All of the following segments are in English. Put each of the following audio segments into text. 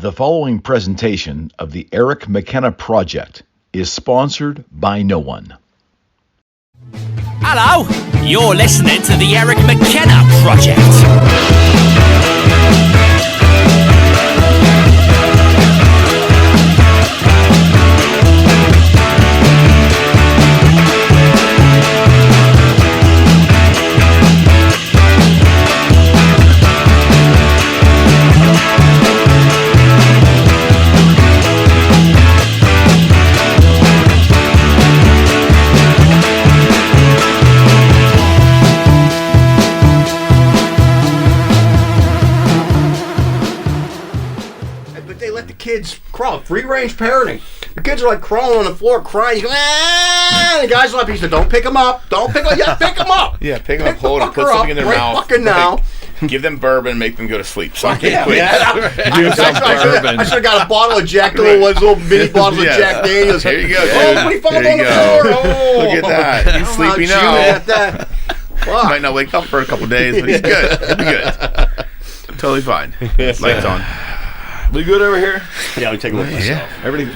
The following presentation of the Eric McKenna Project is sponsored by no one. Hello, you're listening to the Eric McKenna Project. Kids crawl, free range parenting. The kids are like crawling on the floor, crying. You go, and the guy's like, he said, "Don't pick them up. Don't pick them. Yeah, pick them up. Yeah, pick them up, hold them, put something in their mouth. Fucking now. Give them bourbon, make them go to sleep. I should have got a bottle of Jack, little mini bottles of Jack Daniels. Here you go, dude. Oh, when he falls on the floor. Oh, look at that. He's sleepy now. At that. Might not wake up for a couple days, but he's good. He'll be good. Totally fine. Lights on. We good over here? Yeah, let me take a look at myself. Everything.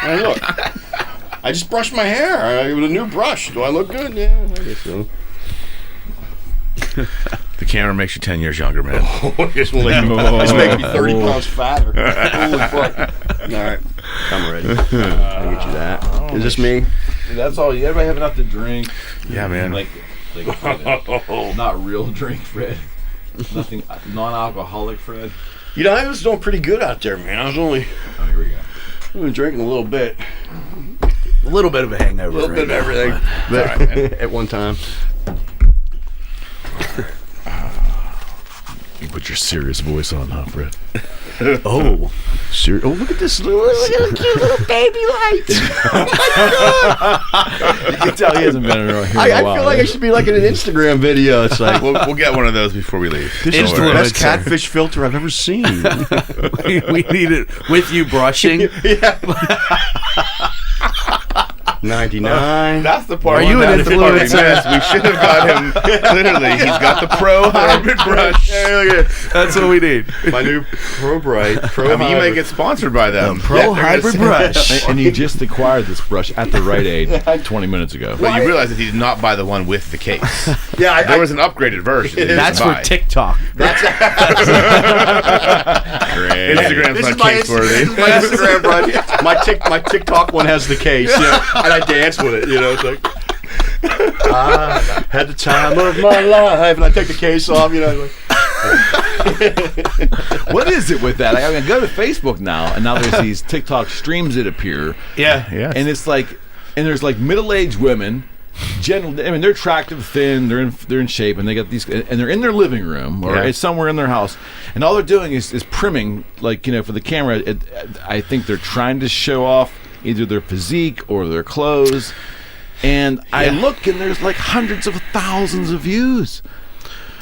Hey, look. I just brushed my hair with a new brush. Do I look good? Yeah, I guess so. The camera makes you 10 years younger, man. It's making me 30 pounds fatter. Holy fuck. All right. I'm ready. I'll get you that. Is this me? That's all. Everybody have enough to drink? Yeah, man. Like not real drink, Fred. Nothing non-alcoholic, Fred. You know, I was doing pretty good out there, man. I was only... Oh, here we go. I've been drinking a little bit. A little bit of a hangover. A little bit of everything. But, all right, at one time. You put your serious voice on, huh, Fred? Oh, Oh, look at this little cute little baby lights. Oh, my God. You can tell he hasn't been around here in a I while. feel like I should be like in an Instagram video. It's like... we'll get one of those before we leave. This is the best catfish filter I've ever seen. we need it with you brushing. Yeah. 99. That's the part. Are you an influencer? We should have got him. Literally, he's got the Pro Hybrid brush. That's what we need. My new Pro Bright. You may get sponsored by them. Pro Hybrid brush. And you just acquired this brush at the Rite Aid 20 minutes ago. But you realize that he did not buy the one with the case. Yeah, There was an upgraded version. That's for TikTok. Great. Instagram's This not is my case-worthy. Instagram brush. My TikTok one has the case, and I dance with it. It's like I had the time of my life, and I take the case off. What is it with that? I go to Facebook now, and now there's these TikTok streams that appear. Yeah. And it's like, and there's like middle-aged women. They're attractive, thin, they're in shape, and they got these, and they're in their living room or it's somewhere in their house, and all they're doing is primming, for the camera. I think they're trying to show off either their physique or their clothes, and I look, and there's like hundreds of thousands of views.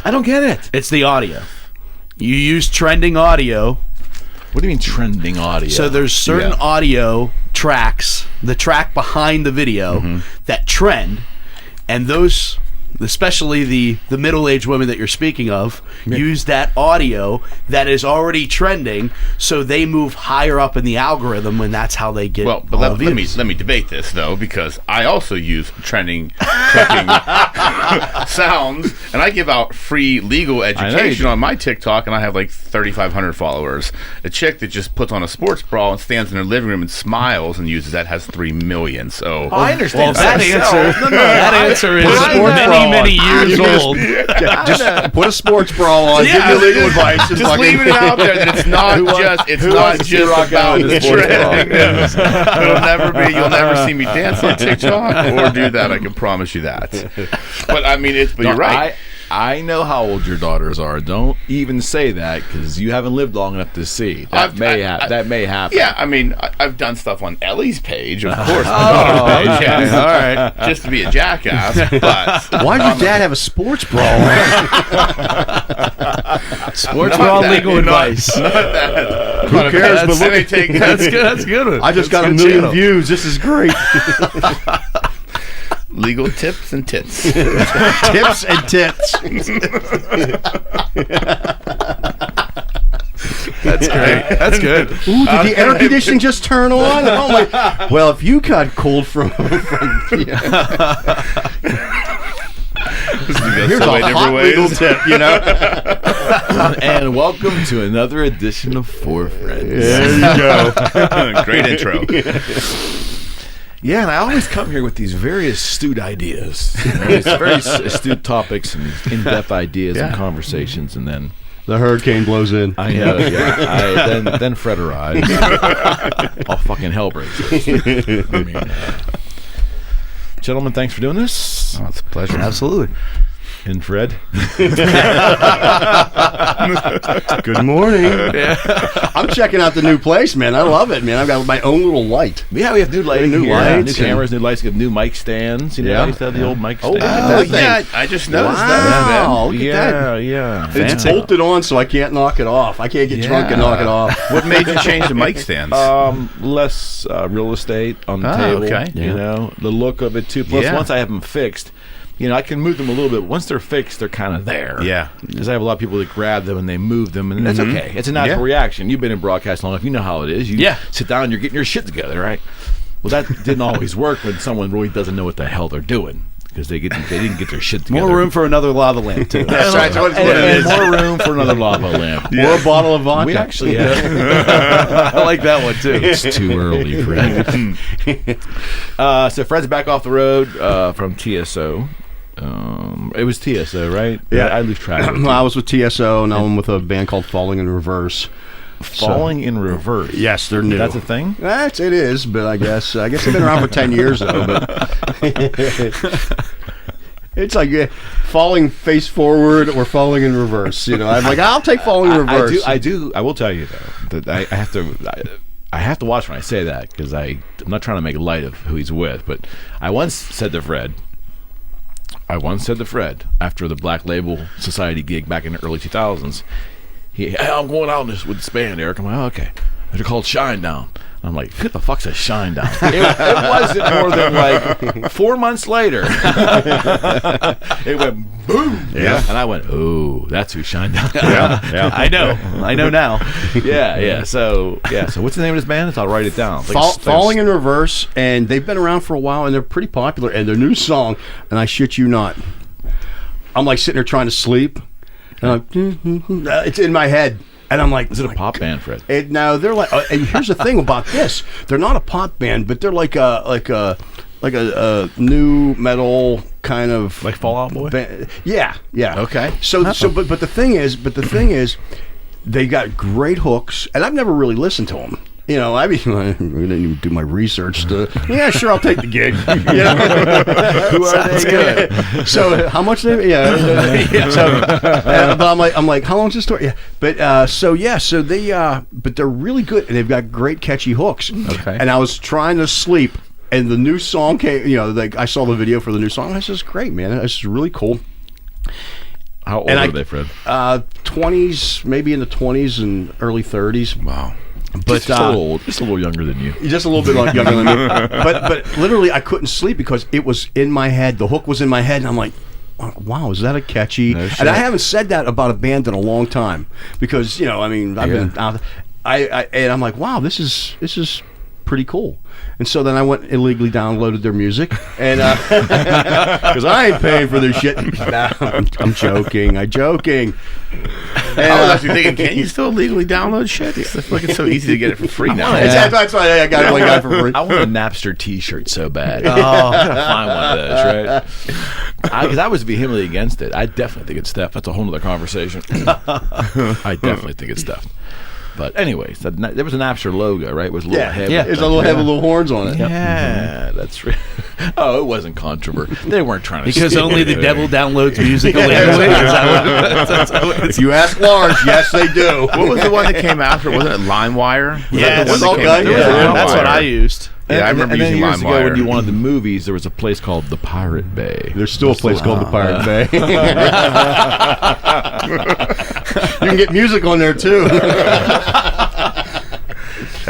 I don't get it. It's the audio. You use trending audio. What do you mean trending audio? So there's certain audio tracks, the track behind the video that trend, and those, especially the middle-aged women that you're speaking of, use that audio that is already trending, so they move higher up in the algorithm, and that's how they get. Well, but let me debate this though, because I also use trending sounds, and I give out free legal education on my TikTok, and I have like 3,500 followers. A chick that just puts on a sports bra and stands in her living room and smiles and uses that has 3 million. So I understand. Well, that answer is many years old. Just put a sports bra on. Give you legal advice. Just leaving it out there that it's not just about the trend. It'll never be. You'll never see me dance on TikTok or do that. I can promise you that. But I mean, but you're right. I know how old your daughters are. Don't even say that, because you haven't lived long enough to see. That may happen. Yeah, I mean, I've done stuff on Ellie's page, of course. My daughter's page. Yeah, all right. Just to be a jackass. But why did your dad have a sports bra on? Sports bra legal advice. Who cares? But look, that's good. That's good. I just got 1 million views. This is great. Legal tips and tits. Tips and tits. That's great. That's good. Ooh, did the air conditioning just turn on? Oh my! Well, if you got cold from here's a hot legal tip, you know. And welcome to another edition of Four Friends. There you go. Great intro. Yeah, and I always come here with these very astute ideas, these very astute topics and in-depth ideas and conversations, and then The hurricane blows in. I know. Yeah. Then Fred arrives. All fucking hell breaks loose. I mean, gentlemen, thanks for doing this. Oh, it's a pleasure. Absolutely. And Fred. Good morning. I'm checking out the new place, man. I love it, man. I've got my own little light. Yeah, we have new lighting, New here, lights, new cameras, new lights, got new mic stands. You know, Yeah. I used to have the old mic stand. Oh, yeah. I just noticed that. Wow, look at that. Yeah. It's bolted on, so I can't knock it off. I can't get drunk and knock it off. What made you change the mic stands? Less real estate on the Oh, table. okay. You know, the look of it too. Plus, Yeah. once I have them fixed, you know, I can move them a little bit. Once they're fixed, they're kind of there. Yeah. Because I have a lot of people that grab them and they move them, and that's okay. It's a natural Yeah. reaction. You've been in broadcast long enough. You know how it is. You sit down and you're getting your shit together, right? Well, that didn't always work when someone really doesn't know what the hell they're doing because they didn't get their shit together. More room for another lava lamp, too. That's right. That's what it and is. more room for another lava lamp. Or a bottle of vodka. We actually have. I like that one, too. It's too early, Fred. So Fred's back off the road from TSO. It was TSO, right? Yeah. I lose track. Of it. I was with TSO, now I'm with a band called Falling in Reverse. Falling in Reverse. Yes, they're new. That's a thing? It is, but I guess they've been around for 10 years though. But it's like falling face forward or falling in reverse. You know, I'm like, I'll take falling in reverse. I will tell you though that I have to watch when I say that because I'm not trying to make light of who he's with, but I once said to Fred after the Black Label Society gig back in the early 2000s, hey, I'm going out with this band, Eric. I'm like, oh, okay. They're called Shine Down. I'm like, who the fuck's a Shine Down? It wasn't more than like 4 months later. It went boom. Yeah. And I went, oh, that's who Shine Down. Yeah. I know now. Yeah. So what's the name of this band? I'll write it down. It's like Falling in Reverse, and they've been around for a while, and they're pretty popular. And their new song, and I shit you not, I'm like sitting there trying to sleep, and I'm it's in my head, and I'm like, Is it a pop band, Fred? No, they're like, and here's the thing about this: they're not a pop band, but they're like a new metal kind of Like Fall Out Boy? band. Yeah. Okay. But the thing is, they got great hooks, and I've never really listened to them. You know, I didn't even do my research. Yeah, sure, I'll take the gig. You know? Who are Sounds they? good. So how much they? Yeah. But I'm like, how long's the story? Yeah. But so they but they're really good, and they've got great catchy hooks. Okay. And I was trying to sleep, and the new song came. You know, like I saw the video for the new song. I said, "This is great, man. This is really cool." How old And are they, Fred? 20s, maybe in the 20s and early 30s. Wow. But Just a little younger than you. just a little bit younger than me. But literally, I couldn't sleep because it was in my head. The hook was in my head, and I'm like, wow, is that a catchy? No shit. And I haven't said that about a band in a long time because, you know, I mean, I've been out. And I'm like, wow, this is pretty cool. And so then I went illegally downloaded their music, and because I ain't paying for this shit. Nah, I'm joking. I'm joking. And, I was actually thinking, can you still legally download shit? It's like it's so easy to get it for free now. that's why I got it for free. I want a Napster T-shirt so bad. I gotta find one of those, right? Because I was vehemently against it. I definitely think it's theft. That's a whole other conversation. I definitely think it's theft. But anyways, there was an Napster logo, right? It was a little heavy. Yeah, it's a little heavy, little horns on it. Yeah, that's right. Oh, it wasn't controversial. They weren't trying to Because steal only the it. devil downloads music illegally. If you ask Lars, yes, they do. What was the one that came after? Wasn't it LimeWire? Was Yes. that the one that Okay. came- Yeah. That's what LimeWire. I used. Yeah, I remember and then using years ago LimeWire. when you wanted the movies, there was a place called the Pirate Bay. There's still a place called the Pirate Bay. You can get music on there too.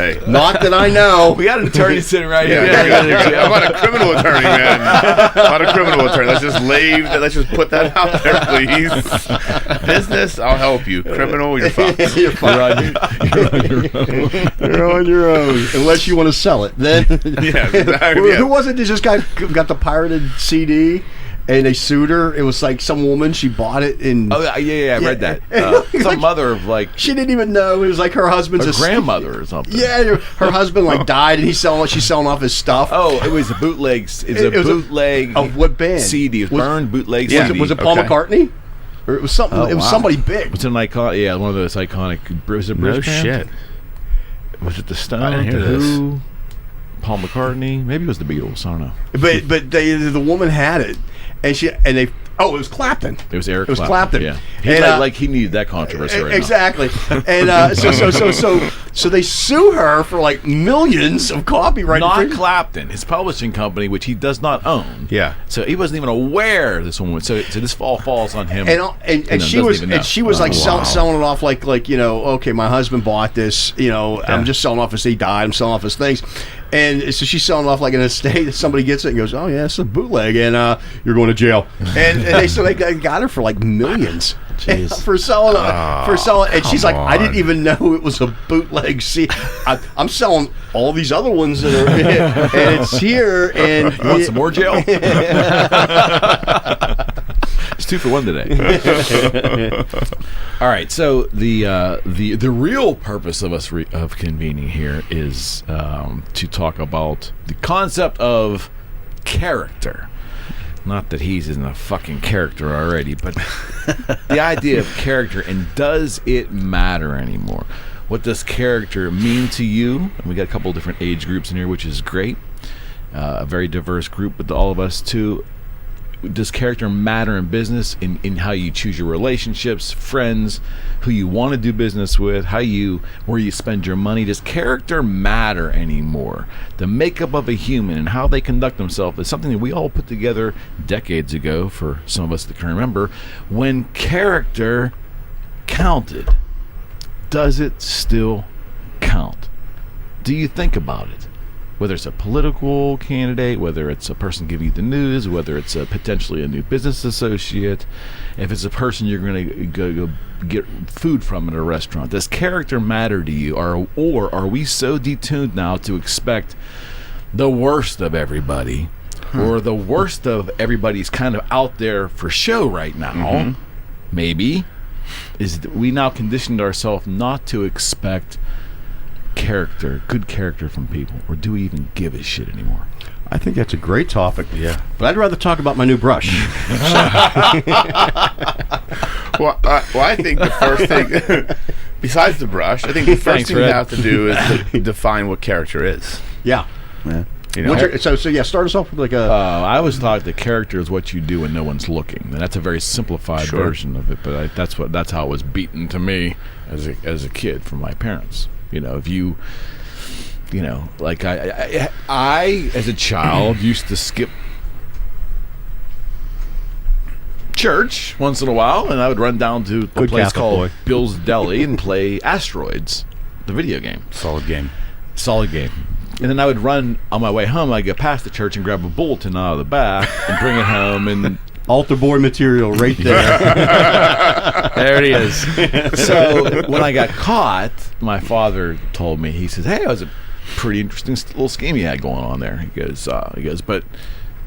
Hey. Not that I know. We got an attorney sitting right Yeah, here. I'm not a criminal attorney, man. Not a criminal attorney. Let's just put that out there, please. Business, I'll help you. Criminal, you're fucked. You're on your own. Unless you want to sell it. Then who was it that just got the pirated CD? And they sued her. It was like some woman. She bought it in. Oh yeah, I read that. Some mother of like. She didn't even know. It was like her husband's a grandmother or something. Yeah, her husband like died, and she's selling off his stuff. Oh, it was a bootleg. It was a bootleg of what band? CD. It was burned bootleg CD. CD. Was it Paul McCartney? Or it was something. Oh, it was somebody big. Was it an icon? Yeah, one of those iconic. Was it Bruce band? Shit. Was it the Stones? I didn't hear Who? Paul McCartney? Maybe it was the Beatles. I don't know. But the woman had it. And it was Clapton. It was Eric. It was Clapton. Yeah, and, he needed that controversy right exactly. Now. And so they sue her for like millions of copyright. Not Clapton, his publishing company, which he does not own. Yeah. So he wasn't even aware this woman. So this all falls on him. And she was like selling it off like okay, my husband bought this. I'm just selling off as he died. I'm selling off his things. And so she's selling off like an estate. Somebody gets it and goes, "Oh yeah, it's a bootleg, and you're going to jail." And they got her for like millions for selling. And she's like, "I didn't even know it was a bootleg. See, I'm selling all these other ones that are, and it's here. And you want some more jail? It's 2 for 1 today. All right. So the real purpose of us of convening here is to talk about the concept of character. Not that he's in a fucking character already, but the idea of character, and does it matter anymore? What does character mean to you? And we got a couple of different age groups in here, which is great. A very diverse group with all of us too. Does character matter in business, in how you choose your relationships, friends, who you want to do business with, where you spend your money? Does character matter anymore? The makeup of a human and how they conduct themselves is something that we all put together decades ago, for some of us that can remember, when character counted. Does it still count? Do you think about it? Whether it's a political candidate, whether it's a person giving you the news, whether it's potentially a new business associate, if it's a person you're going to go get food from at a restaurant, does character matter to you? Or are we so detuned now to expect the worst of everybody, or the worst of everybody's kind of out there for show right now? Maybe. Is that we now conditioned ourselves not to expect good character from people, or do we even give a shit anymore? I think that's a great topic. Yeah, but I'd rather talk about my new brush. Well, I think the first thing, besides the brush, I think the first thing you have to do is to define what character is. Yeah. So start us off with like a. I always thought the character is what you do when no one's looking, and that's a very simplified version of it. But that's how it was beaten to me as a kid from my parents. If you like I as a child used to skip church once in a while, and I would run down to a place called Bill's Deli and play Asteroids, the video game. Solid game. And then I would run on my way home. I'd go past the church and grab a bulletin out of the back and bring it home, and altar boy material right there. There it is. So when I got caught, my father told me, he says, "Hey, that was a pretty interesting little scheme you had going on there." He goes, "But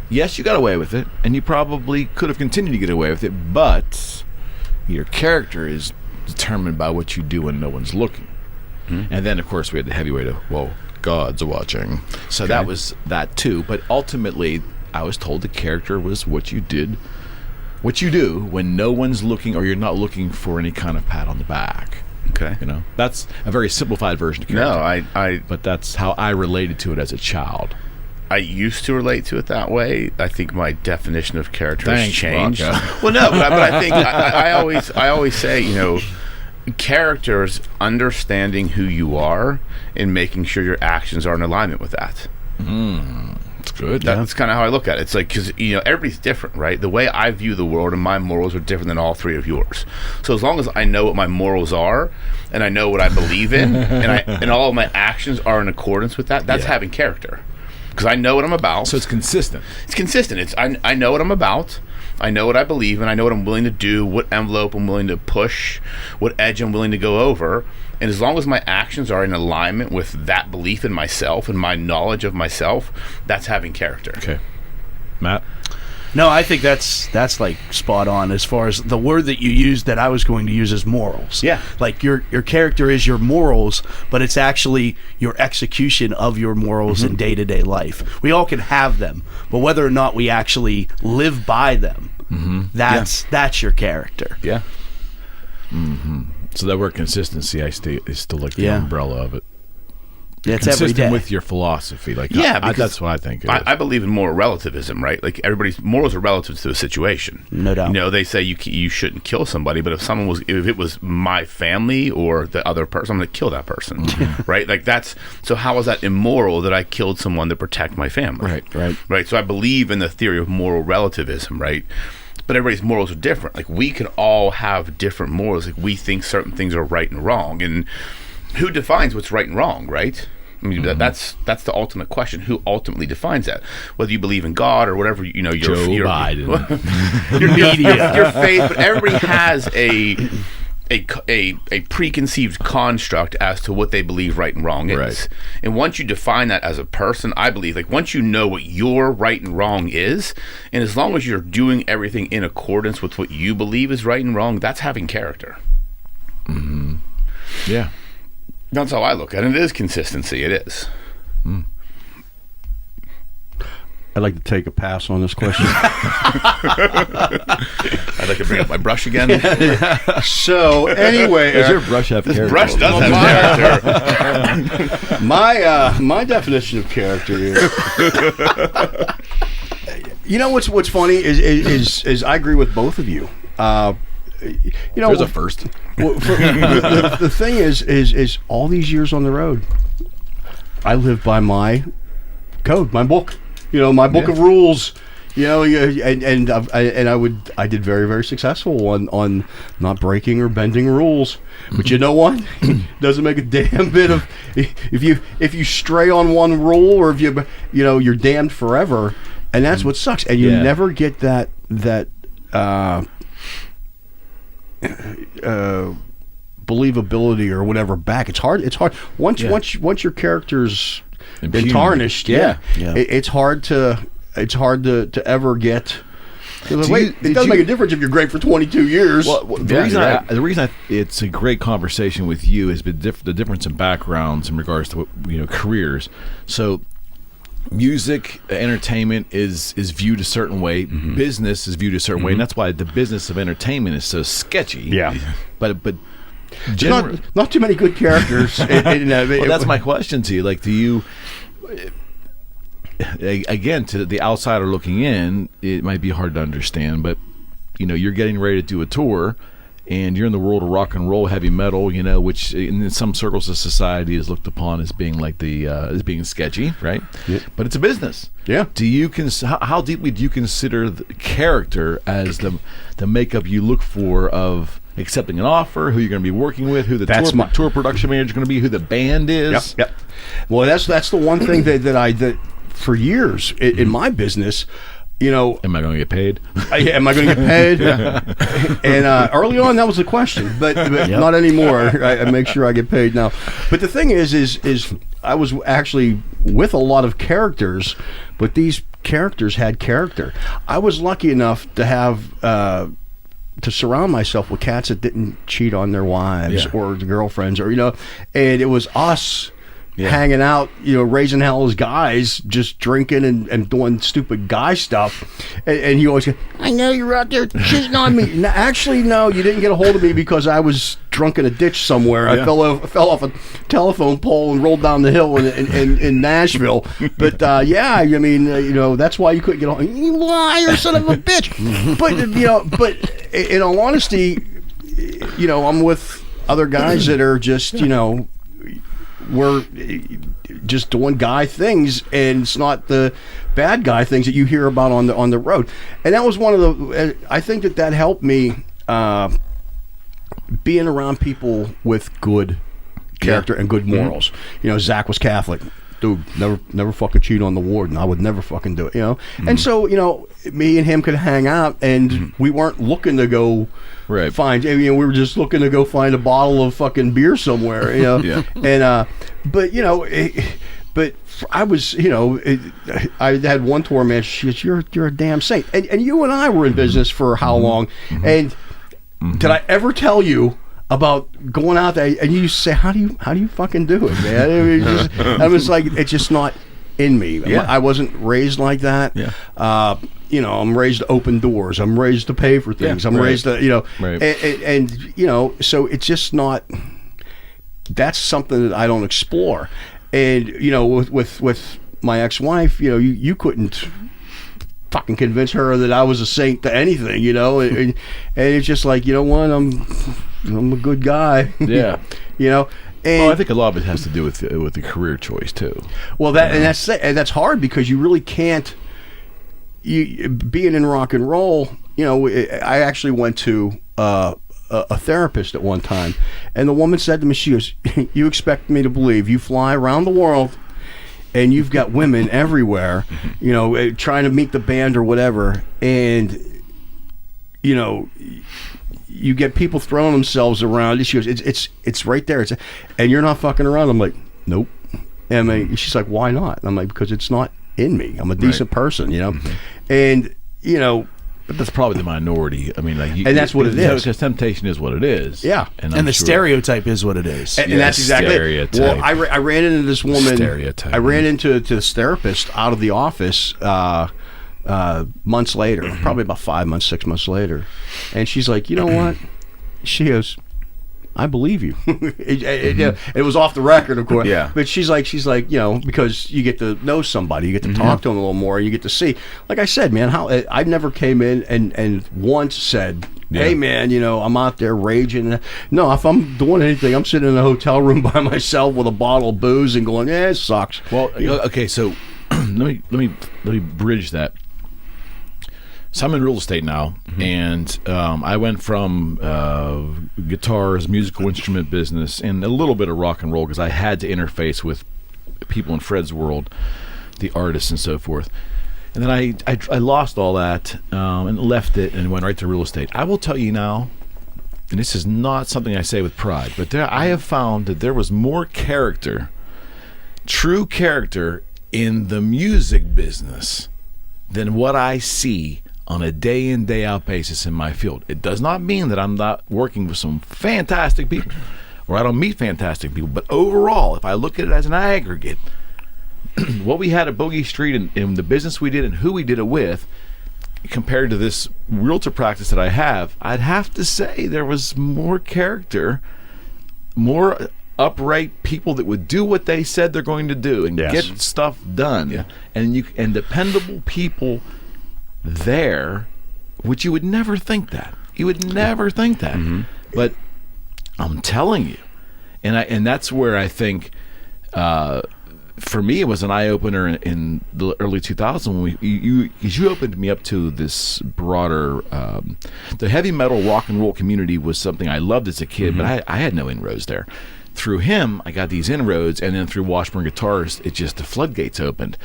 yes, you got away with it, and you probably could have continued to get away with it, but your character is determined by what you do when no one's looking." And then, of course, we had the heavyweight of, well, God's watching. So that was that too. But ultimately, I was told the character was what you do when no one's looking, or you're not looking for any kind of pat on the back. Okay. That's a very simplified version of character. No, but that's how I related to it as a child. I used to relate to it that way. I think my definition of character has changed. Rocco. Well, no, but I think I always say, character is understanding who you are and making sure your actions are in alignment with that. It's good. That's kind of how I look at it. It's like, because everybody's different, right? The way I view the world and my morals are different than all three of yours. So as long as I know what my morals are, and I know what I believe in, and all of my actions are in accordance with that, that's having character. Because I know what I'm about. So it's consistent. It's consistent. I know what I'm about. I know what I believe in. I know what I'm willing to do, what envelope I'm willing to push, what edge I'm willing to go over. And as long as my actions are in alignment with that belief in myself and my knowledge of myself, that's having character. Okay. Matt? No, I think that's like spot on as far as the word that you used that I was going to use is morals. Yeah. Like your character is your morals, but it's actually your execution of your morals in day-to-day life. We all can have them, but whether or not we actually live by them, that's your character. Yeah. So that word consistency, is still like the umbrella of it. Yeah, it's consistent every day. with your philosophy. Like, that's what I think. I believe in moral relativism, right? Like, everybody's morals are relative to a situation. No doubt. They say you shouldn't kill somebody, but if it was my family or the other person, I'm going to kill that person, right? Like, so how is that immoral that I killed someone to protect my family? Right. So I believe in the theory of moral relativism, right? But everybody's morals are different. Like, we can all have different morals. Like, we think certain things are right and wrong, and who defines what's right and wrong, right? I mean, that's the ultimate question. Who ultimately defines that? Whether you believe in God or whatever, your Biden, your faith, but everybody has a preconceived construct as to what they believe right and wrong is. Right. And once you define that as a person, I believe, like, once you know what your right and wrong is, and as long as you're doing everything in accordance with what you believe is right and wrong, that's having character. Yeah. That's how I look at it. It is consistency. It is. I'd like to take a pass on this question. I'd like to bring up my brush again. So anyway, Does your brush have character? Brush does have character. my definition of character is, what's funny is I agree with both of you. There's a first. The thing is all these years on the road, I live by my code, my book. My book of rules. And I did very, very successful on not breaking or bending rules. But you know what? Doesn't make a damn bit of if you stray on one rule, or if you're damned forever. And that's what sucks. And you never get that believability or whatever back. It's hard. Once your character's been tarnished. It's hard to ever get. It doesn't make a difference if you're great for 22 years. Well, the reason it's a great conversation with you is the difference in backgrounds in regards to careers. So music, entertainment is viewed a certain way. Business is viewed a certain way, and that's why the business of entertainment is so sketchy. Yeah, but not too many good characters. Well, that's my question to you. Like, do you? Again, to the outsider looking in, it might be hard to understand, but you're getting ready to do a tour, and you're in the world of rock and roll, heavy metal, which in some circles of society is looked upon as being like as being sketchy, right? Yeah. But it's a business. Yeah. Do you how deeply do you consider the character as the makeup you look for of accepting an offer, who you're going to be working with, who the tour production manager is going to be, who the band is? Yep. Well, that's the one thing that for years in my business. Am I going to get paid? Am I going to get paid? And early on, that was the question, but not anymore. I make sure I get paid now. But the thing is I was actually with a lot of characters, but these characters had character. I was lucky enough to have to surround myself with cats that didn't cheat on their wives or their girlfriends, or and it was us. Hanging out, raising hell as guys, just drinking and doing stupid guy stuff. And he always goes, I know you're out there cheating on me. No, actually, no, you didn't get a hold of me because I was drunk in a ditch somewhere. I fell off a telephone pole and rolled down the hill in Nashville. But that's why you couldn't get on. You liar, son of a bitch. But in all honesty, I'm with other guys that are just, just doing guy things, and it's not the bad guy things that you hear about on the road. And that was one of the. I think that helped me being around people with good character and good morals. You know, Zach was Catholic. Dude, never fucking cheat on the warden. I would never fucking do it, you know? And so, you know, me and him could hang out, and we weren't looking to go find, you know, we were just looking to go find a bottle of fucking beer somewhere, you know? And, but, you know, but I was, you know, I had one tour man, she goes, you're a damn saint. And you and I were in business for how long? And did I ever tell you about going out there and you say, how do you fucking do it, man? I was like, it's just not in me. I wasn't raised like that. You know, I'm raised to open doors. I'm raised to pay for things. I'm raised to, you know, and you know, so it's just not. That's something that I don't explore. And you know, with my ex-wife, you know, you couldn't fucking convince her that I was a saint to anything, you know, and it's just like, you know what, I'm a good guy. You know. And I think a lot of it has to do with the career choice too. Well, that's hard because you really can't. Being in rock and roll, you know, I actually went to a therapist at one time, and the woman said to me, she goes, "You expect me to believe you fly around the world, and you've got women everywhere, you know, trying to meet the band or whatever, and you know." You get people throwing themselves around. She goes, it's right there. And you're not fucking around. I'm like, nope. And she's like, why not? And I'm like, because it's not in me. I'm a decent person, you know. And you know, but that's probably the minority. I mean, like, and that's what it is. Because temptation is what it is. Yeah, and the stereoteip is what it is. And that's exactly it. Well, I ran into this woman. Stereotype. I ran into this therapist out of the office. Months later, probably about 5 months, 6 months later, and she's like, you know what? She goes, I believe you. It was off the record, of course. But she's like, you know, because you get to know somebody, you get to talk to them a little more, you get to see. Like I said, man, I never came in and once said, hey, man, you know, I'm out there raging. No, if I'm doing anything, I'm sitting in a hotel room by myself with a bottle of booze and going, it sucks. Well, okay, so let me bridge that. So I'm in real estate now, and I went from guitars, musical instrument business, and a little bit of rock and roll because I had to interface with people in Fred's world, the artists and so forth. And then I lost all that and left it and went right to real estate. I will tell you now, and this is not something I say with pride, but I have found that there was more character, true character, in the music business than what I see on a day in, day out basis in my field. It does not mean that I'm not working with some fantastic people or I don't meet fantastic people, but overall, if I look at it as an aggregate, what we had at Bogey Street and the business we did and who we did it with compared to this realtor practice that I have, I'd have to say there was more character, more upright people that would do what they said they're going to do and get stuff done, and dependable people there, which you would never think that. You would never think that. But I'm telling you, and that's where I think for me it was an eye-opener in the early 2000s when you opened me up to this broader the heavy metal rock and roll community was something I loved as a kid, but I had no inroads there. Through him I got these inroads, and then through Washburn Guitars the floodgates opened.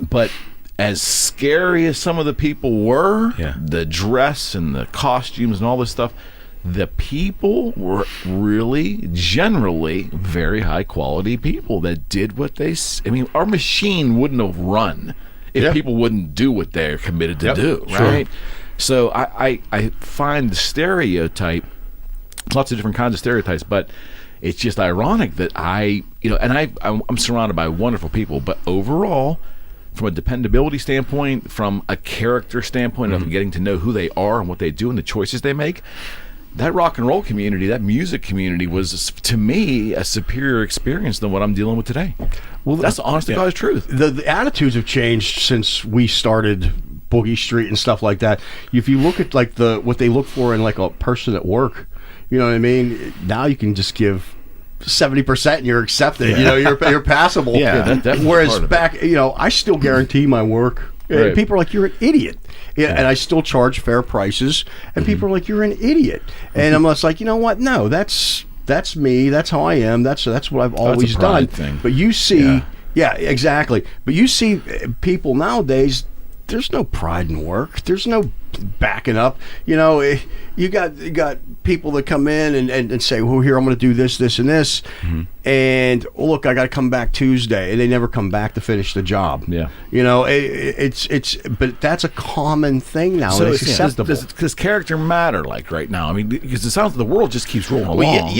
But as scary as some of the people were, the dress and the costumes and all this stuff, the people were really, generally, very high quality people that did what they... I mean, our machine wouldn't have run if people wouldn't do what they're committed to do, right? So I find the stereotype, lots of different kinds of stereotypes, but it's just ironic that I'm surrounded by wonderful people, but overall, from a dependability standpoint, from a character standpoint of getting to know who they are and what they do and the choices they make, that rock and roll community, that music community was, to me, a superior experience than what I'm dealing with today. Well, that's the honest to God's truth. The attitudes have changed since we started Boogie Street and stuff like that. If you look at what they look for in like a person at work, you know what I mean? Now you can just give 70% and you're accepted. You know, you're passable. Whereas back, you know, I still guarantee my work. Right. People are like, you're an idiot. Yeah, and I still charge fair prices. And people are like, you're an idiot. And I'm just like, you know what? No, that's me. That's how I am. That's what I've always done. Thing. But you see, yeah, exactly. But you see people nowadays, there's no pride in work. There's no backing up. You know, you got people that come in and say, well, here, I'm going to do this, this, and this. And look, I got to come back Tuesday. And they never come back to finish the job. Yeah. You know, but that's a common thing now. So it's acceptable. Does character matter, like, right now? I mean, because it sounds like the world just keeps rolling along.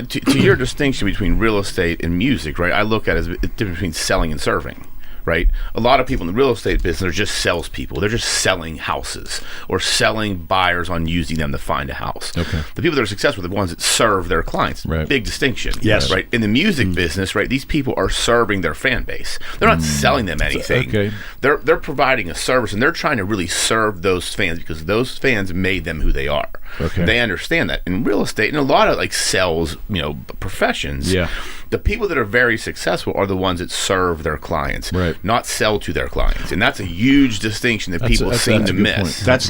To your distinction between real estate and music, right, I look at it as a difference between selling and serving. Right, a lot of people in the real estate business are just salespeople. They're just selling houses or selling buyers on using them to find a house. Okay, the people that are successful are the ones that serve their clients. Right. Big distinction. Yes, right. In the music business, right, these people are serving their fan base. They're not selling them anything. Okay, they're providing a service, and they're trying to really serve those fans because those fans made them who they are. Okay, they understand that. In real estate and a lot of like sales, you know, professions. Yeah. The people that are very successful are the ones that serve their clients, not sell to their clients, and that's a huge distinction that people seem to miss. That's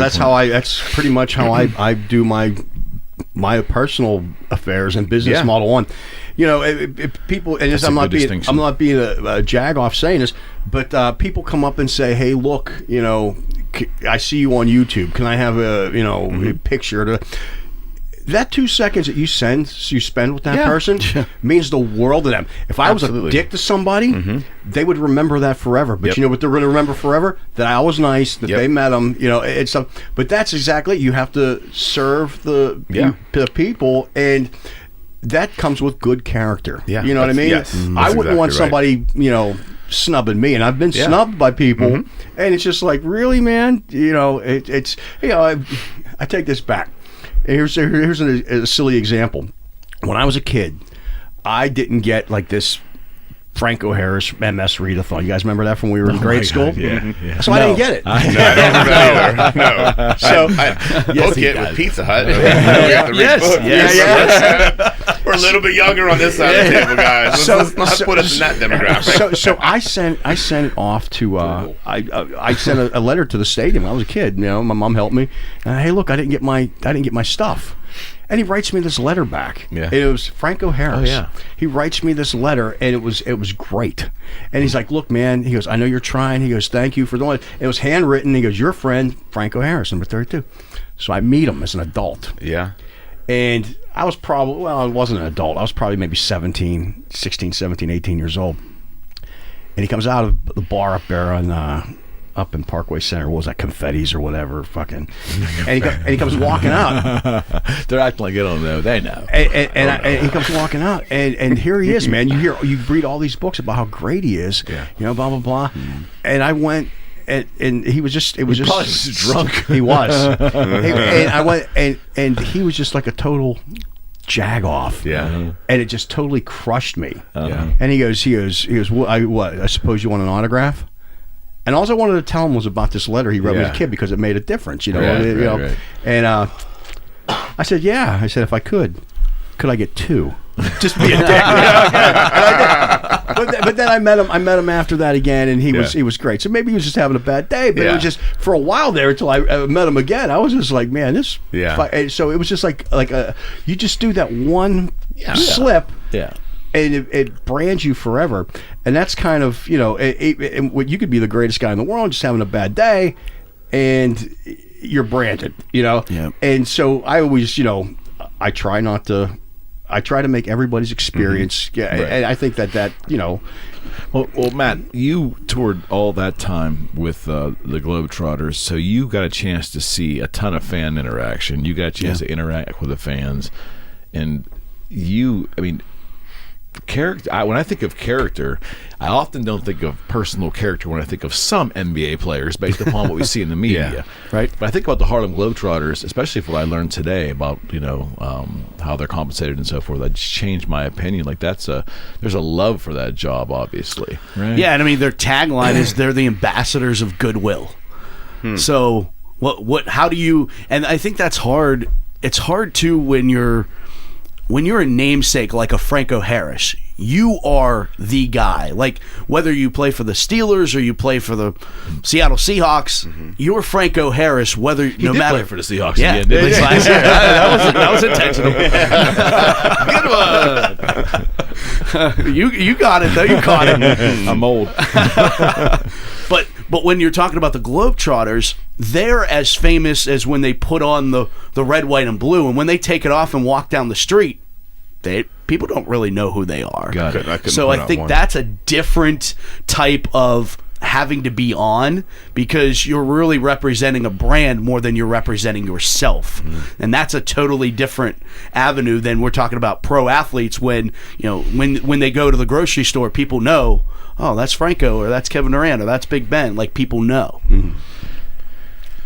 pretty much how I do my personal affairs and business model on. You know, people, and I'm not being a jag-off saying this, but people come up and say, "Hey, look, you know, I see you on YouTube. Can I have a picture to?" That 2 seconds that you spend with that person means the world to them. If I was a dick to somebody, they would remember that forever. But you know what they're going to remember forever? That I was nice, that they met them, you know, and stuff. But that's exactly, you have to serve the people, and that comes with good character. Yeah, you know what I mean? Yes, I wouldn't want somebody, you know, snubbing me, and I've been snubbed by people, and it's just like, really, man? You know, it's you know, I take this back. Here's a silly example. When I was a kid, I didn't get like this Franco Harris MS readathon. You guys remember that from when we were in grade school? Yeah. So I didn't get it. No. So book it with Pizza Hut. Yes. We're a little bit younger on this side of the table, guys. Let's not put us in that demographic. So I sent it off to I sent a letter to the stadium when I was a kid. You know, my mom helped me. And, hey, look, I didn't get my stuff. And he writes me this letter back. Yeah. It was Franco Harris. Oh, yeah. He writes me this letter, and it was great. And he's like, look, man, he goes, I know you're trying. He goes, thank you for the one. It was handwritten. He goes, your friend, Franco Harris, number 32. So I meet him as an adult. Yeah. And I was probably, I wasn't an adult. I was probably maybe 16, 17, 18 years old. And he comes out of the bar up there on up in Parkway Center. What was that, Confetti's or whatever, fucking. And he comes walking out. They're acting like they don't know. They know. And he comes walking out, and here he is, man. You read all these books about how great he is, you know, blah blah blah. And I went, and he was just, it was just probably drunk. He was. And I went, and he was just like a total jag off. Yeah. And it just totally crushed me. And he goes, what? I suppose you want an autograph? And all I wanted to tell him was about this letter he wrote me as a kid, because it made a difference, you know. Right. And I said, yeah. I said, if I could I get 2? Just be a dick. But then I met him after that again, and he was great. So maybe he was just having a bad day, but it was just for a while there until I met him again. I was just like, man, this. Yeah. So it was just like you just do that one slip. Yeah. And it brands you forever, and that's kind of, you know, you could be the greatest guy in the world, just having a bad day, and you're branded, you know. Yeah. And so I always, you know, I try to make everybody's experience. Yeah, right. And I think that you know. Well, Matt, you toured all that time with the Globetrotters, so you got a chance to see a ton of fan interaction. You got a chance to interact with the fans, and I mean. Character. When I think of character, I often don't think of personal character when I think of some NBA players based upon what we see in the media, right? But I think about the Harlem Globetrotters, especially for what I learned today about, you know, how they're compensated and so forth. That just changed my opinion. Like there's a love for that job, obviously. Right? Yeah, and I mean their tagline is they're the ambassadors of goodwill. So how do you? And I think that's hard. It's hard too when you're when you're a namesake like a Franco Harris, you are the guy. Like, whether you play for the Steelers or you play for the Seattle Seahawks, you're Franco Harris. Whether He did play for the Seahawks yeah, again, didn't he? that was intentional. Good one. You got it though. You caught it. I'm old. But when you're talking about the Globetrotters, they're as famous as when they put on the red, white, and blue, and when they take it off and walk down the street, people don't really know who they are. Got it. So I think that's a different type of having to be on, because you're really representing a brand more than you're representing yourself. And that's a totally different avenue than we're talking about pro athletes when they go to the grocery store, people know, oh, that's Franco, or that's Kevin Durant, or that's Big Ben. Like, people know.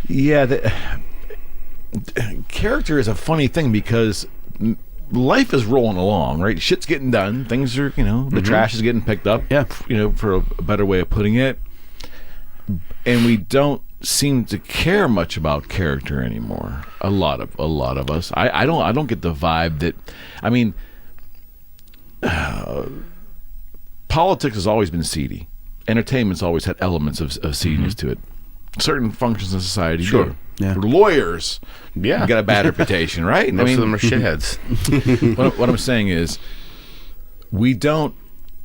Yeah, character is a funny thing because life is rolling along, right? Shit's getting done. Things are, the trash is getting picked up. Yeah. For a better way of putting it. And we don't seem to care much about character anymore. A lot of us. I don't get the vibe that. I mean, politics has always been seedy. Entertainment's always had elements of seediness to it. Certain functions in society, Sure. Yeah. Lawyers, Yeah. got a bad reputation, right? Most of them are shitheads. What I'm saying is, we don't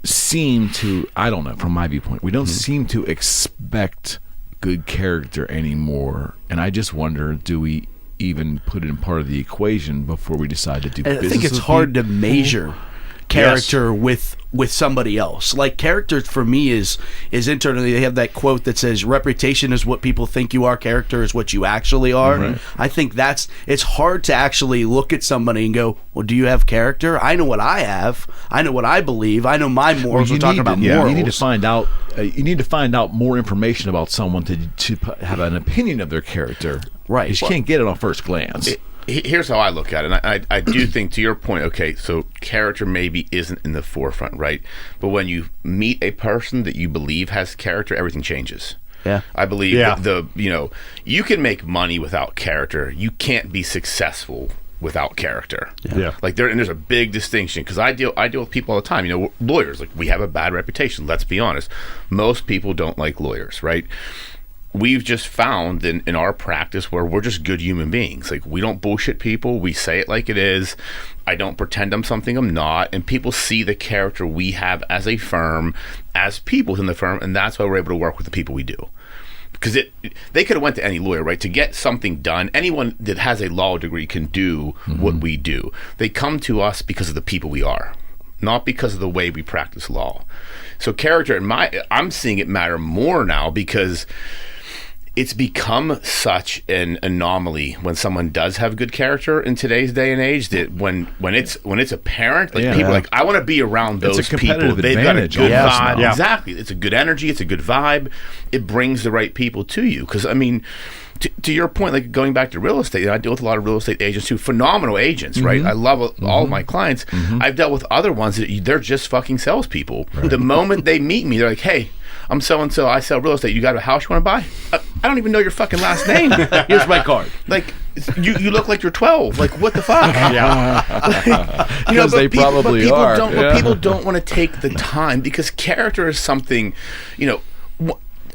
seem to, I don't know, from my viewpoint, we don't seem to expect good character anymore. And I just wonder, do we even put it in part of the equation before we decide to do business? I think it's with hard people? to measure character with somebody else. Like, character for me is internally, they have that quote that says reputation is what people think you are, character is what you actually are. Right. I think it's hard to actually look at somebody and go, well, do you have character? I know what I have. I know what I believe. I know my morals. We're talking about morals. You need to find out. You need to find out more information about someone to have an opinion of their character. Right. You can't get it on first glance. Here's how I look at it. And I do think, to your point, okay, so character maybe isn't in the forefront, right? But when you meet a person that you believe has character, everything changes. Yeah. I believe that you can make money without character. You can't be successful without character. Yeah. Like, there's a big distinction, because I deal with people all the time. Lawyers, like, we have a bad reputation. Let's be honest. Most people don't like lawyers, right? We've just found in our practice where we're just good human beings. Like, we don't bullshit people. We say it like it is. I don't pretend I'm something I'm not. And people see the character we have as a firm, as people within the firm, and that's why we're able to work with the people we do. Because they could have went to any lawyer, right? To get something done, anyone that has a law degree can do what we do. They come to us because of the people we are, not because of the way we practice law. So character, I'm seeing it matter more now, because it's become such an anomaly when someone does have good character in today's day and age, that when it's apparent, like, people are like, I want to be around those It's a people. competitive They've got a advantage good almost vibe. now. Exactly. It's a good energy. It's a good vibe. It brings the right people to you. Because, I mean, to your point, like, going back to real estate, I deal with a lot of real estate agents too. Phenomenal agents, right? I love all of my clients. I've dealt with other ones that they're just fucking salespeople. Right. The moment they meet me, they're like, hey, I'm so-and-so, I sell real estate. You got a house you want to buy? I don't even know your fucking last name. Here's my card. Like, you look like you're 12. Like, what the fuck? Because they probably are. But people don't want to take the time, because character is something,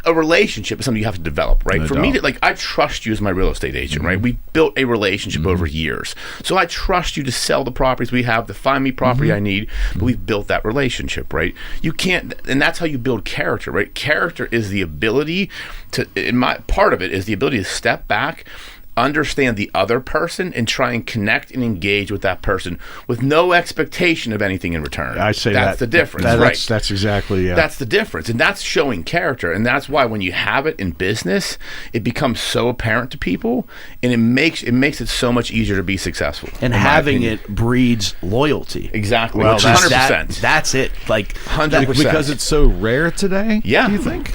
a relationship is something you have to develop, right? For me, I trust you as my real estate agent, right? We built a relationship over years. So I trust you to sell the properties we have, to find me property I need, but we've built that relationship, right? You can't, and that's how you build character, right? Character is the ability to, part of it is the ability to step back, understand the other person, and try and connect and engage with that person with no expectation of anything in return. I say that's the difference, right? That's exactly, That's the difference, and that's showing character, and that's why when you have it in business, it becomes so apparent to people, and it makes it so much easier to be successful. And having it breeds loyalty. Exactly. Well, 100%. That's it. Like, 100%. Because it's so rare today. Yeah. Do you think?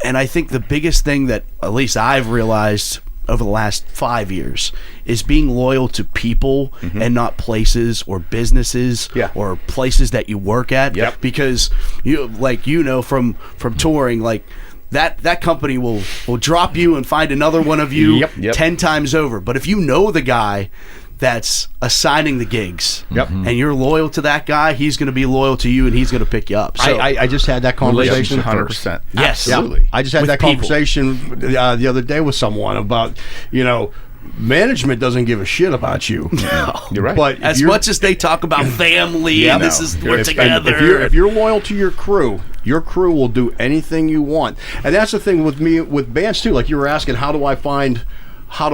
And I think the biggest thing that at least I've realized over the last 5 years is being loyal to people and not places or businesses or places that you work at. Yep. Because from touring, like, that company will drop you and find another one of you 10 times over. But if you know the guy, that's assigning the gigs. Yep. And you're loyal to that guy, he's going to be loyal to you, and he's going to pick you up. So, I just had that conversation. 100%. Yes. Absolutely. Yeah, I just had With that people. conversation the other day with someone about, management doesn't give a shit about you. You're right. But as much as they talk about family, and this is we're together. If you're loyal to your crew will do anything you want. And that's the thing with me with bands too. Like you were asking, how do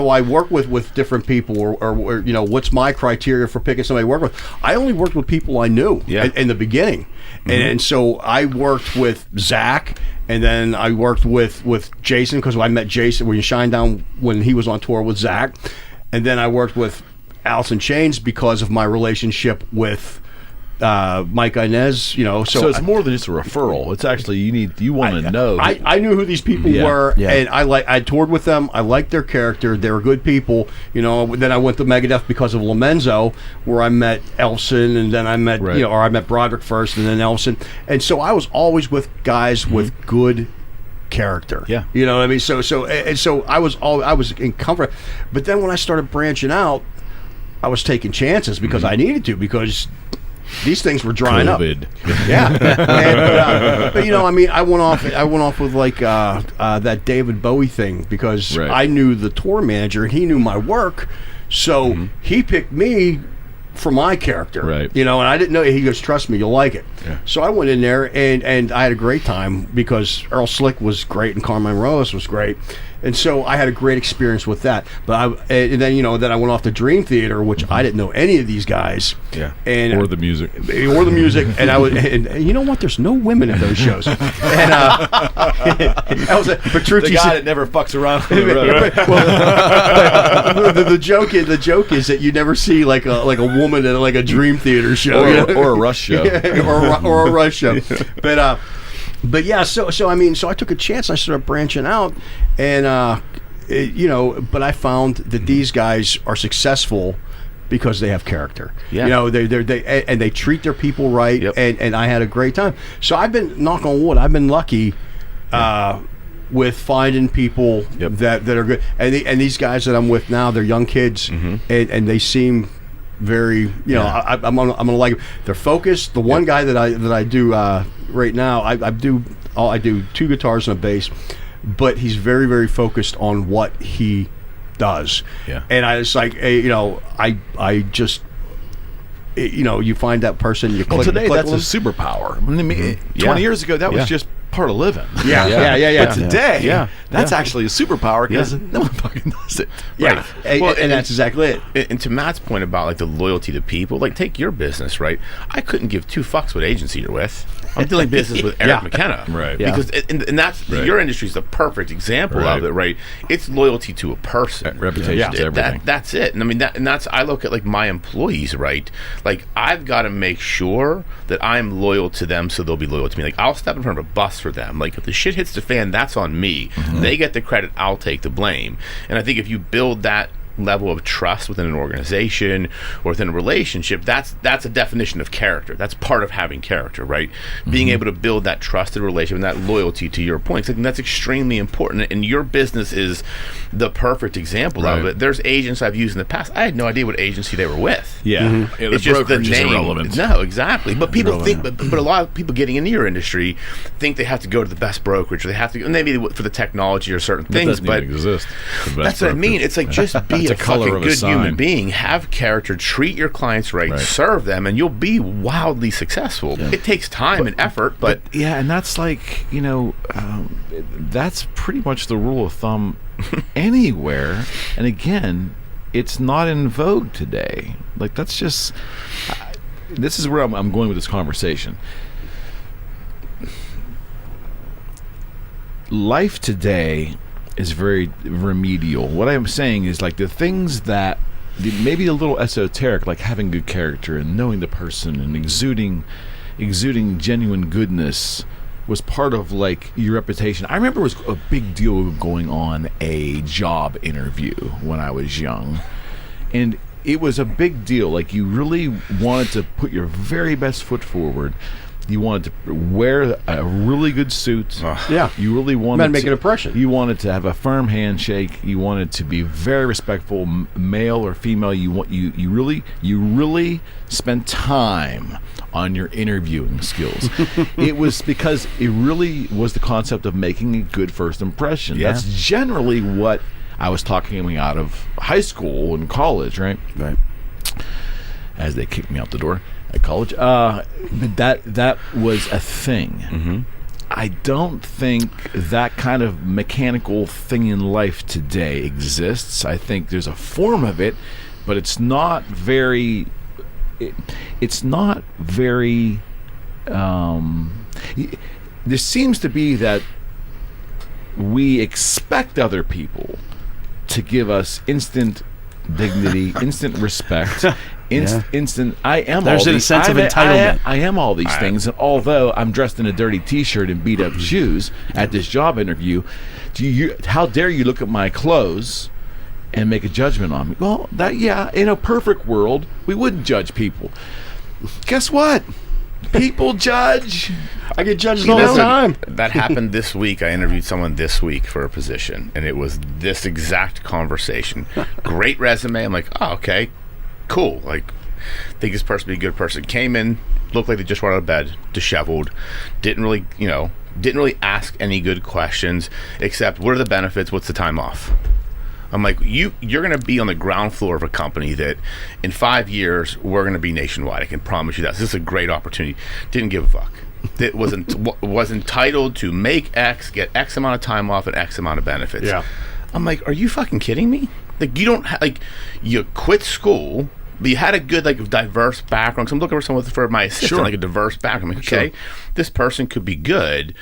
I work with different people, or what's my criteria for picking somebody to work with? I only worked with people I knew in the beginning, and so I worked with Zach, and then I worked with Jason because I met Jason when Shinedown when he was on tour with Zach, and then I worked with Alice in Chains because of my relationship with Mike Inez, so it's more than just a referral. It's actually you want to know. I knew who these people were, and I toured with them. I liked their character. They were good people, Then I went to Megadeth because of Lomenzo, where I met Elson, and then I met or I met Broderick first, and then Elson, and so I was always with guys with good character. Yeah, you know what I mean. So I was in comfort, but then when I started branching out, I was taking chances because I needed to because these things were drying COVID. up. Yeah, but I went off with like that David Bowie thing because I knew the tour manager and he knew my work, so he picked me for my character. Right. And I didn't know. He goes, "Trust me, you'll like it." Yeah. So I went in there and I had a great time because Earl Slick was great and Carmine Rose was great. And so I had a great experience with that. But then then I went off to Dream Theater, which I didn't know any of these guys. Yeah. And or the music. And I was, and you know what? There's no women at those shows. And I was Petrucci. The guy that never fucks around on the road. The joke is that you never see like a woman at like a Dream Theater show or a Rush show. or a Rush show. But yeah, so I took a chance. I started branching out, and but I found that these guys are successful because they have character. Yeah. They treat their people right, Yep. and I had a great time. So I've been, knock on wood, I've been lucky with finding people that are good. And these guys that I'm with now, they're young kids, and they seem very, I'm gonna like them. They're focused. The one guy that I do right now, I do 2 guitars and a bass, but he's very, very focused on what he does. Yeah. And I just like, I just, you find that person, you click. Well, today click that's a with them. superpower. I mean, 20 years ago, that was just part of living. Yeah. But today, that's actually a superpower because no one fucking does it. Yeah. Right. Well, And that's exactly it. And to Matt's point about like the loyalty to people, like take your business, right? I couldn't give 2 fucks what agency you're with. I'm doing business with Eric McKenna, Right. Yeah. Because and that's your industry is the perfect example of it, right? It's loyalty to a person, Reputation's everything. That's it. And I mean that's I look at like my employees, right? Like I've got to make sure that I'm loyal to them, so they'll be loyal to me. Like I'll step in front of a bus for them. Like if the shit hits the fan, that's on me. They get the credit, I'll take the blame. And I think if you build that level of trust within an organization or within a relationship, that's a definition of character. That's part of having character, right? Being able to build that trusted relationship and that loyalty to your points. I think that's extremely important, and your business is the perfect example of it. There's agents I've used in the past. I had no idea what agency they were with. Yeah. It's just the name. Irrelevant. No, exactly. But people think, but a lot of people getting into your industry think they have to go to the best brokerage, or they have to, maybe for the technology or certain things, but exist. That's what I mean. It's like just be a fucking good human being, have character, treat your clients right, serve them, and you'll be wildly successful. It takes time and effort, but and that's like that's pretty much the rule of thumb anywhere. And again, it's not in vogue today. Like that's just this is where I'm going with this conversation. Life today is very remedial. What I'm saying is like the things that maybe a little esoteric, like having good character and knowing the person and exuding genuine goodness, was part of like your reputation. I remember it was a big deal going on a job interview when I was young, and it was a big deal. Like you really wanted to put your very best foot forward, You wanted to wear a really good suit. Yeah. You really wanted to make an impression. You wanted to have a firm handshake. You wanted to be very respectful, male or female. You really spent time on your interviewing skills. It was because it really was the concept of making a good first impression. Yeah. That's generally what I was talking out of high school and college, right? Right. As they kicked me out the door at college. But that was a thing. Mm-hmm. I don't think that kind of mechanical thing in life today exists. I think there's a form of it, but it's not very. It's not very. There seems to be that we expect other people to give us instant dignity, instant respect. Instant. I am. There's all a these, sense of entitlement. I am all these things, and although I'm dressed in a dirty T-shirt and beat up shoes at this job interview, how dare you look at my clothes and make a judgment on me? Well, in a perfect world, we wouldn't judge people. Guess what? People judge. I get judged all the time. That happened this week. I interviewed someone this week for a position, and it was this exact conversation. Great resume. I'm like, oh, okay, cool. Like, think this person would be a good person. Came in, looked like they just got out of bed, disheveled. Didn't really ask any good questions, except what are the benefits? What's the time off? I'm like, you're going to be on the ground floor of a company that in 5 years, we're going to be nationwide. I can promise you that. This is a great opportunity. Didn't give a fuck. It was entitled to make X, get X amount of time off and X amount of benefits. Yeah. I'm like, are you fucking kidding me? Like, you don't you quit school, but you had a good, diverse background. So I'm looking for someone for my assistant, a diverse background. I'm like, okay, this person could be good.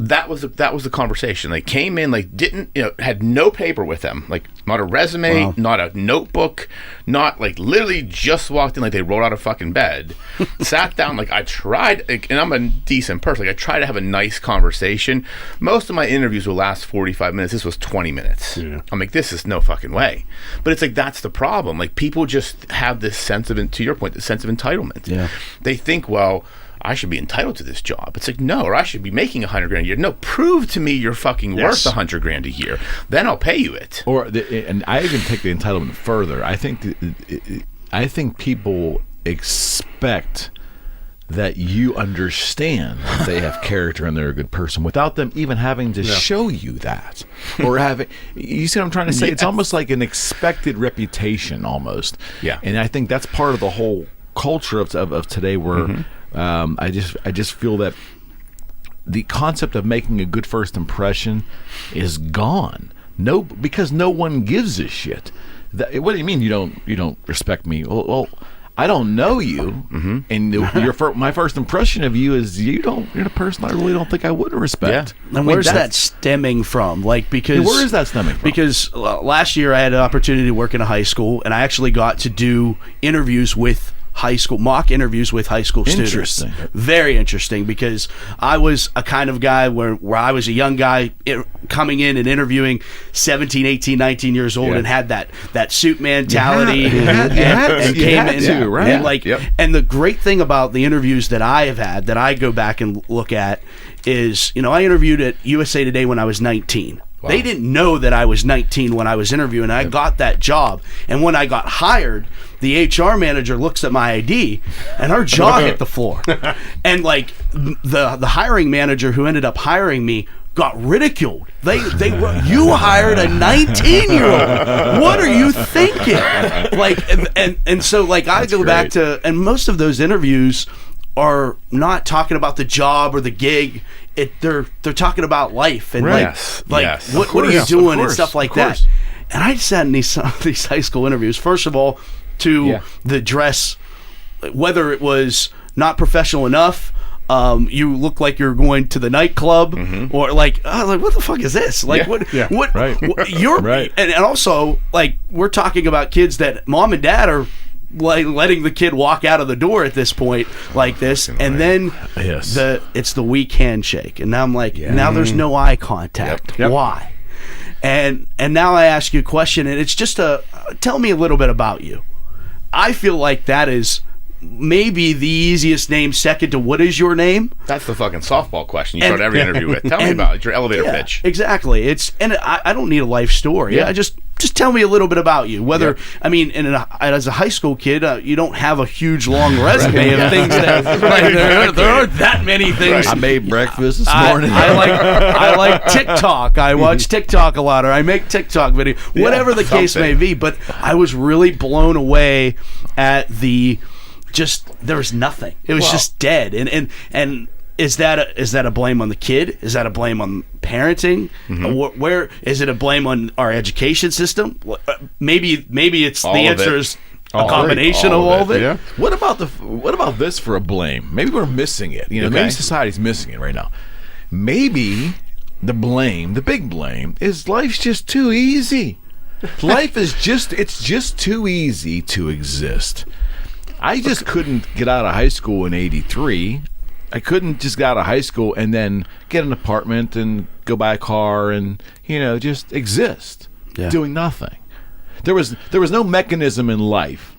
That was the conversation. They came in, didn't, had no paper with them, not a resume, not a notebook, not literally just walked in they rolled out of fucking bed, sat down. I tried, and I'm a decent person. I try to have a nice conversation. Most of my interviews will last 45 minutes. This was 20 minutes. Yeah. I'm like, this is no fucking way. But it's that's the problem. People just have this sense of, to your point, the sense of entitlement. Yeah. They think, well, I should be entitled to this job. It's no, or I should be making $100,000 a year. No, prove to me you're fucking worth $100,000 a year. Then I'll pay you it. And I even take the entitlement further. I think people expect that you understand that they have character and they're a good person without them even having to show you that, or having. You see what I'm trying to say? It's almost like an expected reputation, almost. Yeah. And I think that's part of the whole culture of today, where. Mm-hmm. I just feel that the concept of making a good first impression is gone. Because no one gives a shit. What do you mean you don't respect me? Well, I don't know you, and my first impression of you is you're a person I really don't think I would respect. Yeah. And where's that stemming from? Because where is that stemming from? Because last year I had an opportunity to work in a high school, and I actually got to do interviews with mock interviews with high school students. Interesting. Very interesting, because I was a kind of guy where I was a young guy coming in and interviewing 17, 18, 19 years old, and had that suit mentality. And the great thing about the interviews that I have had, that I go back and look at, is, I interviewed at USA Today when I was 19. Wow. They didn't know that I was 19 when I was interviewing. I got that job. And when I got hired, the HR manager looks at my ID and her jaw hit the floor. And the hiring manager who ended up hiring me got ridiculed. They were, you hired a 19-year-old. What are you thinking? So I go back to, and most of those interviews are not talking about the job or the gig. They're talking about life and what are you doing and stuff like that. And I sat in these high school interviews, first of all, to the dress, whether it was not professional enough, you look like you're going to the nightclub, or what the fuck is this? What you're right. And also, we're talking about kids that mom and dad are letting the kid walk out of the door at this point like this, and then it's the weak handshake, and now I'm now there's no eye contact. Yep. Why? And now I ask you a question, and it's just tell me a little bit about you. I feel like that is maybe the easiest name, second to what is your name? That's the fucking softball question you start every interview with. Tell me about it. Your elevator pitch. Exactly. I don't need a life story. Yeah. Just tell me a little bit about you. Whether I mean, as a high school kid, you don't have a huge long resume of things that there aren't that many things. I made breakfast this morning. I like TikTok. I watch TikTok a lot, or I make TikTok videos. Whatever the case may be. But I was really blown away at there was nothing. It was just dead. And is that a blame on the kid? Is that a blame on parenting? Mm-hmm. Where is it a blame on our education system? Maybe it's the answer is a combination of all of it. Yeah. What about this for a blame? Maybe we're missing it. Maybe society's missing it right now. Maybe the big blame is life's just too easy. Life is just too easy to exist. I just couldn't get out of high school in '83. I couldn't just get out of high school and then get an apartment and go buy a car and just exist, doing nothing. There was no mechanism in life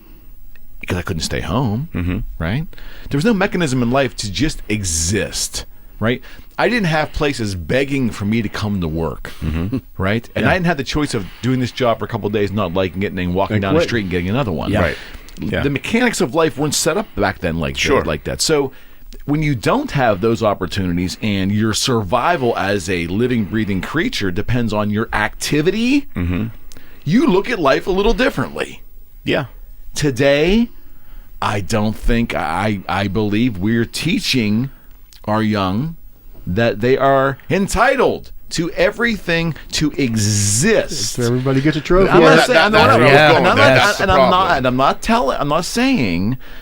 because I couldn't stay home, right? There was no mechanism in life to just exist, right? I didn't have places begging for me to come to work, right? And I didn't have the choice of doing this job for a couple of days, not liking it, and then walking down the street and getting another one. Yeah. Right. Yeah. The mechanics of life weren't set up back then like that. So when you don't have those opportunities and your survival as a living, breathing creature depends on your activity, you look at life a little differently. Yeah. Today, I don't think, I believe we're teaching our young that they are entitled to everything to exist. So everybody gets a trophy. I'm not saying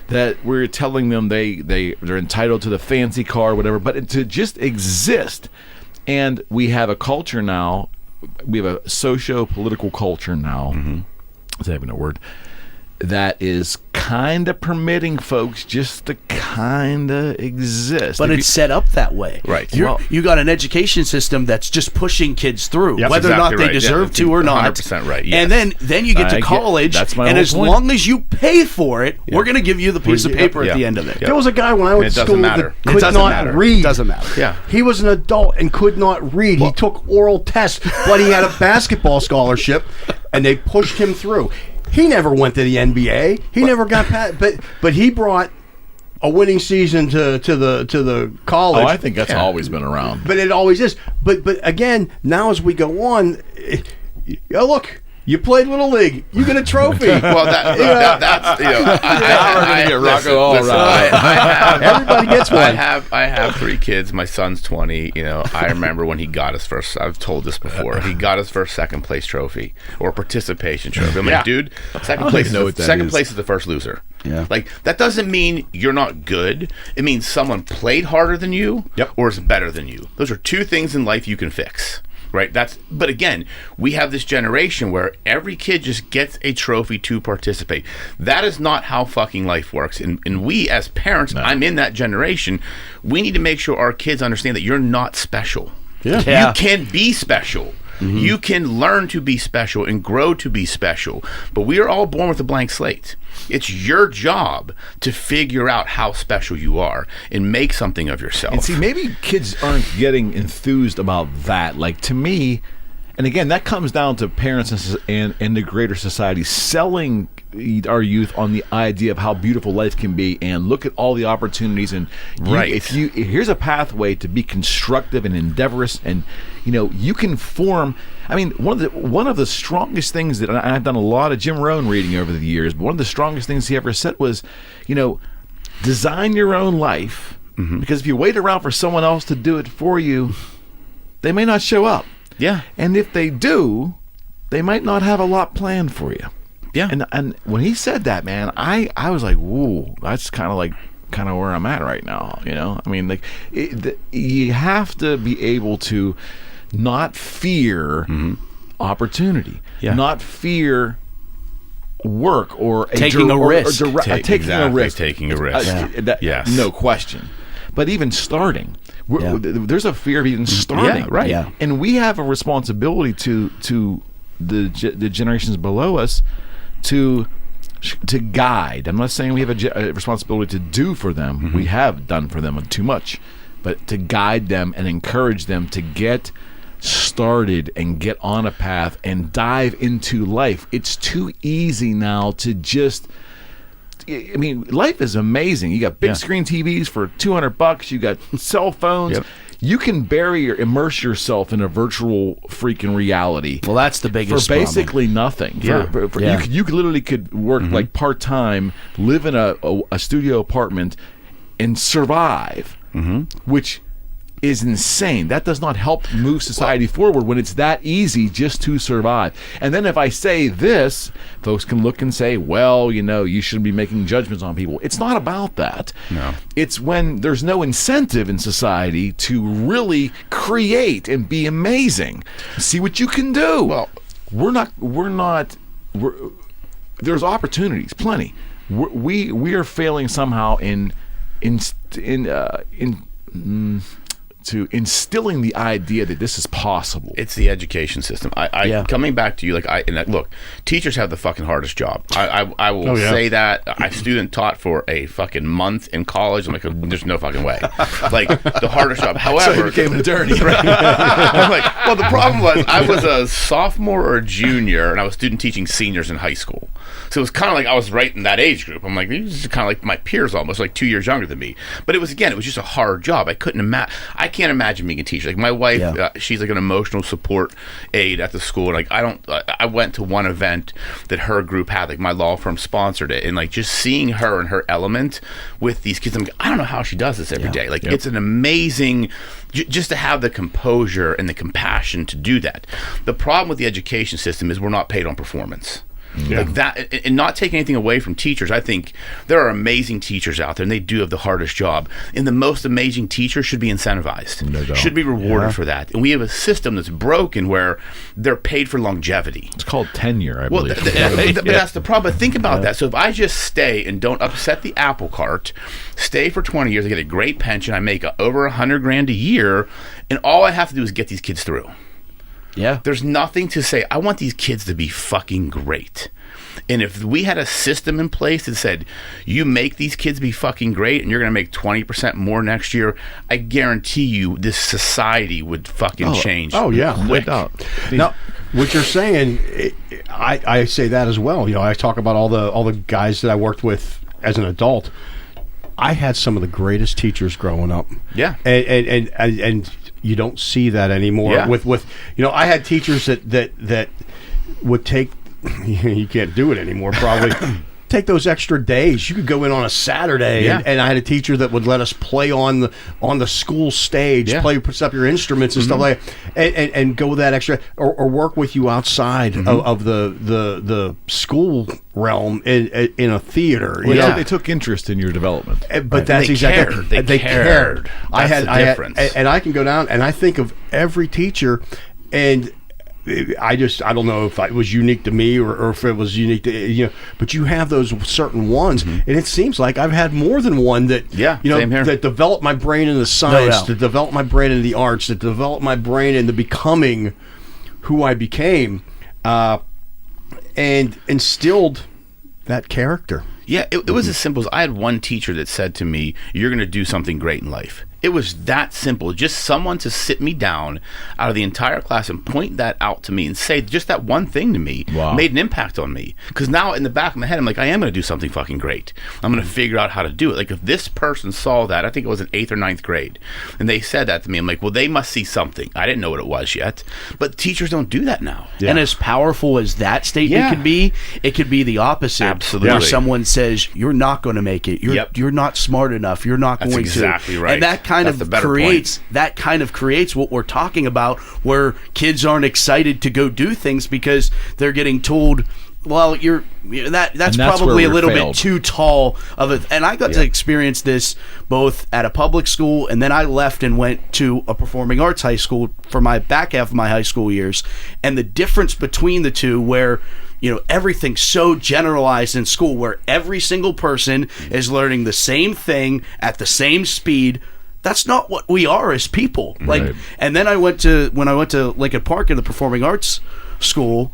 that we're telling them they're entitled to the fancy car or whatever, but to just exist. And we have a culture now. We have a socio-political culture now. Is that even a word? That is kind of permitting folks just to kind of exist. But it's set up that way. Right. You got an education system that's just pushing kids through, Yep, whether or not exactly they deserve to or not. 100% right, yes. And then you get to college, that's my and whole as point. long as you pay for it, we're going to give you the piece of paper at the end of it. There was a guy when I went to school that could not read. It doesn't matter. Yeah. He was an adult and could not read. He took oral tests, but he had a basketball scholarship, and they pushed him through. He never went to the NBA. He never got past, but he brought a winning season to the college. Oh, I think that's always been around. But it always is. But again, now as we go on, look. You played Little League. You get a trophy. Well, that's we're gonna get Rocco all right. Everybody gets one. I have 3 kids. My son's 20. I remember when he got his first. I've told this before. He got his first second place trophy or participation trophy. I'm like, dude, second place is the first loser. Yeah. Like, that doesn't mean you're not good. It means someone played harder than you or is better than you. Those are 2 things in life you can fix. Right. But again, we have this generation where every kid just gets a trophy to participate. That is not how fucking life works. And we as parents, I'm in that generation, we need to make sure our kids understand that you're not special. Yeah. You can be special. You can learn to be special and grow to be special. But we are all born with a blank slate. It's your job to figure out how special you are and make something of yourself. And see, maybe kids aren't getting enthused about that. Like, to me, and again, that comes down to parents and the greater society selling our youth on the idea of how beautiful life can be, and look at all the opportunities, and here's a pathway to be constructive and endeavorous, and you can form. I mean, one of the strongest things that I've done a lot of Jim Rohn reading over the years, but one of the strongest things he ever said was, design your own life, because if you wait around for someone else to do it for you, they may not show up. Yeah. And if they do, they might not have a lot planned for you. Yeah. And when he said that, man, I was like, whoa, that's kind of where I'm at right now. I mean, like, you have to be able to not fear opportunity, not fear work or taking a risk. Taking a risk. Yes. No question. But even starting, there's a fear of even starting. Yeah, right. Yeah. And we have a responsibility to the generations below us to to guide. I'm not saying we have a responsibility to do for them. We have done for them too much, but to guide them and encourage them to get started and get on a path and dive into life. It's too easy now to just, I mean, life is amazing. You got big screen TVs for $200. You got cell phones. You can immerse yourself in a virtual freaking reality. Well, that's the biggest for basically nothing. You literally could work like part-time, live in a studio apartment, and survive, which is insane. That does not help move society forward when it's that easy just to survive. And then if I say this, folks can look and say, well, you shouldn't be making judgments on people. It's not about that. No. It's when there's no incentive in society to really create and be amazing. See what you can do. Well, there's opportunities, plenty. We are failing somehow to instilling the idea that this is possible. It's the education system. Coming back to you, look, teachers have the fucking hardest job. I will say that. I student taught for a fucking month in college. I'm like, there's no fucking way. Like, the hardest job. However, so you became an attorney. I'm like, well, the problem was I was a sophomore or a junior, and I was student teaching seniors in high school. So it was kind of like I was right in that age group. I'm like, these are kind of like my peers, almost like 2 years younger than me. But it was just a hard job. I can't imagine being a teacher. Like, my wife, she's like an emotional support aide at the school. Like, I went to one event that her group had, like my law firm sponsored it, and like just seeing her in her element with these kids, I'm like, I don't know how she does this every day. Like, it's an amazing, just to have the composure and the compassion to do that. The problem with the education system is we're not paid on performance. Like that, and not taking anything away from teachers. I think there are amazing teachers out there, and they do have the hardest job. And the most amazing teachers should be incentivized, should be rewarded for that. And we have a system that's broken where they're paid for longevity. It's called tenure, I believe. But that's the problem. But think about that. So if I just stay and don't upset the apple cart, stay for 20 years, I get a great pension, I make over $100,000 a year, and all I have to do is get these kids through. Yeah. There's nothing to say, I want these kids to be fucking great. And if we had a system in place that said, you make these kids be fucking great and you're going to make 20% more next year, I guarantee you this society would fucking change. Oh, yeah. Quick. Now, what you're saying, I say that as well. I talk about all the guys that I worked with as an adult. I had some of the greatest teachers growing up. Yeah. And you don't see that anymore. Yeah. With I had teachers that would take, you can't do it anymore probably, take those extra days. You could go in on a Saturday, and I had a teacher that would let us play on the school stage, puts up your instruments and stuff like that, and go that extra, or work with you outside of the school realm in a theater. They took interest in your development. But that's exactly they cared. That's the difference. And I can go down and I think of every teacher, and I don't know if it was unique to me or if it was unique to but you have those certain ones, and it seems like I've had more than one that same here. That developed my brain in the science, that developed my brain in the arts, that developed my brain into becoming who I became, and instilled that character. Yeah, it was as simple as I had one teacher that said to me, "You're going to do something great in life." It was that simple. Just someone to sit me down out of the entire class and point that out to me and say just that one thing to me made an impact on me. Because now in the back of my head, I'm like, I am going to do something fucking great. I'm going to figure out how to do it. Like, if this person saw that, I think it was in 8th or 9th grade, and they said that to me, I'm like, well, they must see something. I didn't know what it was yet. But teachers don't do that now. Yeah. And as powerful as that statement could be, it could be the opposite. Absolutely. Where someone says, you're not going to make it. You're not smart enough. You're not going to. That's exactly right. And that kind of creates what we're talking about, where kids aren't excited to go do things because they're getting told, well, that's probably a little bit too tall of it. And I got to experience this both at a public school, and then I left and went to a performing arts high school for my back half of my high school years. And the difference between the two, where everything's so generalized in school, where every single person is learning the same thing at the same speed. That's not what we are as people. And then when I went to Lincoln Park in the performing arts school,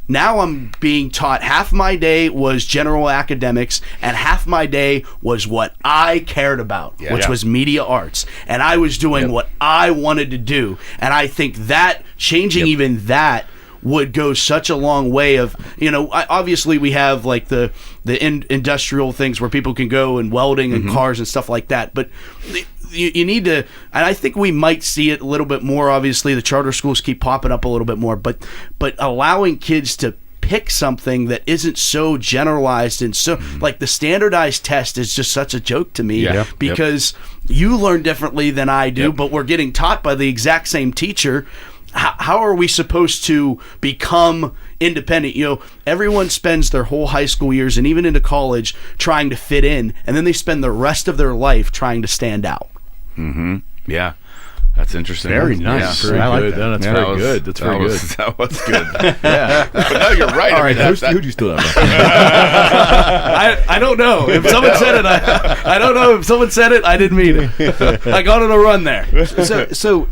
now I'm being taught half my day was general academics and half my day was what I cared about, which was media arts. And I was doing what I wanted to do. And I think that changing even that would go such a long way of, obviously we have like the industrial things where people can go and welding and cars and stuff like that. But you need to, and I think we might see it a little bit more. Obviously, the charter schools keep popping up a little bit more, but allowing kids to pick something that isn't so generalized and so like the standardized test is just such a joke to me because you learn differently than I do, but we're getting taught by the exact same teacher. How are we supposed to become independent? Everyone spends their whole high school years and even into college trying to fit in, and then they spend the rest of their life trying to stand out. Yeah, that's interesting. Very nice. Very good. That's very good. That's very good. That was good. Yeah, but no, you're right. All right, who'd you steal that from? I don't know. If someone said it, I don't know. If someone said it, I didn't mean it. I got on a run there. So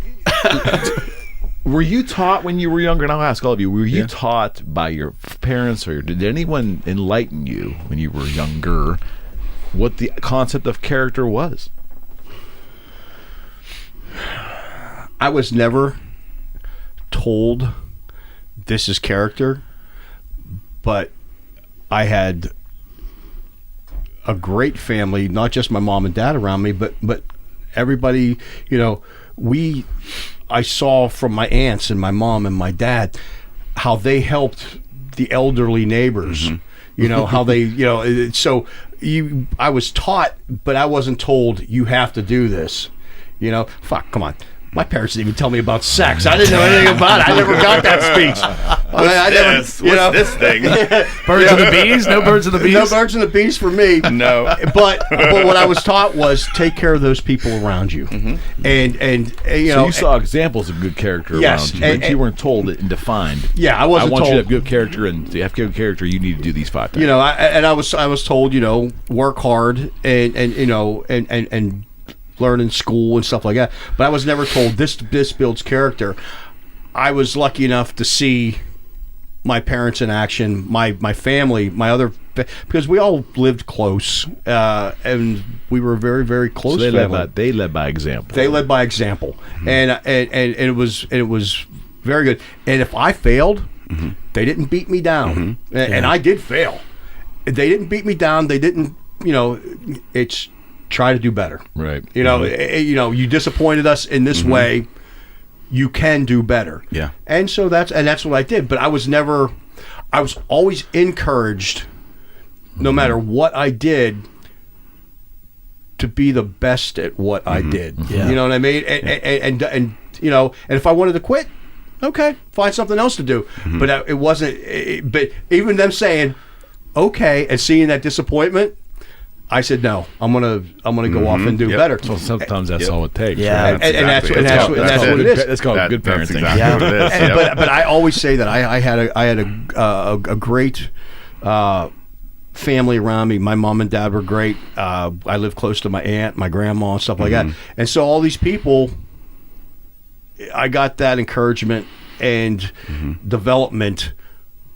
were you taught when you were younger, and I'll ask all of you, were you taught by your parents or did anyone enlighten you when you were younger what the concept of character was? I was never told this is character, but I had a great family, not just my mom and dad around me, but everybody, I saw from my aunts and my mom and my dad how they helped the elderly neighbors. How they, I was taught, but I wasn't told you have to do this. Come on. My parents didn't even tell me about sex. I didn't know anything about it. I never got that speech. What's this thing? Birds and the bees? No birds and the bees? No birds and the bees for me. No. But what I was taught was take care of those people around you. And so you saw examples of good character around you, but you weren't told it and defined. Yeah, I wasn't told. I want you to have good character, and to have good character, you need to do these 5 things. I was told, work hard and learn in school and stuff like that, but I was never told this builds character. I was lucky enough to see my parents in action, my family, because we all lived close, and we were very, very close. So they led by example. They led by example, and it was very good. And if I failed, they didn't beat me down, and I did fail. They didn't beat me down. They didn't, it's try to do better. Right. You disappointed us in this way. You can do better. Yeah. And so that's what I did. But I was always encouraged, no matter what I did, to be the best at what I did. Yeah. You know what I mean? And if I wanted to quit, okay, find something else to do. But it wasn't. But even them saying, okay, and seeing that disappointment, I said no. I'm gonna go off and do better. Well, sometimes that's all it takes. Yeah, right? And that's what it is. That's called good parenting. That's exactly what it is. But I always say that I had a great family around me. My mom and dad were great. I lived close to my aunt, my grandma, and stuff like that. And so all these people, I got that encouragement and development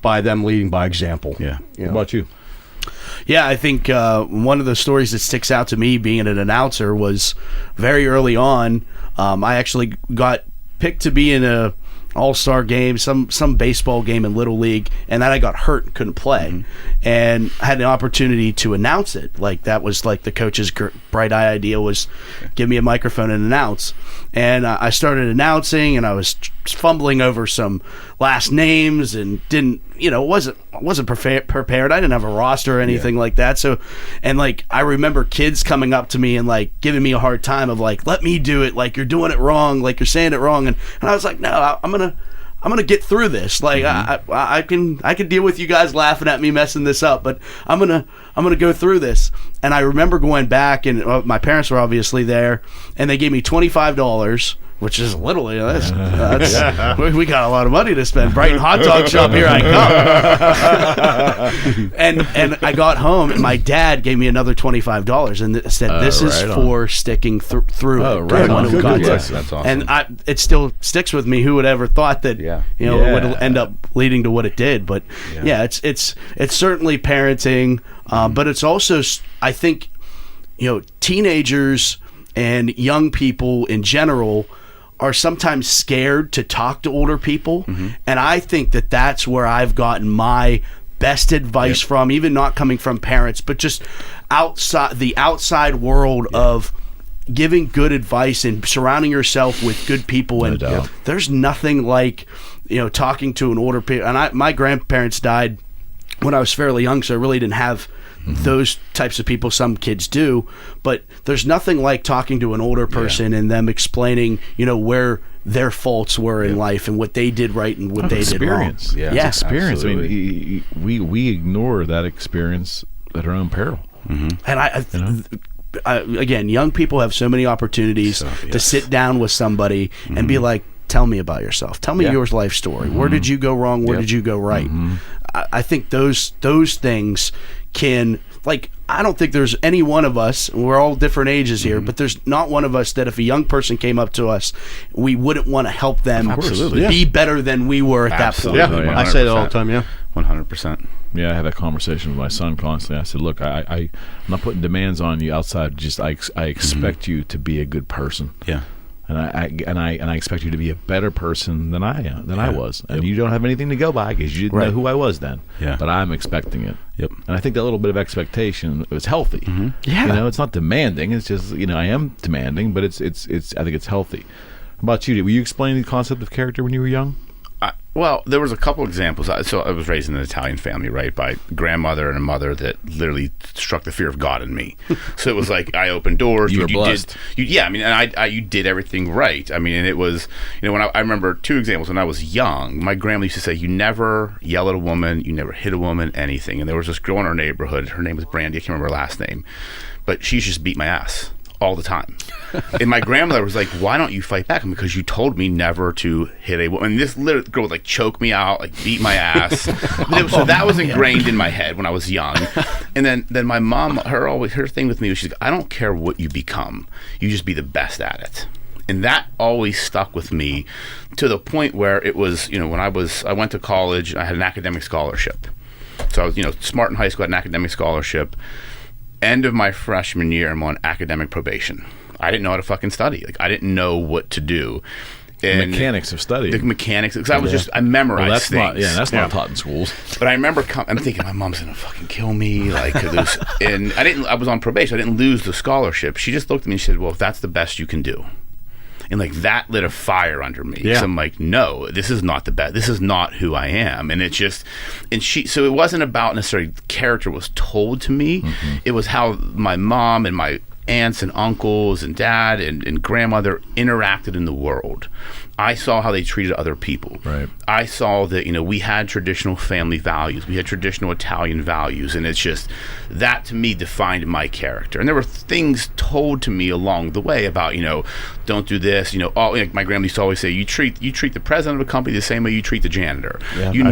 by them leading by example. Yeah. What about you? Yeah, I think one of the stories that sticks out to me being an announcer was very early on. I actually got picked to be in a all-star game, some baseball game in Little League, and then I got hurt and couldn't play. And I had an opportunity to announce it. Like, that was like the coach's bright eye idea was give me a microphone and announce. And I started announcing, and I was fumbling over some last names and didn't, wasn't prepared. I didn't have a roster or anything like that. So, and like, I remember kids coming up to me and like giving me a hard time of like, let me do it. Like, you're doing it wrong. Like, you're saying it wrong. And I was like, no, I'm gonna get through this. Like, I can deal with you guys laughing at me messing this up, but I'm gonna go through this. And I remember going back, and my parents were obviously there, and they gave me $25 which is little. We got a lot of money to spend. Brighton Hot Dog Shop, here I come. and I got home, and my dad gave me another $25 and said, "This is for sticking through." Oh, right on. That's awesome. And it still sticks with me. Who would ever thought that it would end up leading to what it did? But it's certainly parenting, but it's also, I think, teenagers and young people in general are sometimes scared to talk to older people, and I think that that's where I've gotten my best advice from, even not coming from parents, but just the outside world of giving good advice and surrounding yourself with good people. And there's nothing like talking to an older person. And my grandparents died when I was fairly young, so I really didn't have those types of people. Some kids do, but there's nothing like talking to an older person and them explaining where their faults were in life and what they did right and what they did wrong. Yeah, experience. Absolutely. I mean, we ignore that experience at our own peril. And again, young people have so many opportunities to sit down with somebody and be like, tell me about yourself. Tell me your life story. Where did you go wrong? Where did you go right? I think those things can, I don't think there's any one of us, we're all different ages here, but there's not one of us that if a young person came up to us, we wouldn't want to help them be better than we were at that point. Yeah, I say that all the time, 100%. Yeah, I have that conversation with my son constantly. I said, look, I'm not putting demands on you outside, just I expect you to be a good person. Yeah. And I expect you to be a better person than I was. And you don't have anything to go by because you didn't know who I was then. Yeah. But I'm expecting it. Yep. And I think that little bit of expectation is healthy. Yeah. It's not demanding. It's just I am demanding, but it's I think it's healthy. How about you? Were you explaining the concept of character when you were young? Well, there was a couple examples. So I was raised in an Italian family, right, by a grandmother and a mother that literally struck the fear of God in me. So it was like I opened doors. You were blessed. You did everything right. I mean, and it was, when I remember two examples when I was young. My grandma used to say, "You never yell at a woman, you never hit a woman, anything." And there was this girl in our neighborhood. Her name was Brandy. I can't remember her last name, but she just beat my ass all the time. And my grandmother was like, "Why don't you fight back?" Because you told me never to hit a woman. And this little girl would choke me out, beat my ass. So that was ingrained in my head when I was young. And then my mom, her thing with me was, she's like, "I don't care what you become, you just be the best at it." And that always stuck with me to the point where it was, when I went to college, I had an academic scholarship. So I was, smart in high school, had an academic scholarship. End of my freshman year, I'm on academic probation. I didn't know how to fucking study. I didn't know what to do. And mechanics of study. The mechanics, because I memorized things. That's not taught in schools. But I remember, I'm thinking, my mom's gonna fucking kill me. And I was on probation. I didn't lose the scholarship. She just looked at me and she said, "Well, if that's the best you can do." And that lit a fire under me. Yeah. So I'm like, no, this is not the best. This is not who I am. And so it wasn't about necessarily character was told to me. It was how my mom and my aunts and uncles and dad and grandmother interacted in the world. I saw how they treated other people. Right. I saw that, we had traditional family values. We had traditional Italian values. And it's just, that to me defined my character. And there were things told to me along the way about, don't do this. My grandma used to always say, you treat the president of a company the same way you treat the janitor. Yeah, you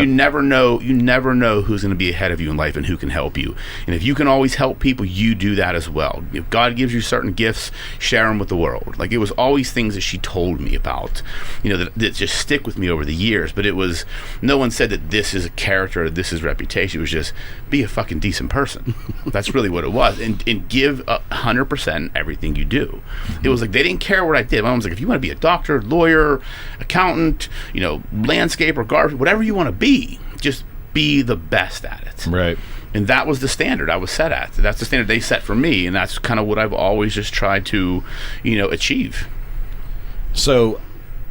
never know who's going to be ahead of you in life and who can help you. And if you can always help people, you do that as well. If God gives you certain gifts, share them with the world. It was always things that she told me about. That just stick with me over the years. But it was, no one said that this is a character or this is reputation. It was just, be a fucking decent person. That's really what it was. And give 100% everything you do. It was they didn't care what I did. My mom was like, if you want to be a doctor, lawyer, accountant, landscaper, gardener, whatever you want to be, just be the best at it. Right. And that was the standard I was set at. That's the standard they set for me. And that's kind of what I've always just tried to, achieve. So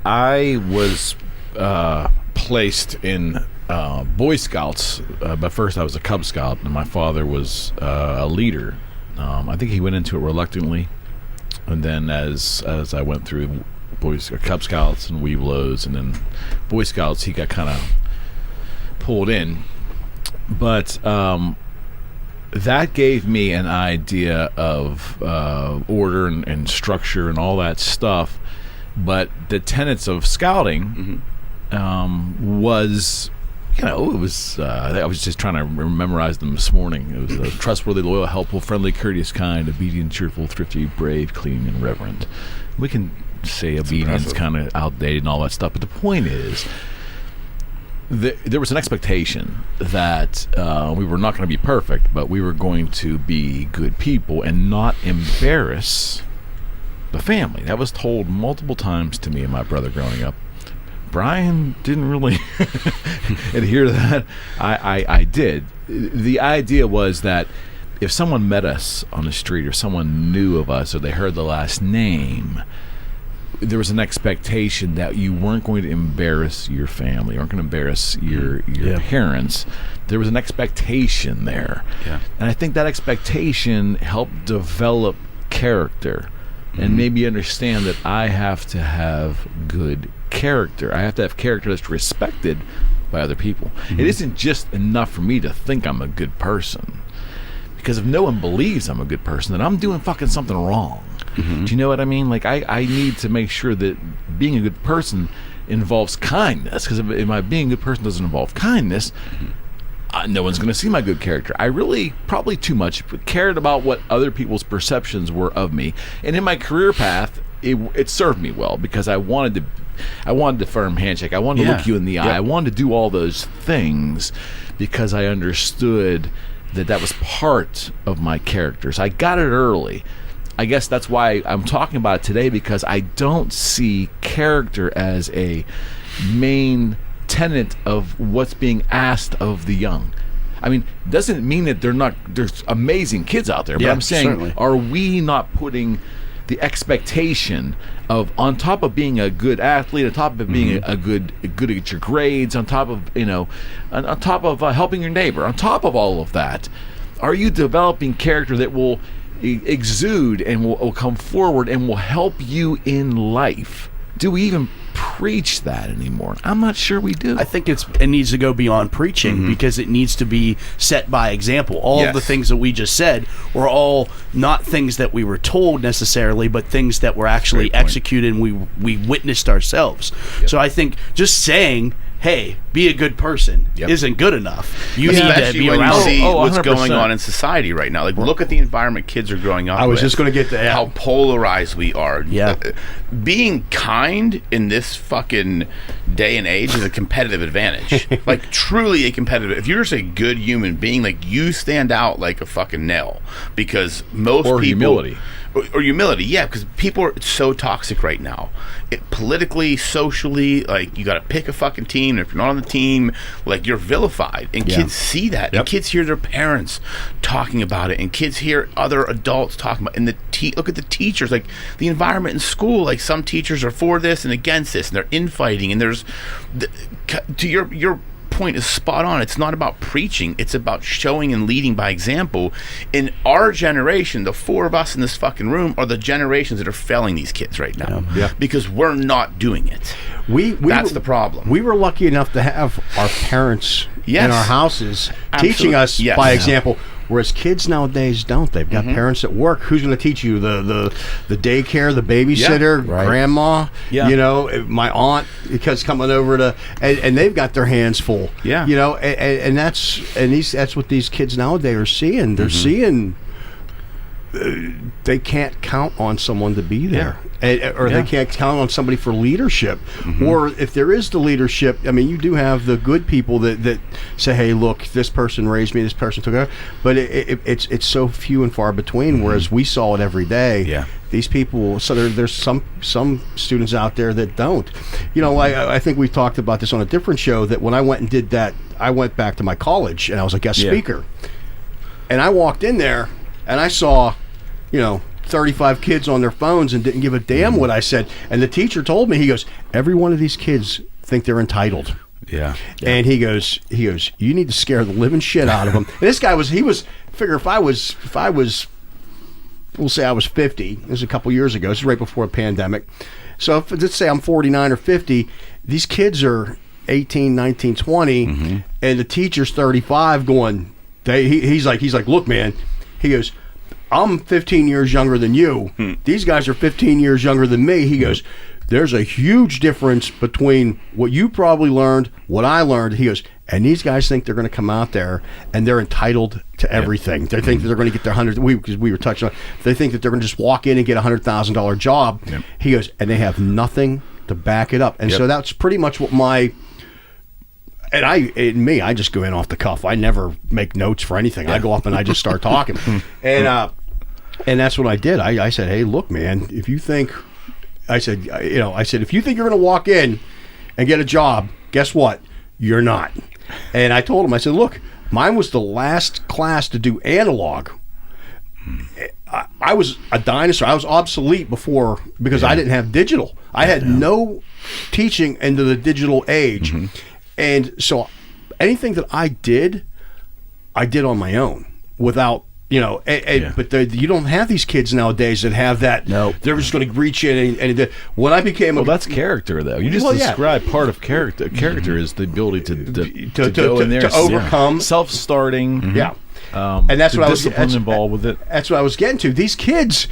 I was placed in Boy Scouts, but first I was a Cub Scout, and my father was a leader. I think he went into it reluctantly, and then as I went through Cub Scouts and Webelos, and then Boy Scouts, he got kind of pulled in. But that gave me an idea of order and structure and all that stuff But the tenets of scouting was, it was. I was just trying to memorize them this morning. It was trustworthy, loyal, helpful, friendly, courteous, kind, obedient, cheerful, thrifty, brave, clean, and reverent. We can say obedience kind of outdated and all that stuff, but the point is, there was an expectation that we were not going to be perfect, but we were going to be good people and not embarrass the family. That was told multiple times to me and my brother growing up. Brian didn't really adhere to that. I did. The idea was that if someone met us on the street or someone knew of us or they heard the last name, there was an expectation that you weren't going to embarrass your family, you weren't going to embarrass your parents. There was an expectation there. Yeah. And I think that expectation helped develop character and maybe understand that I have to have good character. I have to have character that's respected by other people. It isn't just enough for me to think I'm a good person, because if no one believes I'm a good person, then I'm doing fucking something wrong. Do you know what I mean? Like, I need to make sure that being a good person involves kindness, because if my being a good person doesn't involve kindness, no one's going to see my good character. I really, probably too much, cared about what other people's perceptions were of me. And in my career path, it served me well, because I wanted the firm handshake. I wanted to look you in the eye. I wanted to do all those things because I understood that was part of my character. So I got it early. I guess that's why I'm talking about it today, because I don't see character as a main tenet of what's being asked of the young. I mean, doesn't mean that there's amazing kids out there, but I'm saying, certainly, are we not putting the expectation of, on top of being a good athlete, on top of being a good at your grades, on top of on top of helping your neighbor, on top of all of that, are you developing character that will exude and will come forward and will help you in life? Do we even preach that anymore? I'm not sure we do. I think it needs to go beyond preaching, because it needs to be set by example. All of the things that we just said were all not things that we were told necessarily, but things that were actually executed and we witnessed ourselves. So I think just saying, hey, be a good person isn't good enough. You need to be when around. you see what's going on in society right now. Like, look at the environment kids are growing up I was with. just going to get to that. How polarized we are. Yeah. Being kind in this fucking day and age is a competitive advantage. Like, truly a competitive. If you're just a good human being, like, you stand out like a fucking nail, because most people. Humility. Or humility, yeah, because people are so toxic right now. Politically, socially, like, you got to pick a fucking team, and if you're not on the team, like, you're vilified. And kids see that. And kids hear their parents talking about it, and kids hear other adults talking about it. And look at the teachers, like, the environment in school, like, some teachers are for this and against this, and they're infighting, and there's, to your point is spot on. It's not about preaching, it's about showing and leading by example. In our generation, the four of us in this fucking room are the generations that are failing these kids right now, because we're not doing it. That's the problem. We were lucky enough to have our parents in our houses teaching us by example. Whereas kids nowadays don't. They've got parents at work. Who's going to teach you? The daycare, the babysitter, grandma. You know, my aunt, because coming over to, and they've got their hands full. Yeah. You know, and that's what these kids nowadays are seeing. They're seeing. They can't count on someone to be there, or they can't count on somebody for leadership. Or if there is the leadership, I mean, you do have the good people that say, "Hey, look, this person raised me, this person took over," but it's so few and far between. Whereas we saw it every day. Yeah, these people. So there's some students out there that don't. You know, I think we talked about this on a different show. That when I went and did that, I went back to my college and I was a guest speaker, and I walked in there. And I saw, 35 kids on their phones and didn't give a damn what I said. And the teacher told me, he goes, every one of these kids think they're entitled. Yeah. And he goes, you need to scare the living shit out of them. And this guy figure if I was, we'll say I was 50, this was a couple years ago, this is right before a pandemic. So let's say I'm 49 or 50, these kids are 18, 19, 20, and the teacher's 35 going, he's like, look, man, he goes, I'm 15 years younger than you. These guys are 15 years younger than me. He goes, there's a huge difference between what you probably learned, what I learned. He goes, and these guys think they're going to come out there and they're entitled to everything. They think that they're going to get their because we were touching on, they think that they're going to just walk in and get $100,000 job. Yep. He goes, and they have nothing to back it up. And so that's pretty much what I just go in off the cuff. I never make notes for anything. I go up and I just start talking. And that's what I did. I said, hey, look, man, if you think, if you think you're going to walk in and get a job, guess what? You're not. And I told him, I said, look, mine was the last class to do analog. I was a dinosaur. I was obsolete before because I didn't have digital. I had no teaching into the digital age. And so anything that I did on my own without, but you don't have these kids nowadays that have that. No. They're just going to reach in and when I became that's character, though. You just described part of character. Character is the ability to go in there, to overcome. Self-starting. Yeah. And that's what I was involved with it. That's what I was getting to. These kids,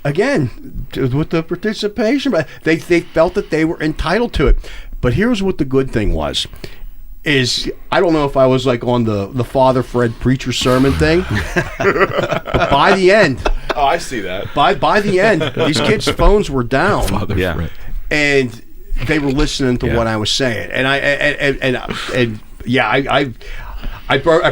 again, with the participation, they felt that they were entitled to it. But here's what the good thing was. I don't know if I was like on the Father Fred preacher sermon thing, but by the end, I see that. By the end, these kids' phones were down, Father Fred, and they were listening to what I was saying, and I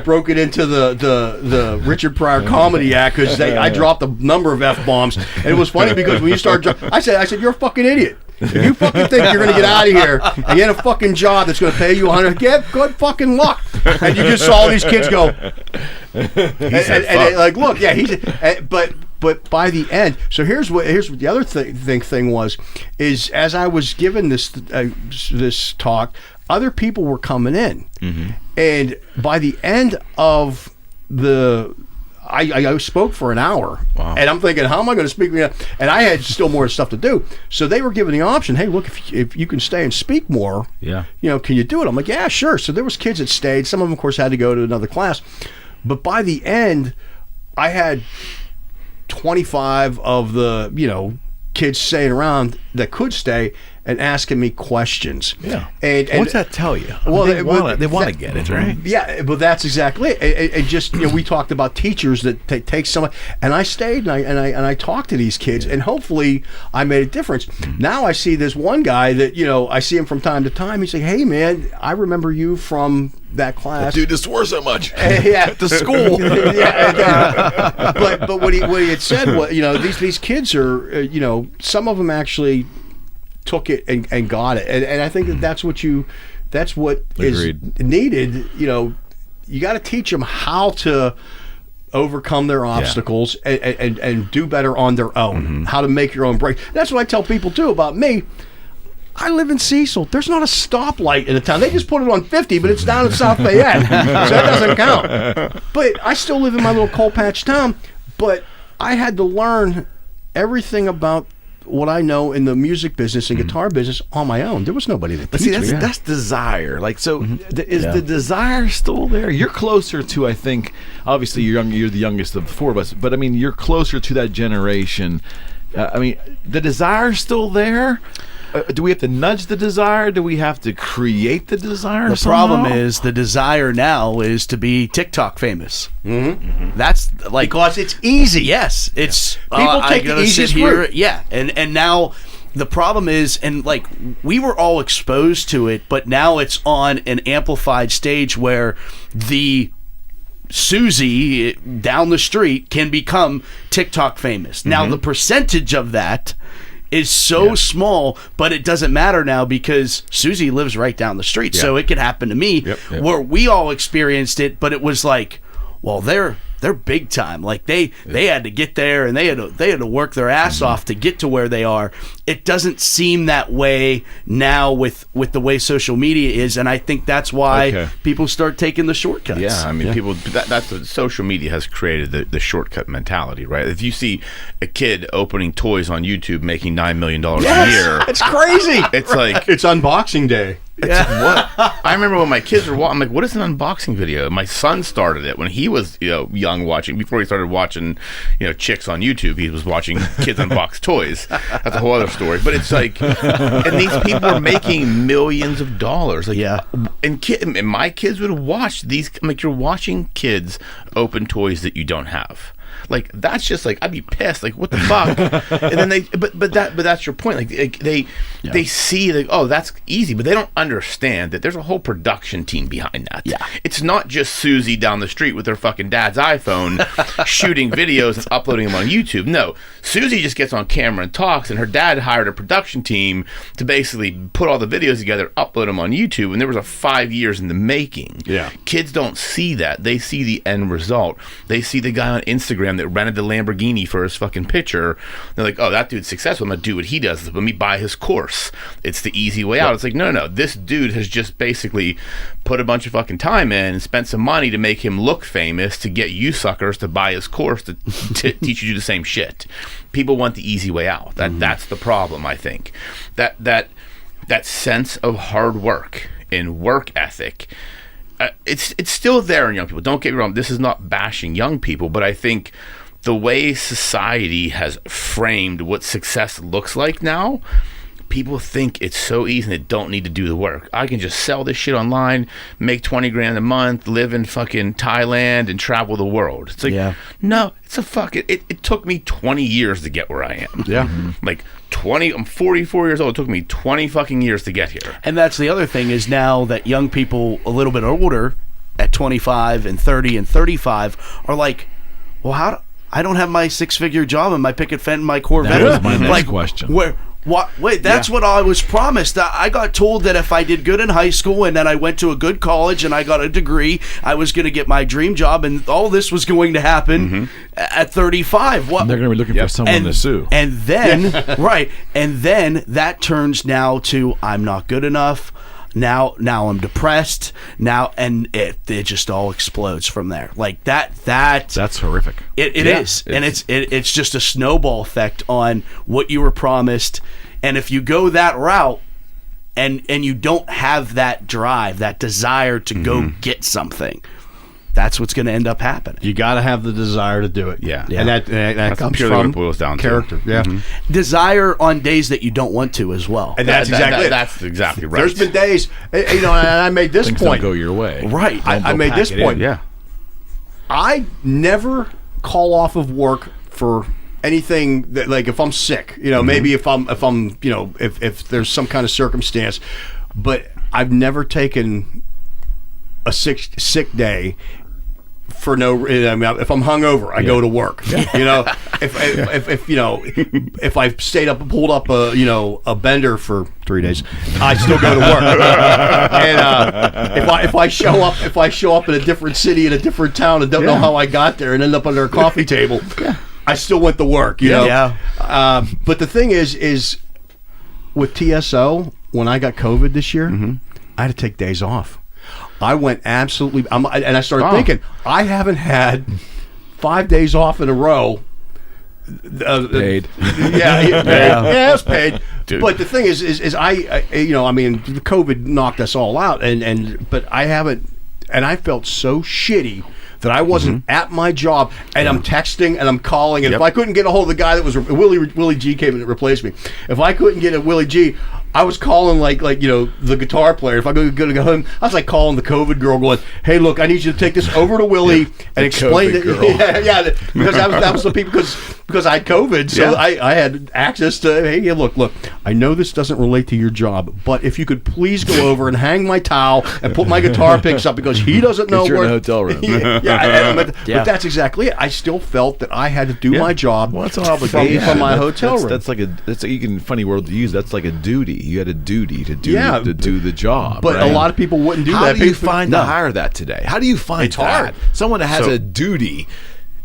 broke it into the Richard Pryor comedy act because I dropped a number of F-bombs, and it was funny because when you start, I said you're a fucking idiot. If you fucking think you're going to get out of here and get a fucking job that's going to pay you $100, get good fucking luck. And you just saw these kids go, and like, look, but by the end, so here's what the other thing was, as I was given this talk, other people were coming in, and by the end of I spoke for an hour, and I'm thinking, how am I going to speak? And I had still more stuff to do. So they were given the option, hey, look, if you can stay and speak more, can you do it? I'm like, yeah, sure. So there was kids that stayed. Some of them, of course, had to go to another class. But by the end, I had 25 of the, kids staying around that could stay and asking me questions. Yeah. And what's that tell you? Well, they want to get it, right? Yeah, but that's exactly it. And just we talked about teachers that take someone, and I stayed and I talked to these kids, and hopefully I made a difference. Now I see this one guy that I see him from time to time. He's like, "Hey man, I remember you from that class." Dude, this swore so much. At the school. But what he had said was, these kids are, some of them actually took it and got it, and I think that's what is needed. You got to teach them how to overcome their obstacles and do better on their own. How to make your own break. That's what I tell people too about me. I live in Cecil. There's not a stoplight in the town. They just put it on 50, but it's down in South Fayette, so that doesn't count. But I still live in my little coal patch town. But I had to learn everything about what I know in the music business and guitar business on my own. There was nobody to teach me. That's desire. Like, so is the desire still there? You're closer to, I think, obviously you're the youngest of the four of us, but I mean, you're closer to that generation. The desire's still there. Do we have to nudge the desire? Do we have to create the desire? The problem is the desire now is to be TikTok famous. That's like, because it's easy. Yes, it's people take the easiest route. Yeah, and now the problem is, and like we were all exposed to it, but now it's on an amplified stage where the Susie down the street can become TikTok famous. Now the percentage of that is so small, but it doesn't matter now because Susie lives right down the street. So it could happen to me where we all experienced it, but it was like, well, they're big time. Like they had to get there and they had to work their ass off to get to where they are. It doesn't seem that way now with the way social media is, and I think that's why people start taking the shortcuts. Yeah, I mean, people. That's what social media has created, the shortcut mentality, right? If you see a kid opening toys on YouTube making $9 million a year, it's crazy. It's like it's unboxing day. It's like, what? I remember when my kids were I'm like, what is an unboxing video? My son started it when he was young, before he started watching chicks on YouTube. He was watching kids unbox toys. That's a whole other story. But it's like, and these people are making millions of dollars. Like, and my kids would watch these. I'm like, you're watching kids open toys that you don't have. Like, that's just like, I'd be pissed. Like, what the fuck? And then but that's your point. Like, they see like, oh, that's easy, but they don't understand that there's a whole production team behind that. Yeah, it's not just Susie down the street with her fucking dad's iPhone shooting videos and uploading them on YouTube. No, Susie just gets on camera and talks, and her dad hired a production team to basically put all the videos together, upload them on YouTube, and there was 5 years in the making. Yeah, kids don't see that. They see the end result. They see the guy on Instagram that rented the Lamborghini for his fucking picture. They're like, oh, that dude's successful. I'm gonna do what he does. Let me buy his course. It's the easy way out. It's like, no. This dude has just basically put a bunch of fucking time in and spent some money to make him look famous, to get you suckers to buy his course to teach you the same shit. People want the easy way out. That's the problem, I think. That sense of hard work and work ethic, it's still there in young people. Don't get me wrong. This is not bashing young people, but I think the way society has framed what success looks like now, people think it's so easy and they don't need to do the work. I can just sell this shit online, make $20,000 a month, live in fucking Thailand, and travel the world. It's like, no, it's a fucking. It took me 20 years to get where I am. Yeah, like 20. I'm 44 years old. It took me 20 fucking years to get here. And that's the other thing, is now that young people a little bit older, at 25 and 30 and 35, are like, well, I don't have my 6-figure job and my picket fence and my Corvette. That was my next question. Wait, that's what I was promised. I got told that if I did good in high school and then I went to a good college and I got a degree, I was going to get my dream job, and all this was going to happen at 35. And they're going to be looking for someone to sue. And then, and then that turns now to, I'm not good enough. Now I'm depressed. And it just all explodes from there. Like that's horrific. It is, and it's just a snowball effect on what you were promised. And if you go that route, and you don't have that drive, that desire to go get something, that's what's going to end up happening. You got to have the desire to do it. Yeah. And that comes from what it boils down character. To. Yeah. Desire on days that you don't want to as well. And that's exactly that's exactly right. There's been days, and I made this Things point. Don't go your way. Right. I made this point. Yeah. I never call off of work for anything that, like, if I'm sick, maybe if there's some kind of circumstance, but I've never taken a sick day for no. I mean, if I'm hungover, I go to work. If I've stayed up and pulled up a bender for 3 days, I still go to work. And if I show up in a different city in a different town and don't know how I got there and end up under a coffee table, I still went to work. You know. Yeah. But the thing is with TSO, when I got COVID this year, I had to take days off. I went absolutely, and I started thinking, I haven't had 5 days off in a row. Paid. Yeah, it's paid. Dude. But the thing is I mean, the COVID knocked us all out, but I haven't, and I felt so shitty that I wasn't at my job, and I'm texting and I'm calling, and if I couldn't get a hold of the guy that was Willie G came in and replaced me. If I couldn't get a Willie G, I was calling like the guitar player. If I go to him, I was like calling the COVID girl, going, "Hey, look, I need you to take this over to Willie and explain it." Because that was the people because I had COVID, so I had access to. Hey, look, I know this doesn't relate to your job, but if you could please go over and hang my towel and put my guitar picks up because he doesn't know you're where in a hotel room. But that's exactly it. I still felt that I had to do my job. Well, that's an obligation from my hotel room. That's a funny word to use. That's like a duty. You had a duty to do the job. But a lot of people wouldn't do that. How do you find to hire that today? How do you find it's hard? Someone that has a duty.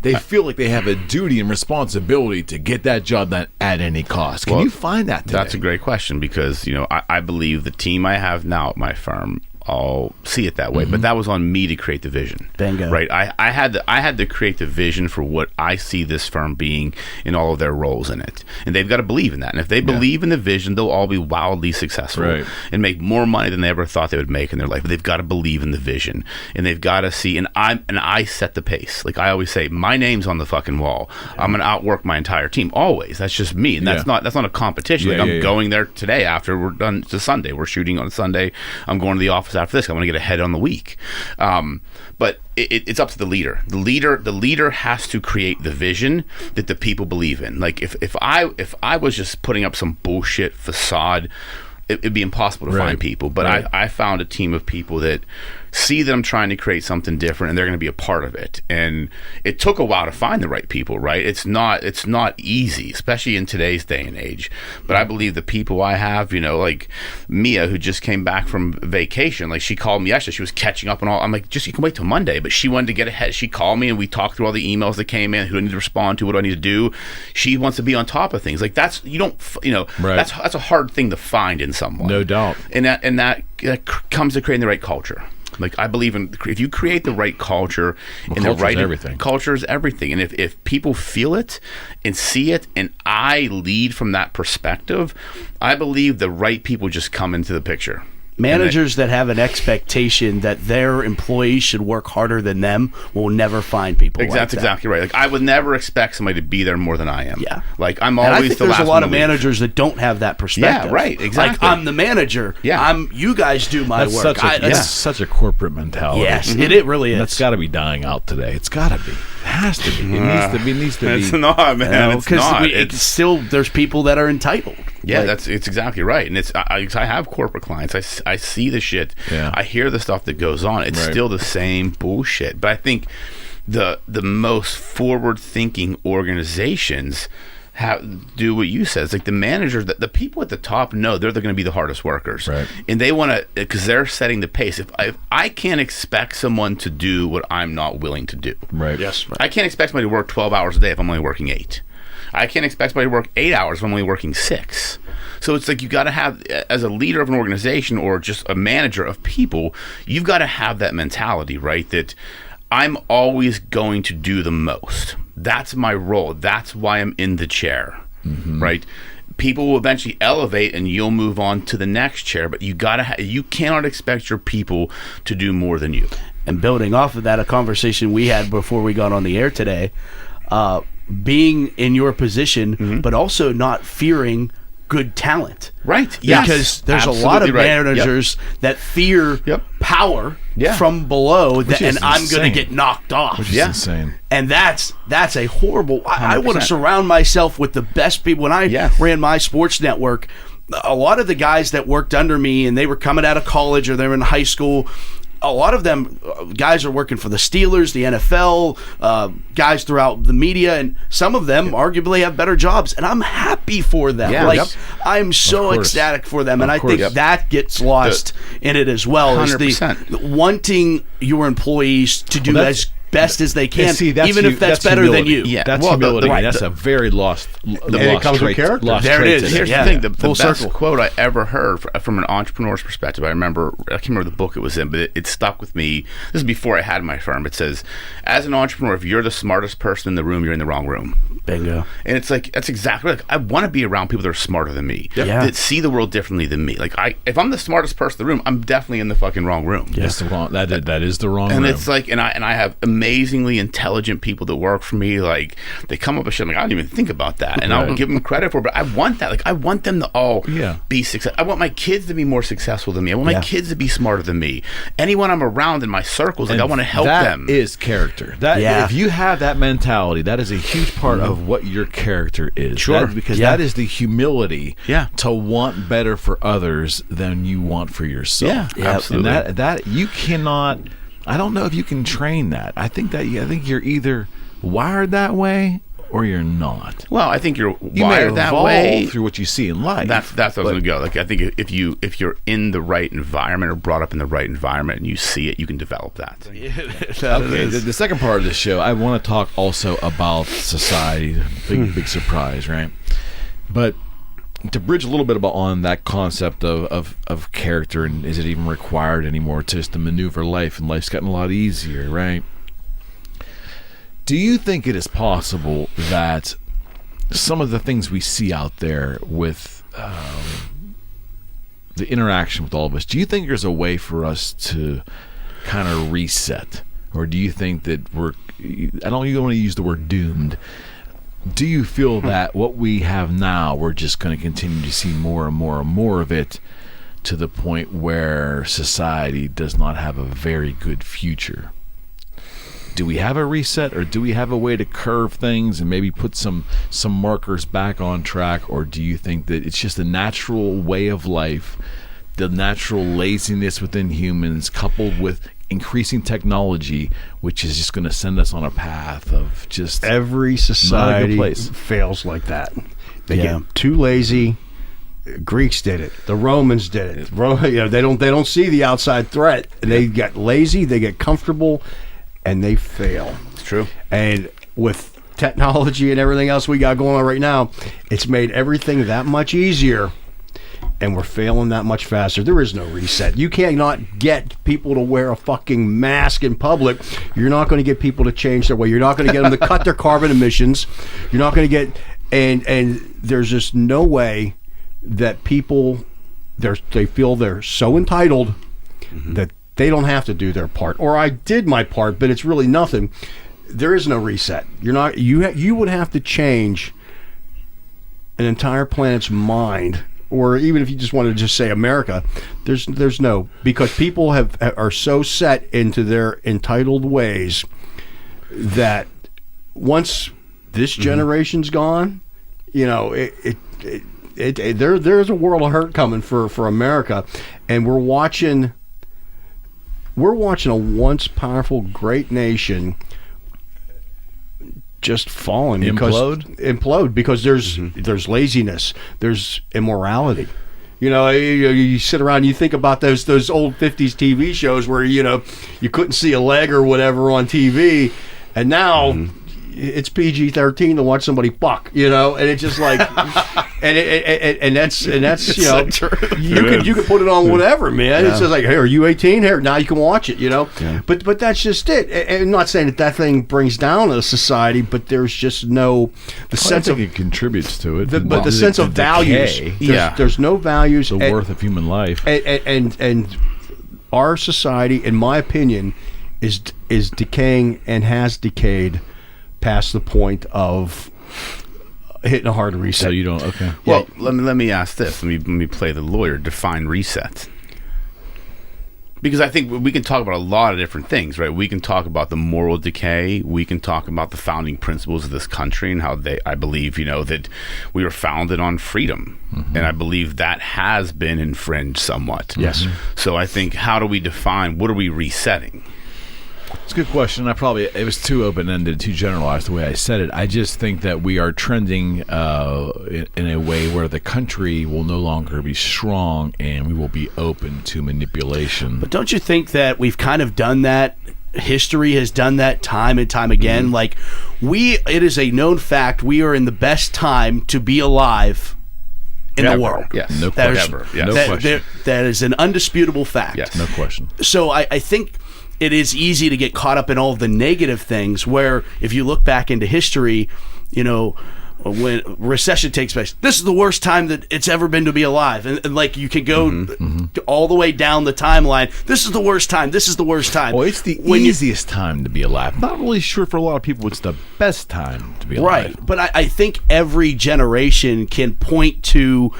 They feel like they have a duty and responsibility to get that job done at any cost. Can you find that today? That's a great question, because I believe the team I have now at my firm I'll see it that way. But that was on me to create the vision. Bingo. Right. I had to create the vision for what I see this firm being in all of their roles in it, and they've got to believe in that. And if they believe in the vision, they'll all be wildly successful and make more money than they ever thought they would make in their life. But they've got to believe in the vision, and they've got to see. And I set the pace. Like I always say, my name's on the fucking wall. I'm gonna outwork my entire team always. That's just me, and that's not a competition. I'm going there today after we're done. It's a Sunday. We're shooting on a Sunday. I'm going to the office after this. I'm going to get ahead on the week. But it's up to the leader. The leader has to create the vision that the people believe in. Like if I was just putting up some bullshit facade, it'd be impossible to find people. But I found a team of people that see that I'm trying to create something different, and they're going to be a part of it. And it took a while to find the right people, right? It's not easy, especially in today's day and age. But I believe the people I have, like Mia, who just came back from vacation, like she called me yesterday. She was catching up on all. I'm like, just you can wait till Monday. But she wanted to get ahead. She called me, and we talked through all the emails that came in. Who do I need to respond to? What do I need to do? She wants to be on top of things. Like that's a hard thing to find in someone. No doubt. And that comes to creating the right culture. Like I believe in if you create the right culture, and the right everything. Culture is everything. And if people feel it and see it, and I lead from that perspective, I believe the right people just come into the picture. Managers that have an expectation that their employees should work harder than them will never find people like That's that. exactly right. Like I would never expect somebody to be there more than I am. Yeah. Like I'm And always I think the last there's a lot one of to leave. managers that don't have that perspective. Yeah, right, exactly. Like I'm the manager. Yeah. You guys do my That's work. That's such a corporate mentality. Yes, it really is. That's got to be dying out today. It's got to be. It has to be. It needs to be. It's not, man. It's not. It's still there's people that are entitled. Yeah, it's exactly right. And I have corporate clients. I see the shit. Yeah. I hear the stuff that goes on. It's still the same bullshit. But I think the most forward thinking organizations do what you said. It's like the managers, the people at the top know they're going to be the hardest workers, right? And they want to, because they're setting the pace. If I can't expect someone to do what I'm not willing to do, right? Yes, right. I can't expect somebody to work 12 hours a day if I'm only working 8. I can't expect somebody to work 8 hours if I'm only working 6. So it's like you got to have, as a leader of an organization or just a manager of people, you've got to have that mentality, right? That I'm always going to do the most. That's my role. That's why I'm in the chair, right? People will eventually elevate, and you'll move on to the next chair. But you cannot expect your people to do more than you. And building off of that, a conversation we had before we got on the air today, being in your position, but also not fearing good talent. Right. Yes. Because there's Absolutely a lot of right. managers that fear power Yeah. from below, Which and is I'm going to insane. get knocked off. Which is insane. And that's a horrible. I want to 100%. surround myself with the best people. When I ran my sports network, a lot of the guys that worked under me, and they were coming out of college or they were in high school, a lot of them guys are working for the Steelers, the NFL, guys throughout the media, and some of them arguably have better jobs, and I'm happy for them. Yeah, I'm so ecstatic for them, and I think that gets lost in it as well. 100%. Is the wanting your employees to do as best as they can, even if that's better humility. than you. Yeah. That's Well, humility. the- that's a very lost. it comes with character. There it is. Here's Yeah. the thing: the Full best circle. quote I ever heard from an entrepreneur's perspective. I can't remember the book it was in, but it stuck with me. This is before I had my firm. It says, "As an entrepreneur, if you're the smartest person in the room, you're in the wrong room." Bingo. And it's like that's exactly like I want to be around people that are smarter than me, Yeah. that see the world differently than me. Like if I'm the smartest person in the room, I'm definitely in the fucking wrong room. That's the wrong. That is the wrong. And room. it's like, and I have amazingly intelligent people that work for me. Like they come up with shit. I'm like, I don't even think about that, and I'll give them credit for it. But I want that. Like I want them to all be successful. I want my kids to be more successful than me. I want my kids to be smarter than me. Anyone I'm around in my circles, like I want to help them. That is character. If you have that mentality, that is a huge part of what your character is. Sure. Because that is the humility Yeah. to want better for others than you want for yourself. Yeah, absolutely. And that you cannot. I don't know if you can train that. I think you're either wired that way or you're not. Well, I think you're You may wired that evolve way through what you see in life. That's where I was going to go. Like I think if you're in the right environment or brought up in the right environment and you see it, you can develop that. Okay, the second part of the show, I want to talk also about society. Big surprise, right? But to bridge a little bit on that concept of character, and is it even required anymore to just to maneuver life, and life's gotten a lot easier, right? Do you think it is possible that some of the things we see out there with the interaction with all of us, do you think there's a way for us to kind of reset? Or do you think that I don't even want to use the word doomed. Do you feel that what we have now, we're just going to continue to see more and more and more of it, to the point where society does not have a very good future? Do we have a reset, or do we have a way to curve things and maybe put some markers back on track? Or do you think that it's just a natural way of life, the natural laziness within humans, coupled with increasing technology, which is just going to send us on a path of just every society fails like that. They get too lazy. Greeks did it. The Romans did it. They don't see the outside threat. They get lazy. They get comfortable, and they fail. It's true. And with technology and everything else we got going on right now, it's made everything that much easier. And we're failing that much faster. There is no reset. You cannot get people to wear a fucking mask in public. You're not going to get people to change their way. You're not going to get them to cut their carbon emissions. You're not going to get... And there's just no way that people... They feel they're so entitled that they don't have to do their part. Or I did my part, but it's really nothing. There is no reset. You're not... You would have to change an entire planet's mind. Or even if you just want to just say America, there's no, because people are so set into their entitled ways that once this generation's gone, there's a world of hurt coming for America, and we're watching a once powerful great nation just falling, implode because there's laziness, there's immorality. You sit around and you think about those old 50s TV shows where you couldn't see a leg or whatever on TV, and now it's PG-13 to watch somebody fuck, and it's just like and that's so you can put it on whatever, man. It's just like, hey, are you 18? Here, now you can watch it, But that's just it. And I'm not saying that thing brings down a society, but there's just no sense of it contributes to it. But the sense of values. There's no values. The worth of human life. And our society, in my opinion, is decaying and has decayed past the point of hitting a hard reset. So you don't, okay. Well, let me ask this. Let me play the lawyer. Define reset. Because I think we can talk about a lot of different things, right? We can talk about the moral decay. We can talk about the founding principles of this country and how I believe, that we were founded on freedom. And I believe that has been infringed somewhat. Yes. So I think, how do we define, what are we resetting? It's a good question. It was too open-ended, too generalized the way I said it. I just think that we are trending in a way where the country will no longer be strong and we will be open to manipulation. But don't you think that we've kind of done that? History has done that time and time again. Like, it is a known fact, we are in the best time to be alive in the world. Yes. No question. No question. That is an undisputable fact. Yes. No question. So I think it is easy to get caught up in all of the negative things, where if you look back into history, when recession takes place, this is the worst time that it's ever been to be alive. And like, you can go all the way down the timeline. This is the worst time. This is the worst time. Well, it's the easiest time to be alive. Not really sure for a lot of people it's the best time to be alive. Right. But I think every generation can point to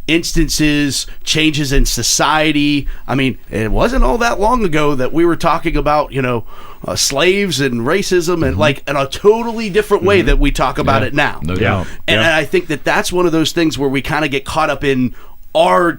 instances, changes in society. I mean, it wasn't all that long ago that we were talking about, slaves and racism and like in a totally different way that we talk about it now. No doubt. And I think that that's one of those things where we kind of get caught up in our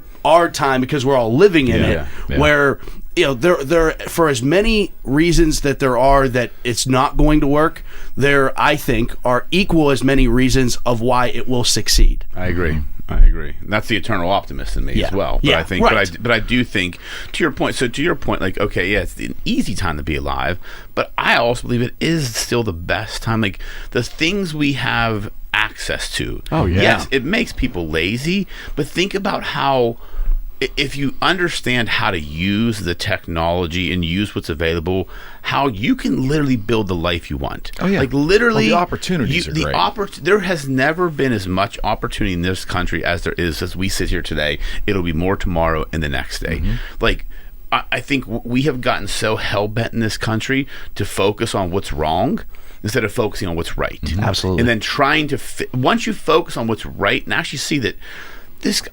time because we're all living in it, where there for as many reasons that there are that it's not going to work, there I think are equal as many reasons of why it will succeed. I agree. I agree. That's the eternal optimist in me as well. But Yeah, I think, right. but I do think, to your point. So to your point, like, okay, yeah, it's an easy time to be alive, but I also believe it is still the best time. Like the things we have access to. Oh, yeah. Yes, it makes people lazy, but think about how. If you understand how to use the technology and use what's available, how you can literally build the life you want. Oh, yeah. Like literally, the opportunities are great. There has never been as much opportunity in this country as there is as we sit here today. It'll be more tomorrow and the next day. Like, I think we have gotten so hell-bent in this country to focus on what's wrong instead of focusing on what's right. Absolutely. And then trying to once you focus on what's right and actually see that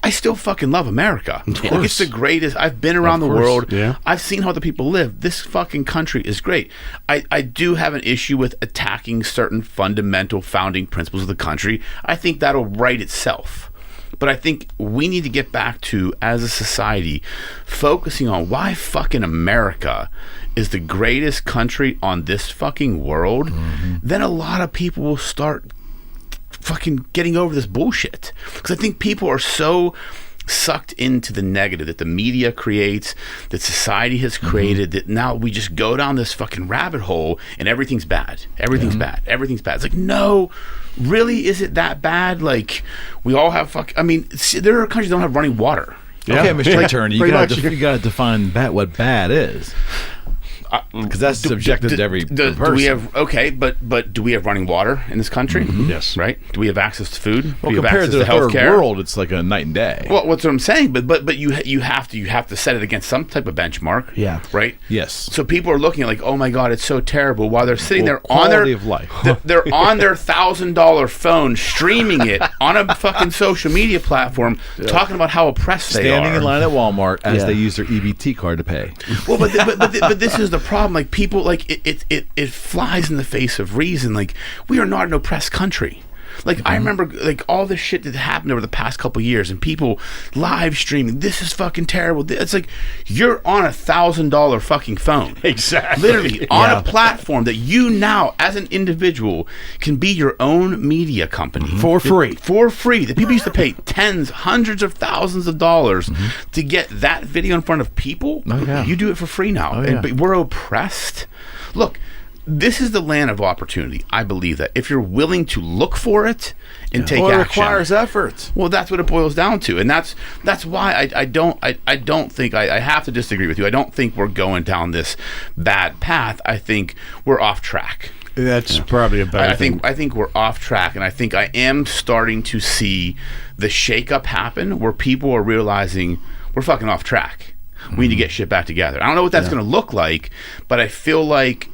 I still fucking love America. Like, it's the greatest. I've been around the world. Yeah. I've seen how other people live. This fucking country is great. I do have an issue with attacking certain fundamental founding principles of the country. I think that'll right itself. But I think we need to get back to, as a society, focusing on why fucking America is the greatest country on this fucking world. Then a lot of people will start fucking getting over this bullshit, because I think people are so sucked into the negative that the media creates, that society has created, that now we just go down this fucking rabbit hole and everything's bad. Everything's bad. It's like, no, really, is it that bad? Like, we all have I mean, there are countries that don't have running water. Okay, Mr. Attorney, you pretty got to define what bad is. Because that's subjective to every person. Do we have but do we have running water in this country? Yes. Right? Do we have access to food? Well, do we have compared access to the third healthcare? world, it's like a night and day. Well, what's what I'm saying, but you have to set it against some type of benchmark. Yeah. Right? Yes. So people are looking at like, oh my God, it's so terrible, while they're sitting there on quality their of life. they're on their $1,000 phone streaming it on a fucking social media platform, talking about how oppressed they are. Standing in line at Walmart as they use their EBT card to pay. Well, but this is the problem. Like, people, like, it flies in the face of reason. Like, we are not an oppressed country. Like, I remember, like, all this shit that happened over the past couple of years, and people live streaming, this is fucking terrible. It's like, you're on $1,000 fucking phone. Exactly. Literally, on a platform that you now, as an individual, can be your own media company. For free. For free. The people used to pay tens, hundreds of thousands of dollars to get that video in front of people. Oh, yeah. You do it for free now. yeah. But we're oppressed. Look, this is the land of opportunity. I believe that if you're willing to look for it and take Well, it action, requires effort. well, that's what it boils down to, and that's why I don't think I have to disagree with you. I don't think we're going down this bad path. I think we're off track. That's probably a better thing. I think we're off track, and I think I am starting to see the shakeup happen where people are realizing we're fucking off track. We need to get shit back together. I don't know what that's going to look like, but I feel like,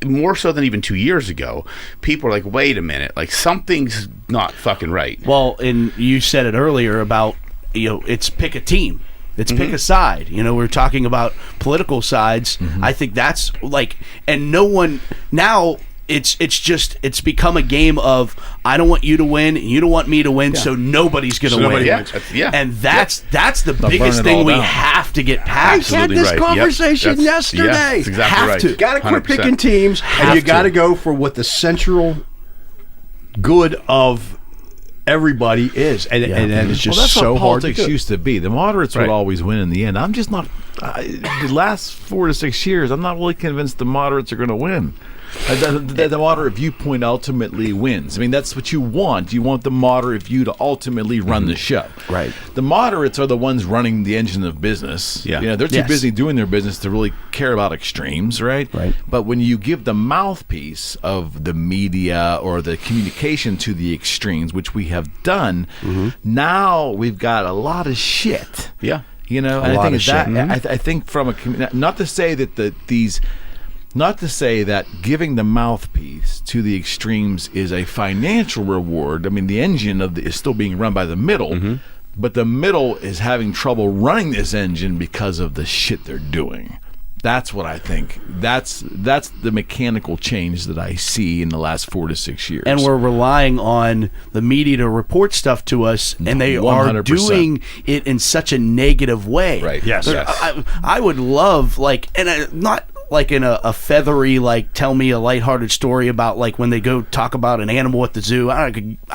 more so than even 2 years ago, people are like, wait a minute, like, something's not fucking right. Well, and you said it earlier about, it's pick a team. It's pick a side. We're talking about political sides. I think that's like, and no one now. It's become a game of, I don't want you to win and you don't want me to win, so nobody's going to win. And that's the biggest thing we have to get past. I had this conversation yesterday. Yeah, that's exactly right. You got to quit 100%. picking teams, and you got to go for what the central good of everybody is, and it's just that's so what hard to politics do. used to be. The moderates Right. would always win in the end. I'm just not. The last 4 to 6 years, I'm not really convinced the moderates are going to win. The moderate viewpoint ultimately wins. I mean, that's what you want. You want the moderate view to ultimately run the show. Right. The moderates are the ones running the engine of business. Yeah. They're too busy doing their business to really care about extremes, right? Right. But when you give the mouthpiece of the media or the communication to the extremes, which we have done, now we've got a lot of shit. Yeah. And I think I think from not to say that not to say that giving the mouthpiece to the extremes is a financial reward. I mean, the engine is still being run by the middle, but the middle is having trouble running this engine because of the shit they're doing. That's what I think. That's the mechanical change that I see in the last 4 to 6 years. And we're relying on the media to report stuff to us, and they 100%. are doing it in such a negative way. Right. Yes. I would love, not like in a feathery, like tell me a lighthearted story about like when they go talk about an animal at the zoo. I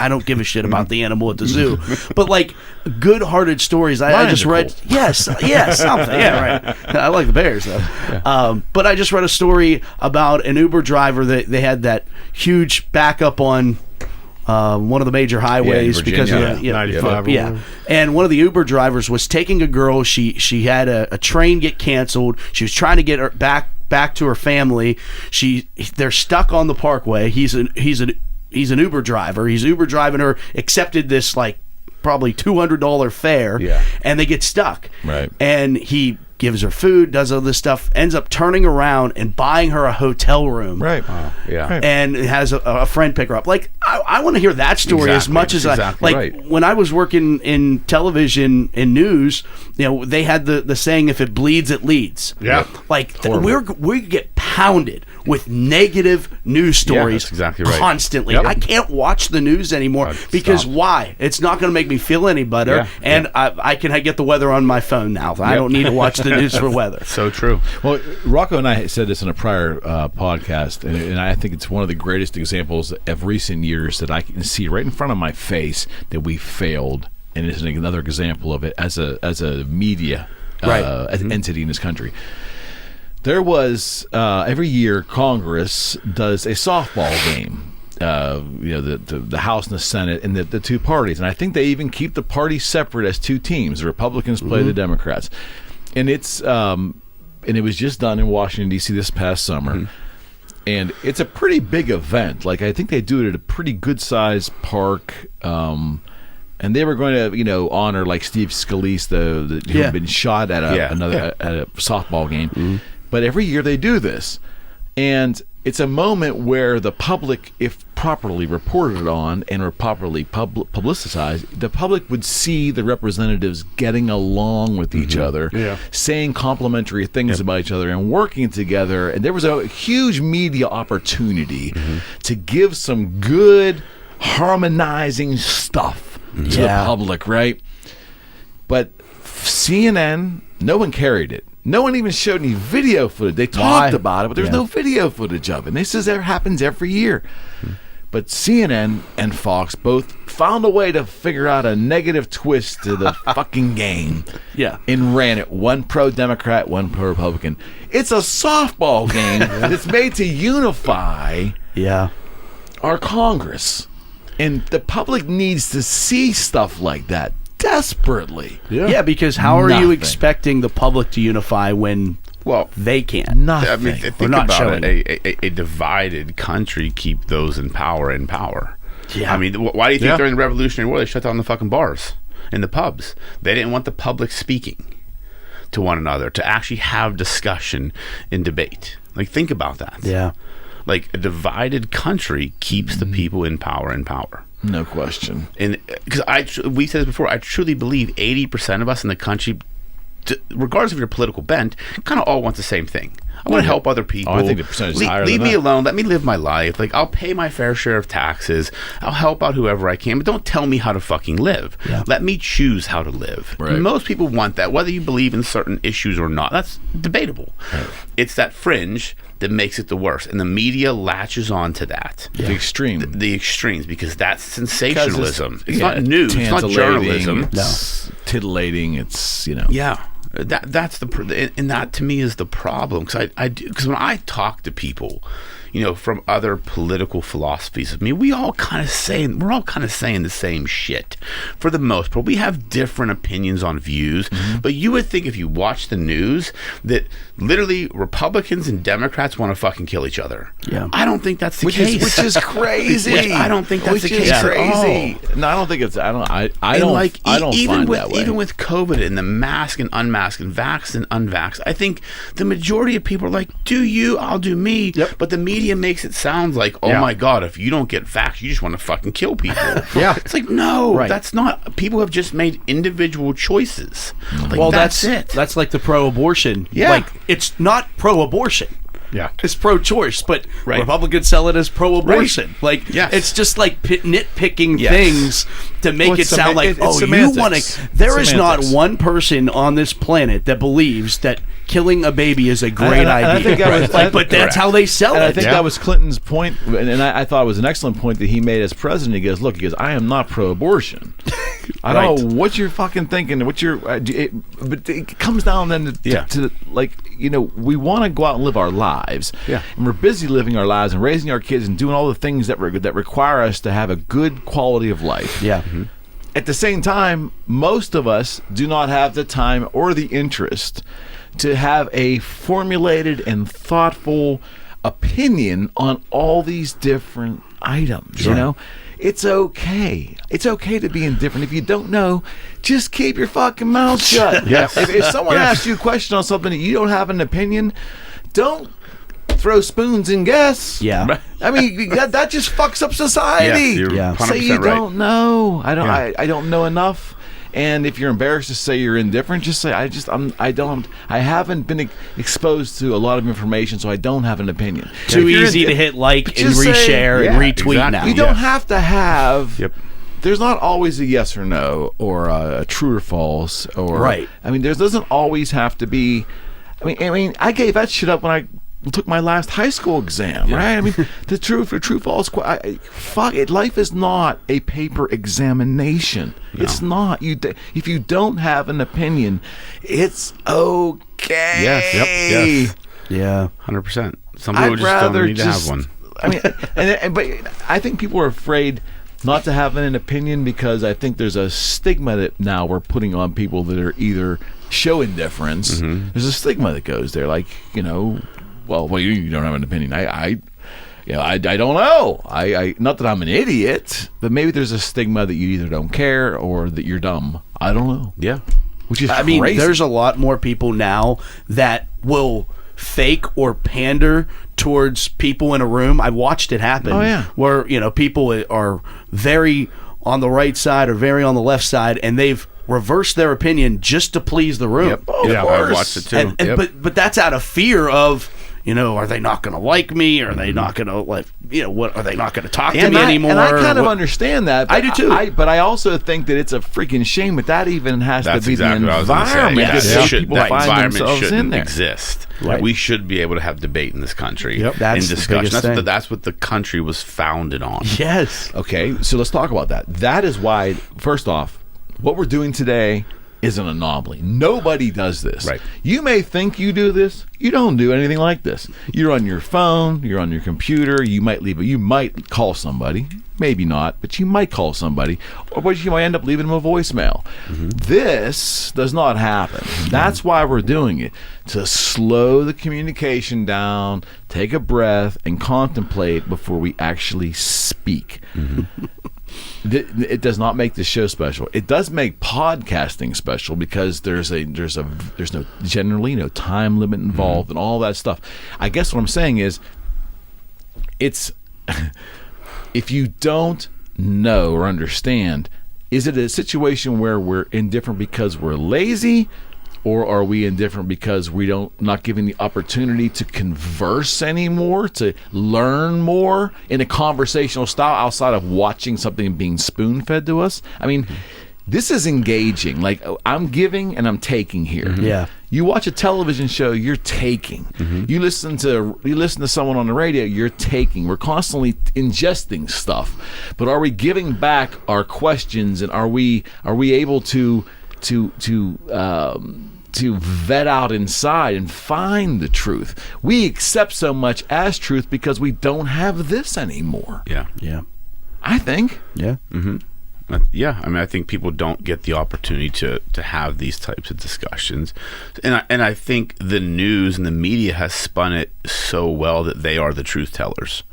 don't give a shit about the animal at the zoo, but like good-hearted stories. I just read cool. yes, something. Yeah, right. I like the bears though. Yeah. But I just read a story about an Uber driver that they had that huge backup on one of the major highways because of 95. Yeah, and one of the Uber drivers was taking a girl. She had a train get canceled. She was trying to get her back to her family. They're stuck on the parkway. He's an Uber driver. He's Uber driving her. Accepted this like probably $200 fare. Yeah. And they get stuck. Right. And he gives her food, does all this stuff, ends up turning around and buying her a hotel room. Right. Yeah. Right. And has a friend pick her up. Like, I want to hear that story as much as exactly I like. When I was working in television and news, they had the saying, "If it bleeds, it leads." Yeah. Like we get pounded with negative news stories that's exactly right. constantly. Yep. I can't watch the news anymore because why? It's not going to make me feel any better, Yeah. and I can get the weather on my phone now. I don't need to watch the news for weather. So true. Well, Rocco and I said this in a prior podcast, and I think it's one of the greatest examples of recent years that I can see right in front of my face that we failed, and it's another example of it as a media as an entity in this country. There was every year Congress does a softball game. The House and the Senate and the two parties, and I think they even keep the parties separate as two teams. The Republicans play the Democrats, and it's and it was just done in Washington D.C. this past summer, and it's a pretty big event. Like I think they do it at a pretty good sized park. And they were going to, honor like Steve Scalise, who had been shot at a softball game. But every year they do this, and it's a moment where the public, if properly reported on and or properly publicized, the public would see the representatives getting along with each other, saying complimentary things about each other and working together. And there was a huge media opportunity to give some good harmonizing stuff to the public, right? But CNN, no one carried it. No one even showed any video footage. They talked about it, but there's no video footage of it. And this happens every year. But CNN and Fox both found a way to figure out a negative twist to the fucking game. Yeah. And ran it. One pro-Democrat, one pro-Republican. It's a softball game that's made to unify our Congress. And the public needs to see stuff like that desperately. Yeah, because how are you expecting the public to unify when they can't? Nothing. I mean, think about it. A divided country keep those in power. Yeah. I mean, why do you think during the Revolutionary War they shut down the fucking bars and the pubs? They didn't want the public speaking to one another, to actually have discussion and debate. Like, think about that. Yeah. Like, a divided country keeps the people in power. No question. And because we said this before, I truly believe 80% of us in the country, regardless of your political bent, kind of all want the same thing. I want to help other people. Oh, I think the percentage is higher. Leave than me that. alone. Let me live my life. Like, I'll pay my fair share of taxes. I'll help out whoever I can, but don't tell me how to fucking live. Yeah. Let me choose how to live. Right. Most people want that, whether you believe in certain issues or not. That's debatable. Right. It's that fringe that makes it the worst, and the media latches on to that. Yeah. The extreme. The extremes, because that's sensationalism. It's not news. It's not journalism. It's titillating. It's, Yeah. That's and that to me is the problem, because when I talk to people, from other political philosophies, I mean, we're all kind of saying the same shit for the most part. We have different opinions on views, but you would think if you watch the news that literally Republicans and Democrats want to fucking kill each other. Yeah, I don't think that's the case. Which is crazy. I don't think that's the case at all. No, I don't think it's. I don't find that way. Even with COVID and the mask and unmask and vax and unvax, I think the majority of people are like, "Do you? I'll do me." Yep. But the media makes it sound like, oh my God, if you don't get vaxxed, you just want to fucking kill people. It's like, no, that's not. People have just made individual choices. Like, that's it. That's like the pro-abortion. Yeah. Like, it's not pro-abortion. Yeah, it's pro-choice, but Republicans sell it as pro-abortion. Like, it's just like nitpicking things to make it sound like, you want to. There is not one person on this planet that believes that killing a baby is a great I idea. think that was- but that's how they sell And it. I think that was Clinton's point, and I thought it was an excellent point that he made as president. He goes, I am not pro-abortion. I don't know what you're fucking thinking. What you're, but it comes down then to like, we want to go out and live our lives, and we're busy living our lives and raising our kids and doing all the things that require us to have a good quality of life. Yeah. Mm-hmm. At the same time, most of us do not have the time or the interest to have a formulated and thoughtful opinion on all these different items. It's okay. It's okay to be indifferent. If you don't know, just keep your fucking mouth shut. Yes. If someone asks you a question on something that you don't have an opinion, don't throw spoons and guess. Yeah. I mean, that just fucks up society. You're 100% Say you right. don't know. I don't know enough. And if you're embarrassed to say you're indifferent, just say I haven't been exposed to a lot of information, so I don't have an opinion. Too easy to hit like and just say, reshare and retweet exactly. now. You don't have to have. Yep. There's not always a yes or no or a true or false or Right. I mean, there doesn't always have to be. I mean, I gave that shit up when I took my last high school exam, right? I mean, the true false. Fuck it. Life is not a paper examination. No. It's not. If you don't have an opinion, it's okay. Yes. Yep. Yes. Yeah. 100%. Some people just don't need to have one. I mean, but I think people are afraid not to have an opinion because I think there's a stigma that now we're putting on people that are either show indifference. Mm-hmm. There's a stigma that goes there, like you don't have an opinion. I don't know. I not that I'm an idiot, but maybe there's a stigma that you either don't care or that you're dumb. I don't know. Yeah. Which is I mean, crazy. there's a lot more people now that will fake or pander towards people in a room. I watched it happen. Oh, yeah. Where, people are very on the right side or very on the left side, and they've reversed their opinion just to please the room. Yep. I watched it too. But that's out of fear of, are they not going to like me? Are they not going to what? Are they not going to talk to me anymore? And I kind of understand that. I do too. But I also think that it's a freaking shame. But that even has to be exactly the what I was gonna say. environment that people that find environment themselves shouldn't in there. exist. Right. We should be able to have debate in this country. Yep. That's in the discussion. biggest thing. That's what the country was founded on. Yes. Okay, so let's talk about that. That is why, first off, what we're doing today is an anomaly. Nobody does this. Right. You may think you do this. You don't do anything like this. You're on your phone. You're on your computer. You might call somebody. Maybe not, but you might call somebody, or you might end up leaving them a voicemail. Mm-hmm. This does not happen. That's why we're doing it, to slow the communication down, take a breath, and contemplate before we actually speak. Mm-hmm. It does not make the show special. It does make podcasting special because there's generally no time limit involved and all that stuff. I guess what I'm saying is, it's if you don't know or understand, is it a situation where we're indifferent because we're lazy, or are we indifferent because we not giving the opportunity to converse anymore, to learn more in a conversational style outside of watching something being spoon-fed to us? I mean, this is engaging. Like, I'm giving and I'm taking here. Mm-hmm. Yeah. You watch a television show, you're taking. Mm-hmm. You listen to someone on the radio, you're taking. We're constantly ingesting stuff. But are we giving back our questions, and are we able to vet out inside and find the truth? We accept so much as truth because we don't have this anymore. Yeah. I think. Yeah. Mm-hmm. Yeah, I mean, I think people don't get the opportunity to have these types of discussions, and I think the news and the media has spun it so well that they are the truth tellers.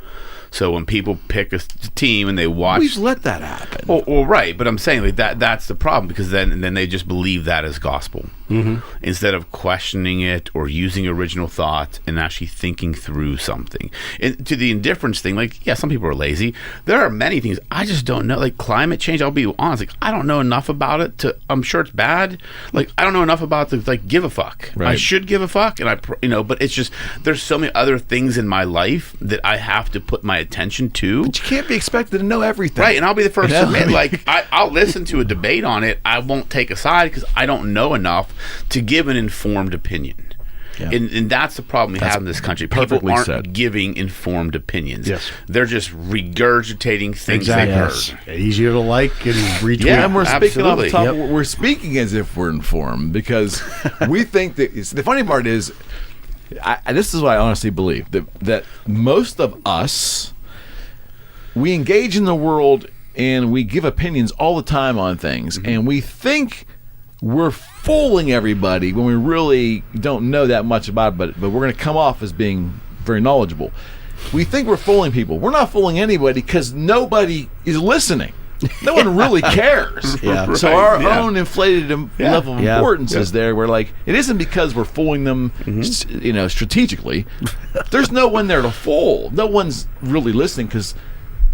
So when people pick a team and they watch, we've let that happen. Well, right, but I'm saying like that's the problem, because then they just believe that as gospel, instead of questioning it or using original thought and actually thinking through something. And to the indifference thing, like, yeah, some people are lazy. There are many things I just don't know, like climate change. I'll be honest, like, I don't know enough about it I'm sure it's bad. Like, I don't know enough about it to like give a fuck. Right. I should give a fuck, and but it's just, there's so many other things in my life that I have to put my attention to. But you can't be expected to know everything. Right, and I'll be the first to admit, like, I'll listen to a debate on it. I won't take a side because I don't know enough to give an informed opinion. And that's the problem we have in this country. People perfectly aren't said. giving informed opinions. Yes. They're just regurgitating things they've heard. Easier to like and retweet. Yeah. And we're speaking off the Absolutely. top. We're speaking as if we're informed because we think that the funny part is, this is what I honestly believe that most of us, we engage in the world and we give opinions all the time on things, and we think we're fooling everybody when we really don't know that much about it, but we're going to come off as being very knowledgeable. We think we're fooling people. We're not fooling anybody because nobody is listening. No one really cares. Yeah. So our own inflated level of Yeah. importance is there. We're like, it isn't because we're fooling them, strategically. There's no one there to fool. No one's really listening because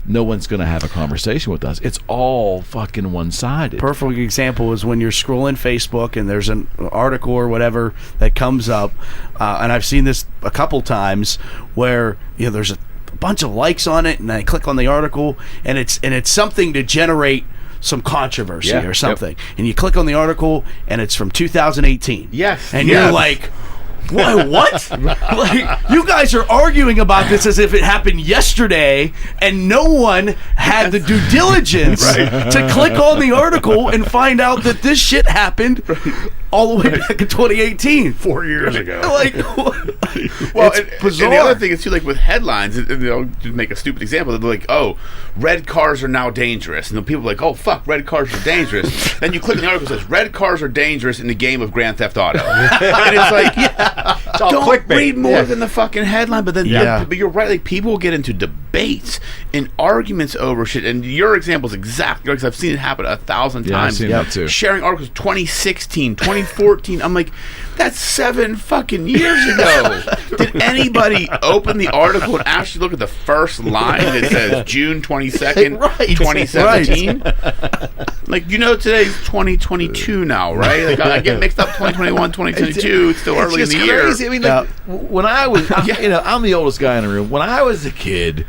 no one's going to have a conversation with us. It's all fucking one-sided. Perfect example is when you're scrolling Facebook and there's an article or whatever that comes up, and I've seen this a couple times where there's a bunch of likes on it, and I click on the article, and it's something to generate some controversy or something, and you click on the article, and it's from 2018. Yes, and you're like, what? Like, you guys are arguing about this as if it happened yesterday, and no one had the due diligence to click on the article and find out that this shit happened all the way back in 2018, 4 years ago. Like, Well, it's bizarre. And the other thing is too, like with headlines, and they'll just make a stupid example. They're like, "Oh, red cars are now dangerous," and the people are like, "Oh, fuck, red cars are dangerous." Then you click on the article that says, "Red cars are dangerous in the game of Grand Theft Auto," and it's like, It's all don't clickbait. read more than the fucking headline. But then, but you're right. Like people will get into debates and arguments over shit. And your example is exactly right because I've seen it happen 1,000 times. I've seen that too. Sharing articles 2016, 2014. I'm like, that's 7 fucking years ago. Did anybody open the article and actually look at the first line that says June 22nd, 2017? Like, today's 2022 now, right? Like, I get mixed up 2021, 2022. It's still early in the year. Crazy. I mean, like, when I was, I'm the oldest guy in the room. When I was a kid,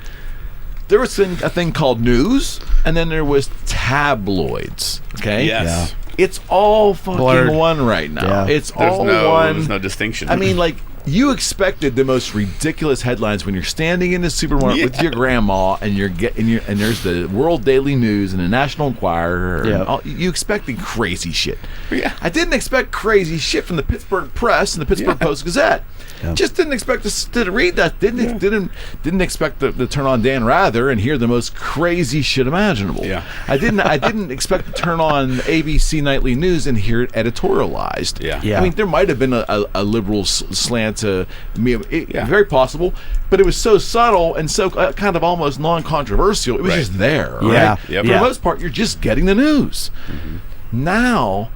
there was a thing called news, and then there was tabloids. Okay. Yes. It's all fucking Blurred. one right now. Yeah. It's all one. There's no distinction. I mean, like, you expected the most ridiculous headlines when you're standing in the supermarket with your grandma, and and there's the World Daily News and the National Enquirer. And you expected crazy shit. Yeah. I didn't expect crazy shit from the Pittsburgh Press and the Pittsburgh Post Gazette. Just didn't expect to read that. Didn't expect to turn on Dan Rather and hear the most crazy shit imaginable. Yeah. I didn't expect to turn on ABC Nightly News and hear it editorialized. Yeah. I mean, there might have been a liberal slant to me. Very possible, but it was so subtle and so kind of almost non-controversial. It was just there. Right? Yeah. Yep. For the most part, you're just getting the news. Now,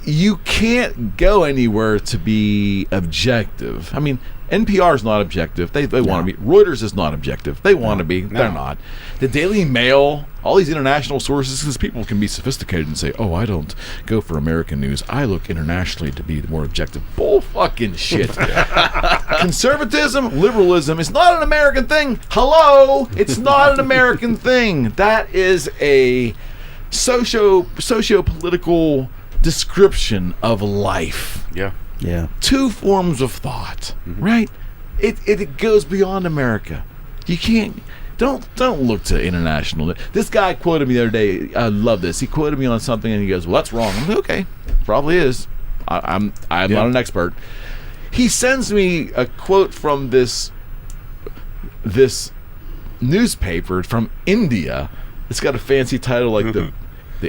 you can't go anywhere to be objective. I mean, NPR is not objective. They want to be. Reuters is not objective. They want to be. They're not. The Daily Mail, all these international sources, because people can be sophisticated and say, "Oh, I don't go for American news. I look internationally to be more objective." Bull fucking shit. Conservatism, liberalism is not an American thing. Hello, it's not an American thing. That is a socio-political description of life. Yeah. Two forms of thought, right? It goes beyond America. You can't. Don't look to international. This guy quoted me the other day. I love this. He quoted me on something, and he goes, "Well, that's wrong." I'm like, "Okay, probably is. I'm not an expert." He sends me a quote from this newspaper from India. It's got a fancy title like the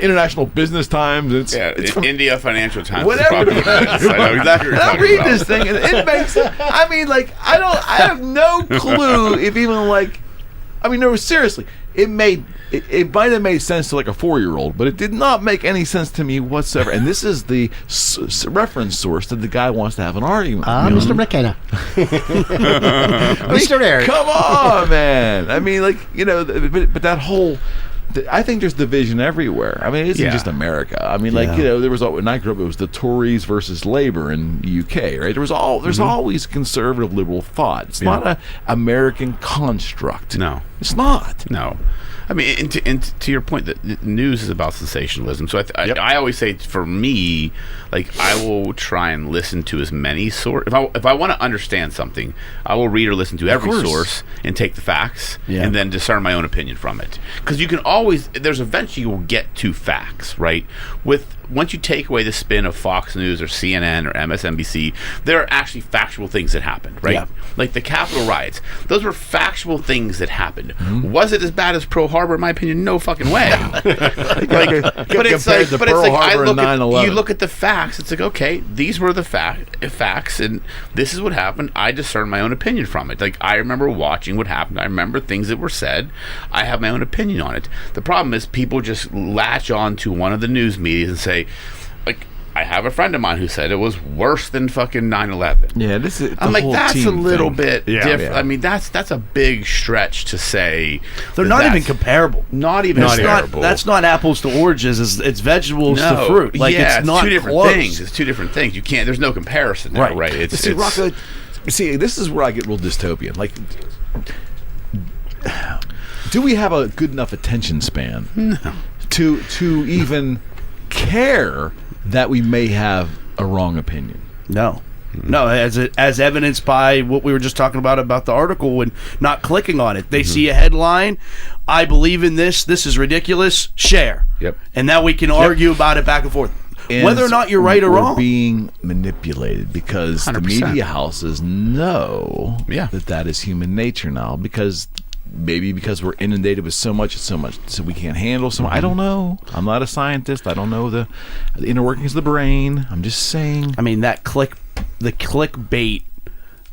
International Business Times. It's from India Financial Times. whatever. I know exactly what you're And I talking read about. this thing, and it makes. I mean, like, I have no clue if even like. I mean, no, seriously, it might have made sense to like a 4-year-old, but it did not make any sense to me whatsoever. And this is the reference source that the guy wants to have an argument. Mr. McKenna. Mr. Eric. Come on, man. I mean, like, but that whole. I think there's division everywhere. I mean, it isn't just America. I mean, like, there was when I grew up, it was the Tories versus Labour in the UK, right? There's always conservative liberal thought. It's not an American construct. No, it's not. no. I mean, and to your point, that news is about sensationalism. So I always say, for me, like, I will try and listen to as many sources. If I want to understand something, I will read or listen to every source and take the facts and then discern my own opinion from it. Because you can always, eventually you will get to facts, right? Once you take away the spin of Fox News or CNN or MSNBC, there are actually factual things that happened, right? Yeah. Like the Capitol riots. Those were factual things that happened. Mm-hmm. Was it as bad as Pearl Harbor? In my opinion, no fucking way. But it's like, you look at the facts, it's like, okay, these were the facts, and this is what happened. I discern my own opinion from it. Like, I remember watching what happened. I remember things that were said. I have my own opinion on it. The problem is people just latch on to one of the news media and say, like, I have a friend of mine who said it was worse than fucking 9/11. Yeah, this is. I'm like, that's a little bit different. I mean, that's a big stretch to say. They're not even comparable. Not even comparable. That's not apples to oranges. It's vegetables to fruit. Like, it's not two different close. things. It's two different things. You can't. There's no comparison there, right? It's Rocco. See, this is where I get real dystopian. Like, do we have a good enough attention span to even care that we may have a wrong opinion? No, as evidenced by what we were just talking about the article and not clicking on it. They see a headline, I believe in this is ridiculous, share. Yep. And now we can argue about it back and forth. And whether or not you're right or wrong. We're being manipulated because 100%. The media houses know that is human nature now, because we're inundated with so much, so we can't handle so much. I don't know. I'm not a scientist. I don't know the inner workings of the brain. I'm just saying. I mean, the clickbait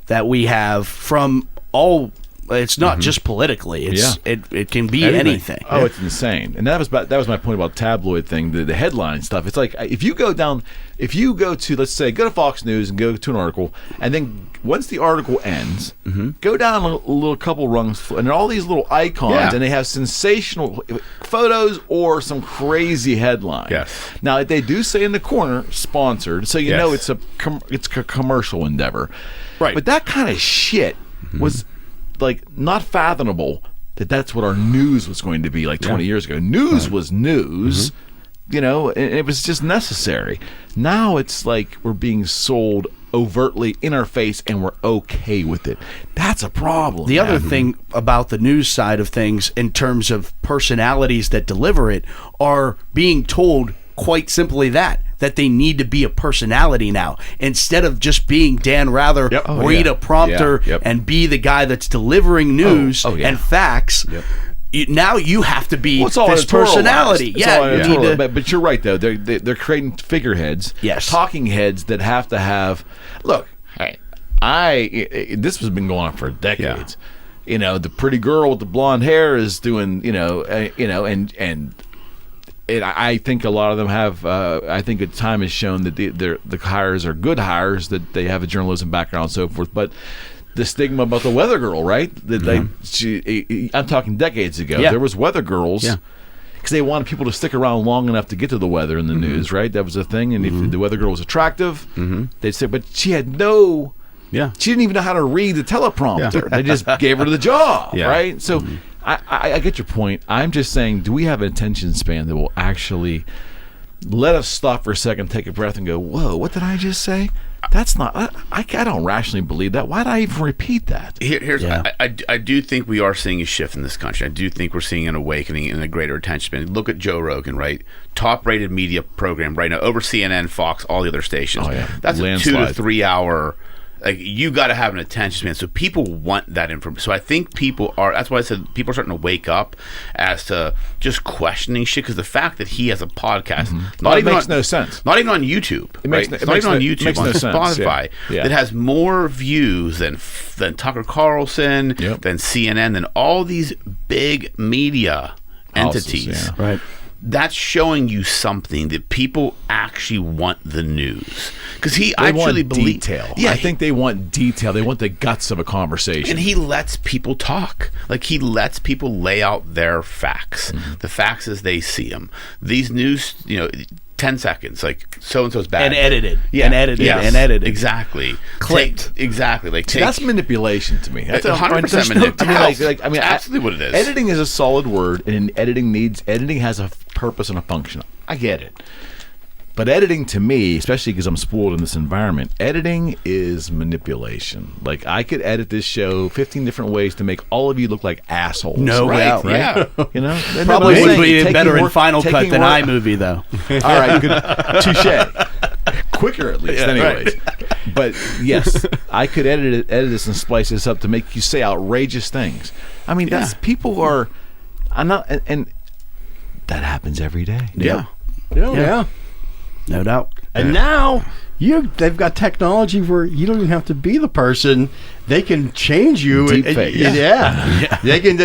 that we have from all. It's not just politically. It can be anything. Oh, it's insane. And that was my point about tabloid thing. The headline stuff. It's like if you go to, let's say, go to Fox News and go to an article, and then once the article ends, go down a little couple rungs, and all these little icons, and they have sensational photos or some crazy headline. Yes. Now they do say in the corner sponsored, so you know it's a commercial endeavor, right? But that kind of shit was, like, not fathomable that's what our news was going to be like 20 years ago. News was news, you know, and it was just necessary. Now it's like we're being sold overtly in our face and we're okay with it. That's a problem. The other thing about the news side of things, in terms of personalities that deliver it, are being told quite simply that they need to be a personality now, instead of just being Dan Rather, read a prompter and be the guy that's delivering news and facts. Now you have to be this personality. But you're right, though. They're creating figureheads, talking heads that have to have. Look, this has been going on for decades. You know, the pretty girl with the blonde hair is doing. And I think a lot of them have. I think the time has shown that the hires are good hires, that they have a journalism background and so forth. But the stigma about the weather girl, right? That I'm talking decades ago. There was weather girls because they wanted people to stick around long enough to get to the weather in the news, right? That was a thing. And if the weather girl was attractive, they'd say, but she had no. She didn't even know how to read the teleprompter. They just gave her the job, right? So. I get your point. I'm just saying, do we have an attention span that will actually let us stop for a second, take a breath, and go, whoa, what did I just say? That's not, I don't rationally believe that. Why did I even repeat that? I do think we are seeing a shift in this country. I do think we're seeing an awakening and a greater attention span. Look at Joe Rogan, right? Top-rated media program right now, over CNN, Fox, all the other stations. That's landslide. A 2 to 3 hour. Like, you got to have an attention span. So people want that information. So I think that's why I said people are starting to wake up as to just questioning shit, because the fact that he has a podcast, makes no sense. Not even on YouTube. It's not even on YouTube, on Spotify, that has more views than Tucker Carlson, than CNN, than all these big media entities. Right. That's showing you something that people actually want the news, because he actually believes detail. I think they want detail. They want the guts of a conversation, and he lets people talk. Like, he lets people lay out their facts, the facts as they see them. These news, 10 seconds, like so-and-so's bad. And edited. Yeah. And edited. Yes, And edited. Exactly. Clipped. Exactly. Like, See, that's manipulation to me. That's 100% manipulation. I mean, absolutely what it is. Editing is a solid word, and editing has a purpose and a function. I get it. But editing to me, especially because I'm spoiled in this environment, editing is manipulation. Like, I could edit this show 15 different ways to make all of you look like assholes. No doubt, right? Yeah. You know? Probably would be Taking better in work- Final Cut taking than work- iMovie, though. All right, good. Touche. Quicker, at least. Anyways. But yes, I could edit this and splice this up to make you say outrageous things. I mean, people are. I'm not, and that happens every day. Yeah. Yeah. No doubt. And now they've got technology where you don't even have to be the person. They can change you. Deep fake. Yeah. They can.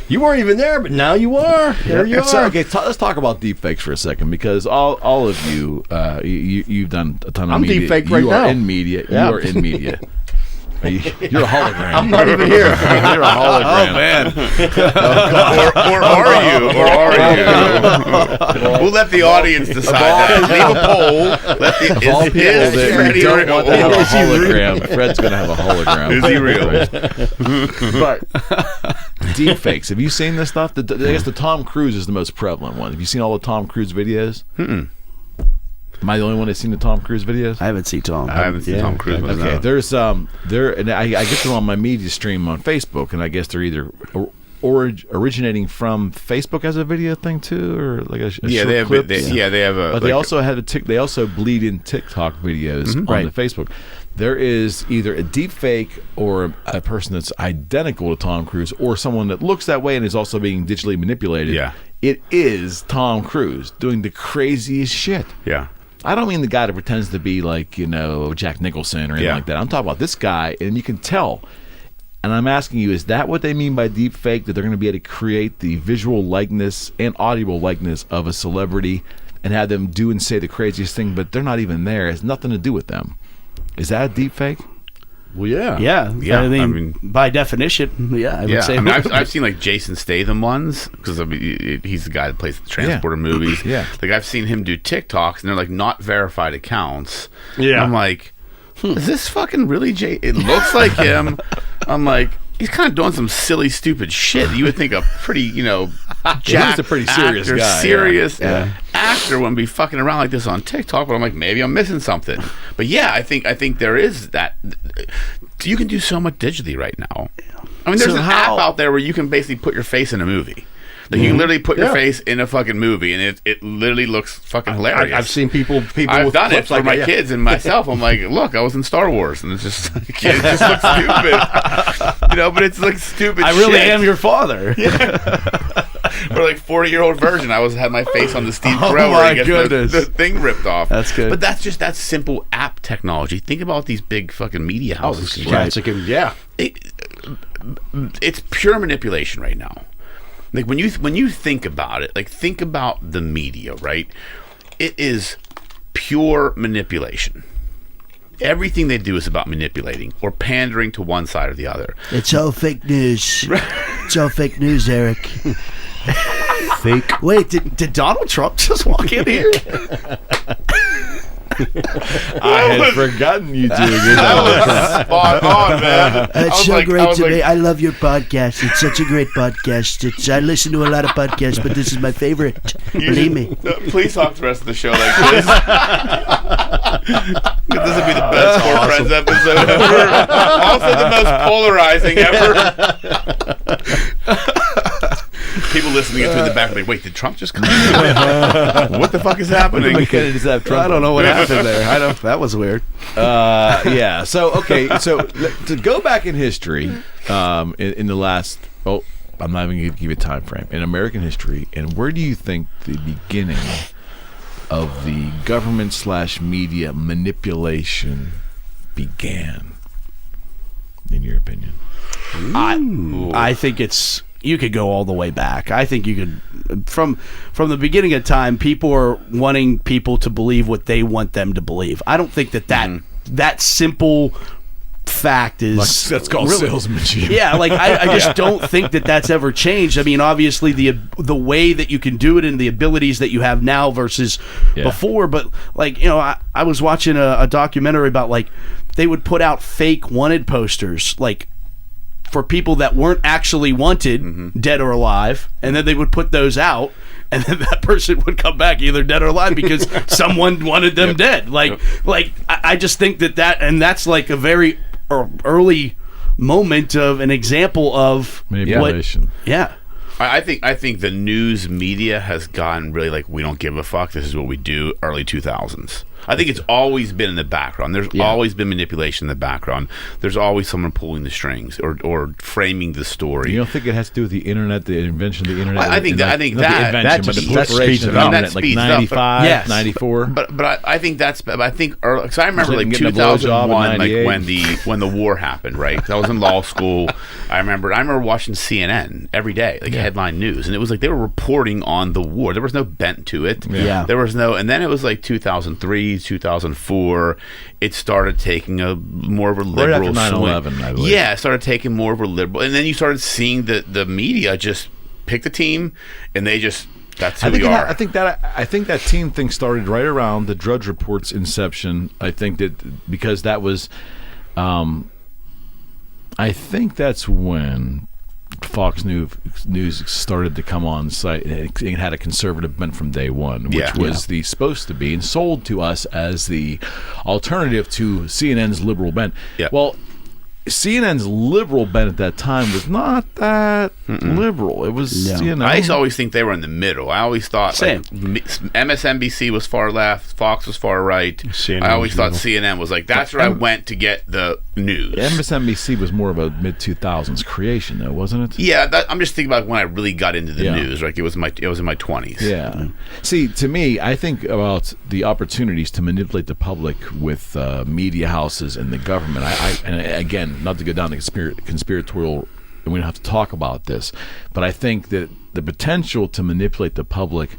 You weren't even there, but now you are. There you are. So, okay, let's talk about deepfakes for a second, because all of you, you've done a ton of I'm media. deepfaked right you now. Are in media. Yeah. You are in media. You're a hologram. I'm not even here. You're a hologram. Oh, man. or are you? Or are you? We'll let the audience decide that. Leave a poll. Let the is Freddie don't real? want to have a hologram. Fred's going to have a hologram. Is he real? But deepfakes. Have you seen this stuff? I guess the Tom Cruise is the most prevalent one. Have you seen all the Tom Cruise videos? Am I the only one that's seen the Tom Cruise videos? I haven't seen Tom. I haven't seen Tom Cruise. Okay, No. there's and I get them on my media stream on Facebook, and I guess they're either originating from Facebook as a video thing too, or like a short They have. clips. They have a. But they also had they also bleed in TikTok videos on the Facebook. There is either a deep fake or a person that's identical to Tom Cruise, or someone that looks that way and is also being digitally manipulated. Yeah. It is Tom Cruise doing the craziest shit. Yeah. I don't mean the guy that pretends to be like, Jack Nicholson or anything like that. I'm talking about this guy, and you can tell. And I'm asking you, is that what they mean by deep fake? That they're going to be able to create the visual likeness and audible likeness of a celebrity and have them do and say the craziest thing, but they're not even there. It has nothing to do with them. Is that a deep fake? Well, yeah. Yeah. Yeah, I mean, I mean- by definition, I would say. I mean, I've seen like Jason Statham ones, because he's the guy that plays the Transporter movies. Yeah. Like, I've seen him do TikToks, and they're like not verified accounts. Yeah. And I'm like, is this fucking really Jay? It looks like him. I'm like, he's kind of doing some silly, stupid shit. You would think a pretty, jacked a pretty serious actor, guy, serious actor wouldn't be fucking around like this on TikTok. But I'm like, maybe I'm missing something. But yeah, I think there is that. You can do so much digitally right now. I mean, there's an app out there where you can basically put your face in a movie. Like, you can literally put your face in a fucking movie, and it literally looks fucking hilarious. I've seen people. I've with done it clips for like my that, kids and myself. I'm like, look, I was in Star Wars, and it's just it just looks stupid, but it's like stupid. I really shit. am your father. Or like 40-year-old version. I had my face on the Steve Oh Carell my where he gets goodness. the thing ripped off. That's good. But that's simple app technology. Think about these big fucking media houses. It's like It's pure manipulation right now. Like, when you think about it, like, think about the media, right? It is pure manipulation. Everything they do is about manipulating or pandering to one side or the other. It's all fake news. It's all fake news, Eric. Fake. Wait, did Donald Trump just walk in here? I had forgotten you doing it. That was spot on, man. It's so great to me. I love your podcast. It's such a great podcast. I listen to a lot of podcasts, but this is my favorite. Believe me. Please talk the rest of the show like this. This would be the best Four Friends episode ever. Also the most polarizing ever. People listening to it in the back are like, wait, did Trump just come in? What the fuck is happening? McKenna just have Trump I don't know what happened there. That was weird. Yeah. So to go back in history, in the last, I'm not even going to give you a time frame in American history, and where do you think the beginning of the government/media manipulation began? In your opinion, I think you could go all the way back. I think you could, from the beginning of time, people are wanting people to believe what they want them to believe. I don't think that simple fact is That's called salesmanship. Yeah, like I just don't think that that's ever changed. I mean, obviously the way that you can do it and the abilities that you have now versus before, but like, you know, I was watching a documentary about like they would put out fake wanted posters like for people that weren't actually wanted, dead or alive, and then they would put those out, and then that person would come back either dead or alive because someone wanted them dead. Like I just think and that's like a very early moment of an example of manipulation. I think the news media has gotten really like, we don't give a fuck. This is what we do. Early 2000s. I think it's always been in the background. There's always been manipulation in the background. There's always someone pulling the strings or framing the story. You don't think it has to do with the internet, the invention of the internet? I think that the proliferation of the internet, like 95, 94. But I think that's. I think because I remember like 2001, like when the war happened. Right, I was in law school. I remember watching CNN every day, like headline news, and it was like they were reporting on the war. There was no bent to it. There was no, and then it was like 2003. 2004, it started taking a more of a liberal right after 9/11, I believe. Yeah, it started taking more of a liberal, and then you started seeing the media just pick the team, and they just that's who we are. I think that team thing started right around the Drudge Report's inception. I think that because that was, I think that's when Fox News started to come on site. It had a conservative bent from day one, which was supposed to be and sold to us as the alternative to CNN's liberal bent. Well, CNN's liberal bent at that time was not that liberal. It was, you know. I used to always think they were in the middle. I always thought like, MSNBC was far left, Fox was far right. I always thought CNN was like, that's where I went to get the news. MSNBC was more of a mid-2000s creation, though, wasn't it? Yeah, I'm just thinking about when I really got into the news. Like it was in my 20s. Yeah. See, to me, I think about the opportunities to manipulate the public with media houses and the government. And again, not to go down the conspiratorial, and we don't have to talk about this, but I think that the potential to manipulate the public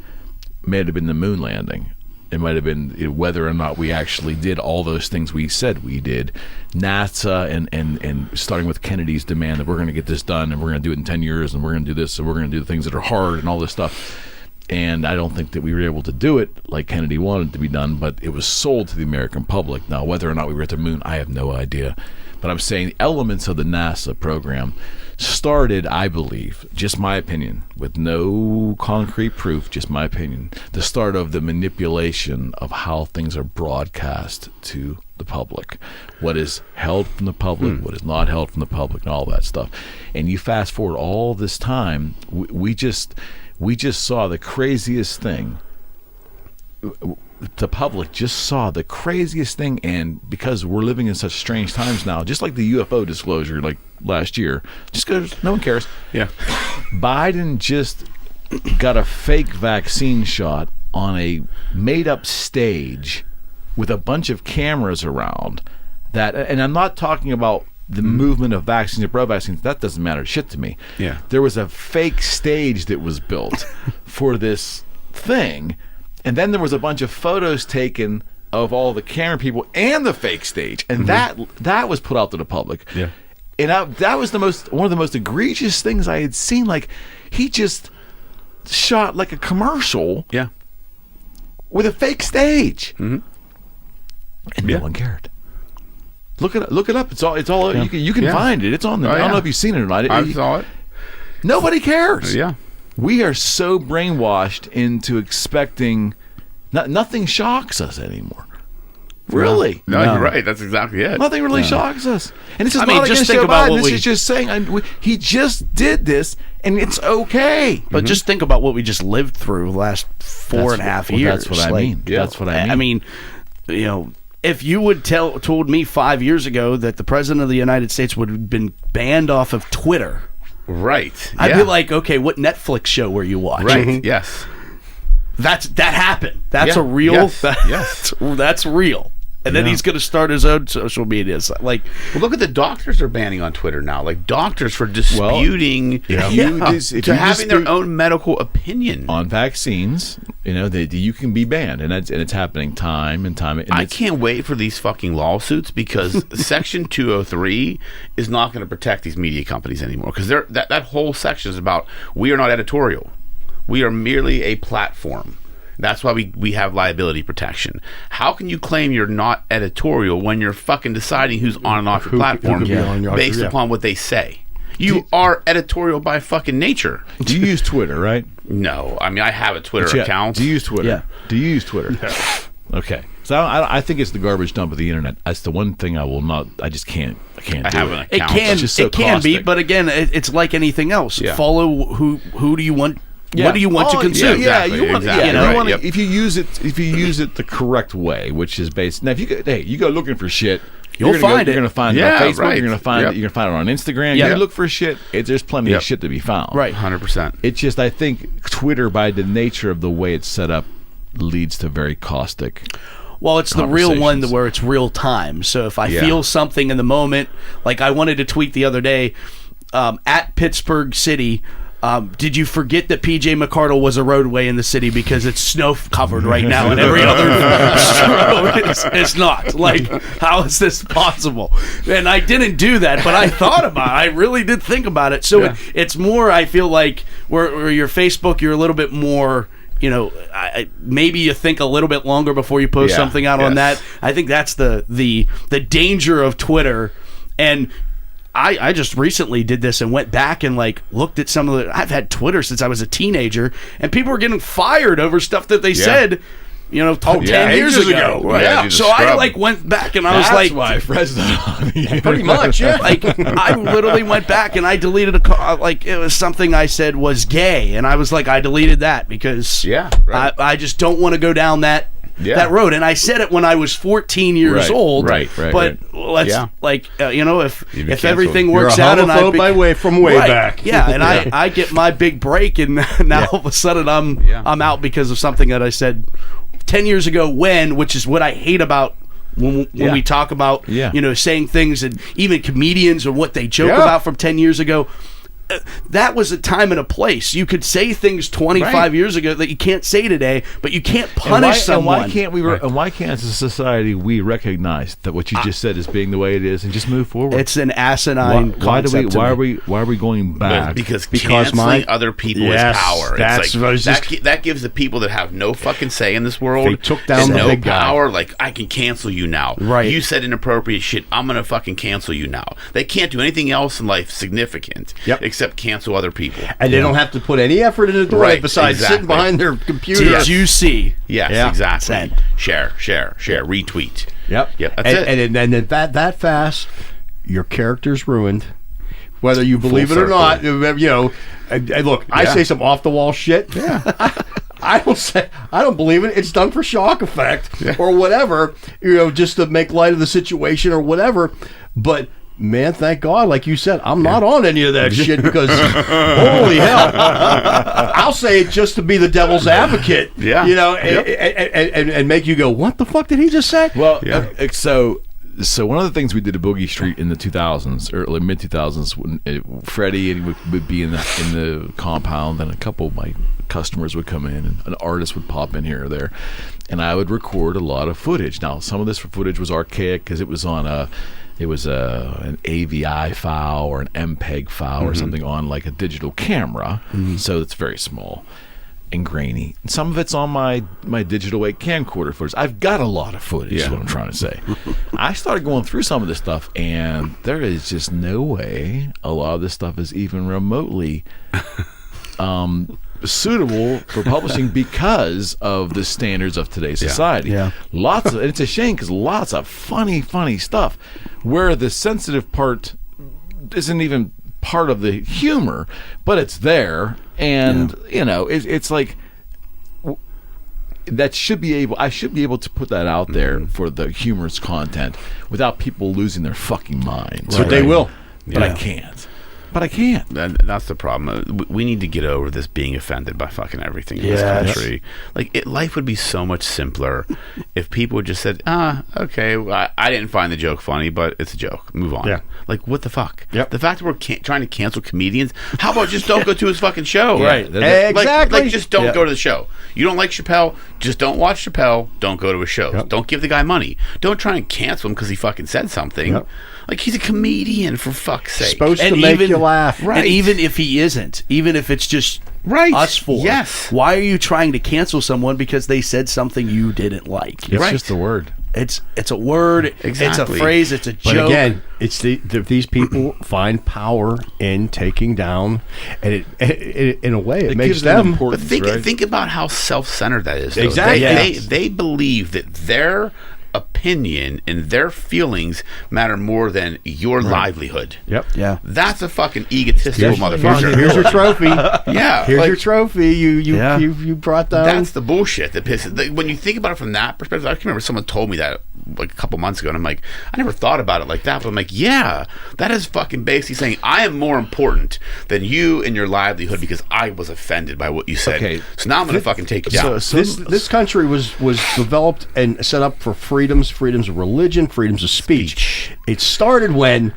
may have been the moon landing. It might have been whether or not we actually did all those things we said we did. NASA and starting with Kennedy's demand that we're going to get this done and we're going to do it in 10 years and we're going to do this and we're going to do the things that are hard and all this stuff. And I don't think that we were able to do it like Kennedy wanted to be done, but it was sold to the American public. Now, whether or not we were at the moon, I have no idea. But I'm saying the elements of the NASA program started, I believe, just my opinion, with no concrete proof, just my opinion, the start of the manipulation of how things are broadcast to the public. What is held from the public, what is not held from the public, and all that stuff. And you fast forward all this time, we just saw the craziest thing. The public just saw the craziest thing, and because we're living in such strange times now, just like the UFO disclosure like last year, just because no one cares. Biden just got a fake vaccine shot on a made-up stage with a bunch of cameras around that, and I'm not talking about the movement of vaccines or pro-vaccines. That doesn't matter shit to me. There was a fake stage that was built for this thing. And then there was a bunch of photos taken of all the camera people and the fake stage, and that was put out to the public. And that was one of the most egregious things I had seen. Like, he just shot like a commercial, with a fake stage, and no one cared. Look it up. It's all. You can find it. It's on the. I don't know if you've seen it or not. I saw it. Nobody cares. We are so brainwashed into expecting nothing shocks us anymore. Really? No, you're right. That's exactly it. Nothing really shocks us. And this is not against Joe Biden. This is just saying he just did this, and it's okay. But just think about what we just lived through the last 4.5 years. That's what I mean. That's what I mean. I mean, you know, if you would told me 5 years ago that the president of the United States would have been banned off of Twitter, right? I'd be like, okay, what Netflix show were you watching? Right. Yes. That happened. That's a real. That's real. And then he's going to start his own social media. Like, well, look at the doctors are banning on Twitter now. Like doctors for disputing, having their own medical opinion on vaccines. You know, you can be banned, and it's happening time and time. And I can't wait for these fucking lawsuits because Section 203 is not going to protect these media companies anymore because that whole section is about we are not editorial, we are merely a platform. That's why we have liability protection. How can you claim you're not editorial when you're fucking deciding who's on and off your platform based upon what they say? You are editorial by fucking nature. Do you use Twitter, right? No. I mean, I have a Twitter account. Do you use Twitter? Yeah. Do you use Twitter? Okay. So I think it's the garbage dump of the internet. That's the one thing I will not. I just can't. I can't do have an it. account. It can be, but again, it's like anything else. Yeah. Follow who do you want. Yeah. What do you want to consume? Yeah, you want. Exactly. You know, Right. if you use it the correct way, which is based. Now, if you go looking for shit, you'll find it. You're going to find it on Facebook. You're going to find it. You're going to find it on Instagram. Yeah. You look for shit. There's plenty of shit to be found. Right, 100%. It's just I think Twitter, by the nature of the way it's set up, leads to very caustic. Well, it's the real one where it's real time. So if I feel something in the moment, like I wanted to tweet the other day, at Pittsburgh City. Did you forget that PJ McCardle was a roadway in the city because it's snow covered right now and every other it's not? Like, how is this possible? And I didn't do that, but I thought about it. I really did think about it. So it's more, I feel like, where your Facebook, you're a little bit more, you know, maybe you think a little bit longer before you post something out on that. I think that's the danger of Twitter. And I just recently did this and went back and like looked at some of the. I've had Twitter since I was a teenager, and people were getting fired over stuff that they said, you know, 10 years ago. Right. So I like went back and I was like, why Fresno. Pretty much, yeah. like I literally went back and I deleted like it was something I said was gay, and I was like, I deleted that because I just don't want to go down that road. And I said it when I was 14 years old. Right. But let's you know, if everything You're works a out and I homophobe by way from way back. Yeah, and I get my big break, and now all of a sudden I'm out because of something that I said 10 years ago which is what I hate about when we talk about you know, saying things, and even comedians or what they joke about from 10 years ago. That was a time and a place. You could say things 25 years ago that you can't say today, but you can't punish someone. And why can't as a society we recognize that what you just said is being the way it is and just move forward? It's an asinine concept. Why are we going back? Because canceling other people is power. That's like, that gives the people that have no fucking say in this world. They took down the big power. guy. Like, I can cancel you now. Right. You said inappropriate shit. I'm gonna fucking cancel you now. They can't do anything else in life significant. Except cancel other people. And they don't have to put any effort into it besides sitting behind their computer. Did you see? Yes, exactly. Share, retweet. Yep. That's it. And that fast, your character's ruined. Whether you believe it or not, you know. And look, I say some off the wall shit. Yeah. I don't believe it. It's done for shock effect or whatever, you know, just to make light of the situation or whatever. But man, thank God, like you said, I'm not on any of that shit because holy hell, I'll say it just to be the devil's advocate, you know, and make you go, what the fuck did he just say? Well, so one of the things we did at Boogie Street in the 2000s, early mid 2000s, when Freddie and would be in the compound, and a couple of my customers would come in, and an artist would pop in here or there, and I would record a lot of footage. Now, some of this footage was archaic because it was on an AVI file or an MPEG file or something on like a digital camera, so it's very small and grainy. And some of it's on my digital 8 camcorder footage. I've got a lot of footage, is what I'm trying to say. I started going through some of this stuff, and there is just no way a lot of this stuff is even remotely suitable for publishing because of the standards of today's society. Lots of, and it's a shame because lots of funny stuff where the sensitive part isn't even part of the humor, but it's there, and you know, it's like I should be able to put that out there for the humorous content without people losing their fucking minds. But they will. But I can't. But I can't. That's the problem. We need to get over this being offended by fucking everything in this country. Like, life would be so much simpler if people would just said, okay, well, I didn't find the joke funny, but it's a joke. Move on. Yeah. Like, what the fuck? Yep. The fact that we're trying to cancel comedians, how about just don't go to his fucking show? Right. Exactly. Like, just don't go to the show. You don't like Chappelle, just don't watch Chappelle, don't go to his show. Don't give the guy money. Don't try and cancel him because he fucking said something. Yep. Like, he's a comedian, for fuck's sake. Supposed to make you laugh. And even if he isn't, even if it's just us four, why are you trying to cancel someone because they said something you didn't like? It's just a word. It's a word. Exactly. It's a phrase. It's a joke. But again, it's these people find power in taking down, and it in a way it makes gives them them. importance. But think about how self-centered that is. Though. Exactly. They believe that their opinion and their feelings matter more than your livelihood. Yep. Yeah. That's a fucking egotistical motherfucker. Here's your trophy. Yeah. Here's like, your trophy. You brought down. that's the bullshit that pisses. When you think about it from that perspective, I can remember someone told me that like a couple months ago, and I'm like, I never thought about it like that. But I'm like, yeah, that is fucking basically saying I am more important than you and your livelihood because I was offended by what you said. Okay. So now I'm gonna fucking take you down. This country was developed and set up for freedoms of religion, freedoms of speech. It started when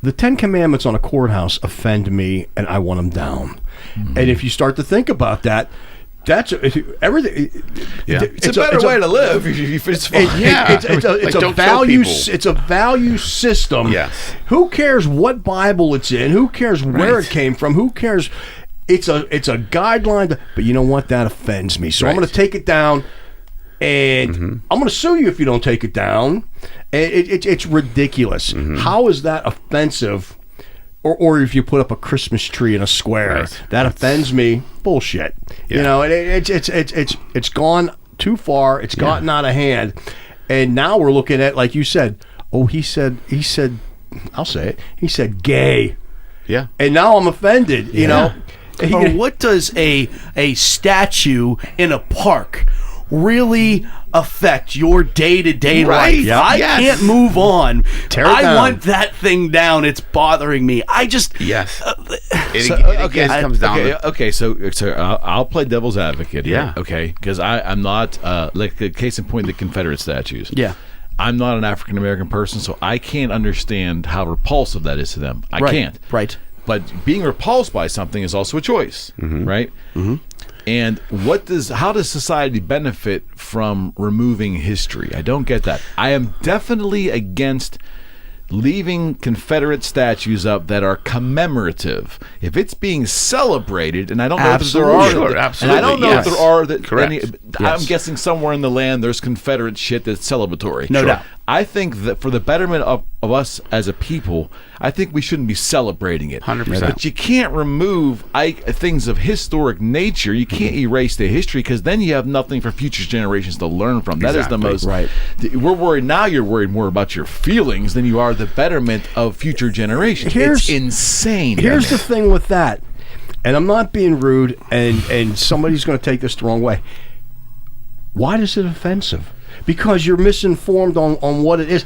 the 10 Commandments on a courthouse offend me, and I want them down. And if you start to think about that, that's everything. Yeah. It's a better way to live. It's fun. It's a value. It's a value system. Yes. Who cares what Bible it's in? Who cares where it came from? Who cares? It's a guideline. But you know what? That offends me. So I'm going to take it down. And I'm going to sue you if you don't take it down. And it's ridiculous. How is that offensive? Or if you put up a Christmas tree in a square, that offends me. Bullshit. Yeah. You know, it's gone too far. It's gotten out of hand. And now we're looking at, like you said, he said, I'll say it. He said gay. Yeah. And now I'm offended. You know. Or what does a statue in a park really affect your day-to-day life? Yeah. I can't move on. Tear it I down. want that thing down. It's bothering me. I just It comes down to So I'll play devil's advocate here. Yeah. Okay, because I'm not like the case in point, the Confederate statues. Yeah. I'm not an African American person, so I can't understand how repulsive that is to them. I can't. Right. But being repulsed by something is also a choice, right? Mm-hmm. And how does society benefit from removing history? I don't get that. I am definitely against leaving Confederate statues up that are commemorative. If it's being celebrated, and I don't know if there are, and I don't know if there are that. I'm guessing somewhere in the land there's Confederate shit that's celebratory. No doubt. I think that for the betterment of us as a people, I think we shouldn't be celebrating it. 100%. But you can't remove things of historic nature. You can't erase the history because then you have nothing for future generations to learn from. That is the most. Right. We're worried now. You're worried more about your feelings than you are the betterment of future generations. It's insane. Here's the thing with that, and I'm not being rude, and somebody's going to take this the wrong way. Why is it offensive? Because you're misinformed on what it is.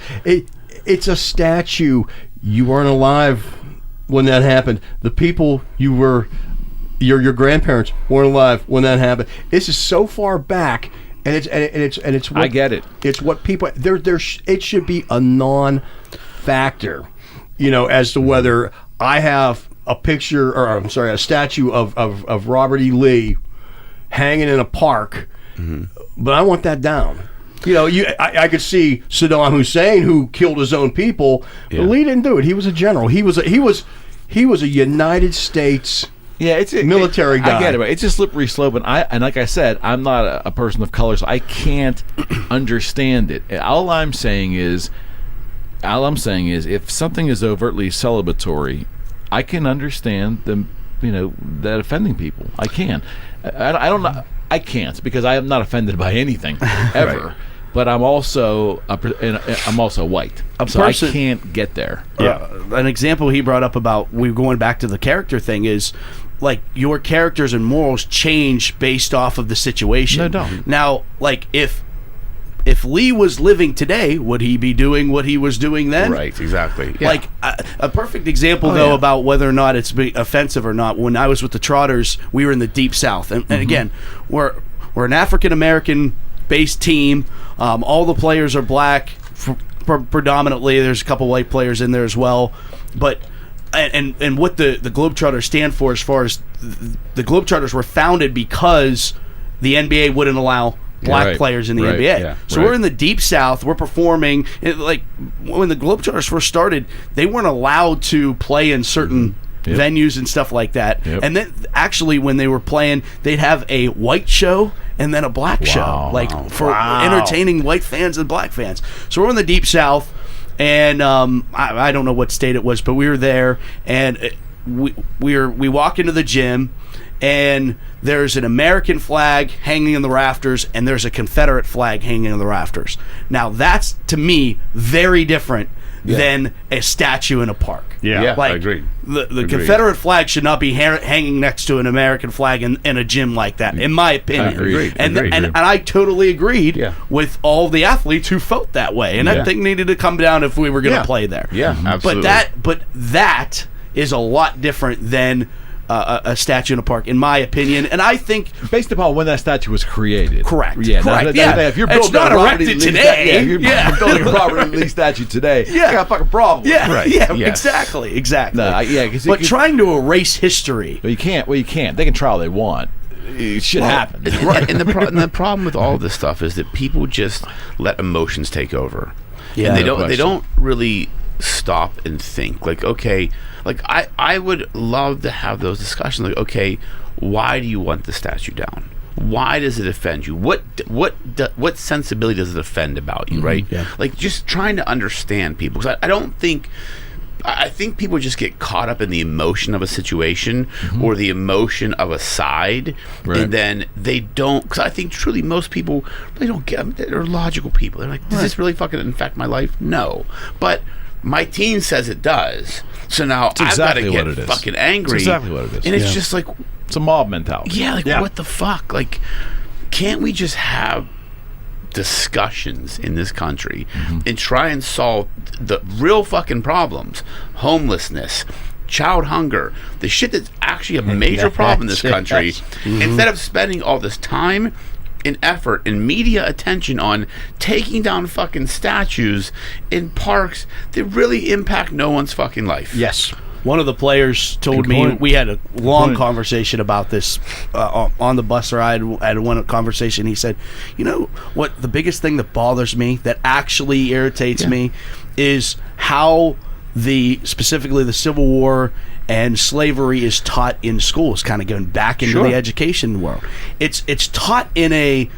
It's a statue. You weren't alive when that happened. The people your grandparents weren't alive when that happened. This is so far back, and it's what, I get it. It's what people it should be a non-factor, as to whether I have a picture a statue of Robert E. Lee hanging in a park, but I want that down. I could see Saddam Hussein, who killed his own people, but Lee didn't do it. He was a general. He was a United States military guy. I get it. But it's a slippery slope, and like I said, I'm not a person of color, so I can't understand it. All I'm saying is, if something is overtly celebratory, I can understand them. That offending people. I can. I don't know. I can't because I am not offended by anything ever. Right. But I'm also white, so I can't get there. An example he brought up about we going back to the character thing is like your characters and morals change based off of the situation. No, don't. Now, like if if Lee was living today, would he be doing what he was doing then? Right, exactly. Yeah. Like a perfect example, though, about whether or not it's offensive or not. When I was with the Trotters, we were in the Deep South, and again, we're an African American based team. All the players are black, predominantly. There's a couple white players in there as well, but. And what the Globetrotters stand for, as far as the Globetrotters were founded because the NBA wouldn't allow black players in the NBA. Yeah, so we're in the Deep South. We're performing. Like when the Globetrotters first started, they weren't allowed to play in certain venues and stuff like that. And then actually when they were playing, they'd have a white show and then a black show, like for entertaining white fans and black fans. So we're in the Deep South. And I don't know what state it was, but we were there, and we walk into the gym, and there's an American flag hanging in the rafters, and there's a Confederate flag hanging in the rafters. Now that's, to me, very different than a statue in a park. Yeah, like, I agree. The Confederate flag should not be hanging next to an American flag in a gym like that, in my opinion. Agreed. And I totally agreed with all the athletes who felt that way, and that thing needed to come down if we were going to play there. Yeah, absolutely. But that is a lot different than a statue in a park, in my opinion, and I think based upon when that statue was created. Correct. Yeah. Correct. If you're building it's not erected today. If you're building a Robert E. Lee statue today, you got a fucking problem. Yeah. Right. Yeah. Yes. Exactly. But trying to erase history. Well, you can't. They can try all they want. Shit happens. Right. And the problem with all this stuff is that people just let emotions take over. Yeah. And they don't really stop and think. Like, okay, like I would love to have those discussions. Like, okay, why do you want the statue down? Why does it offend you? What sensibility does it offend about you? Right? Yeah. Like, just trying to understand people, because I think people just get caught up in the emotion of a situation or the emotion of a side, and then they don't. Because I think truly most people really don't get. I mean, they're logical people. They're like, does this really fucking affect my life? No, but my teen says it does. So now I've got to get fucking angry. It's exactly what it is. And it's just like, it's a mob mentality. Yeah, like what the fuck? Like, can't we just have discussions in this country and try and solve the real fucking problems? Homelessness, child hunger, the shit that's actually a major problem in this country. Instead of spending all this time and effort and media attention on taking down fucking statues in parks that really impact no one's fucking life. Yes. One of the players told me, we had a long conversation about this on the bus ride. I had one conversation. He said, you know what, the biggest thing that bothers me, that actually irritates me, is how specifically the Civil War and slavery is taught in schools, kind of going back into the education world. It's taught in a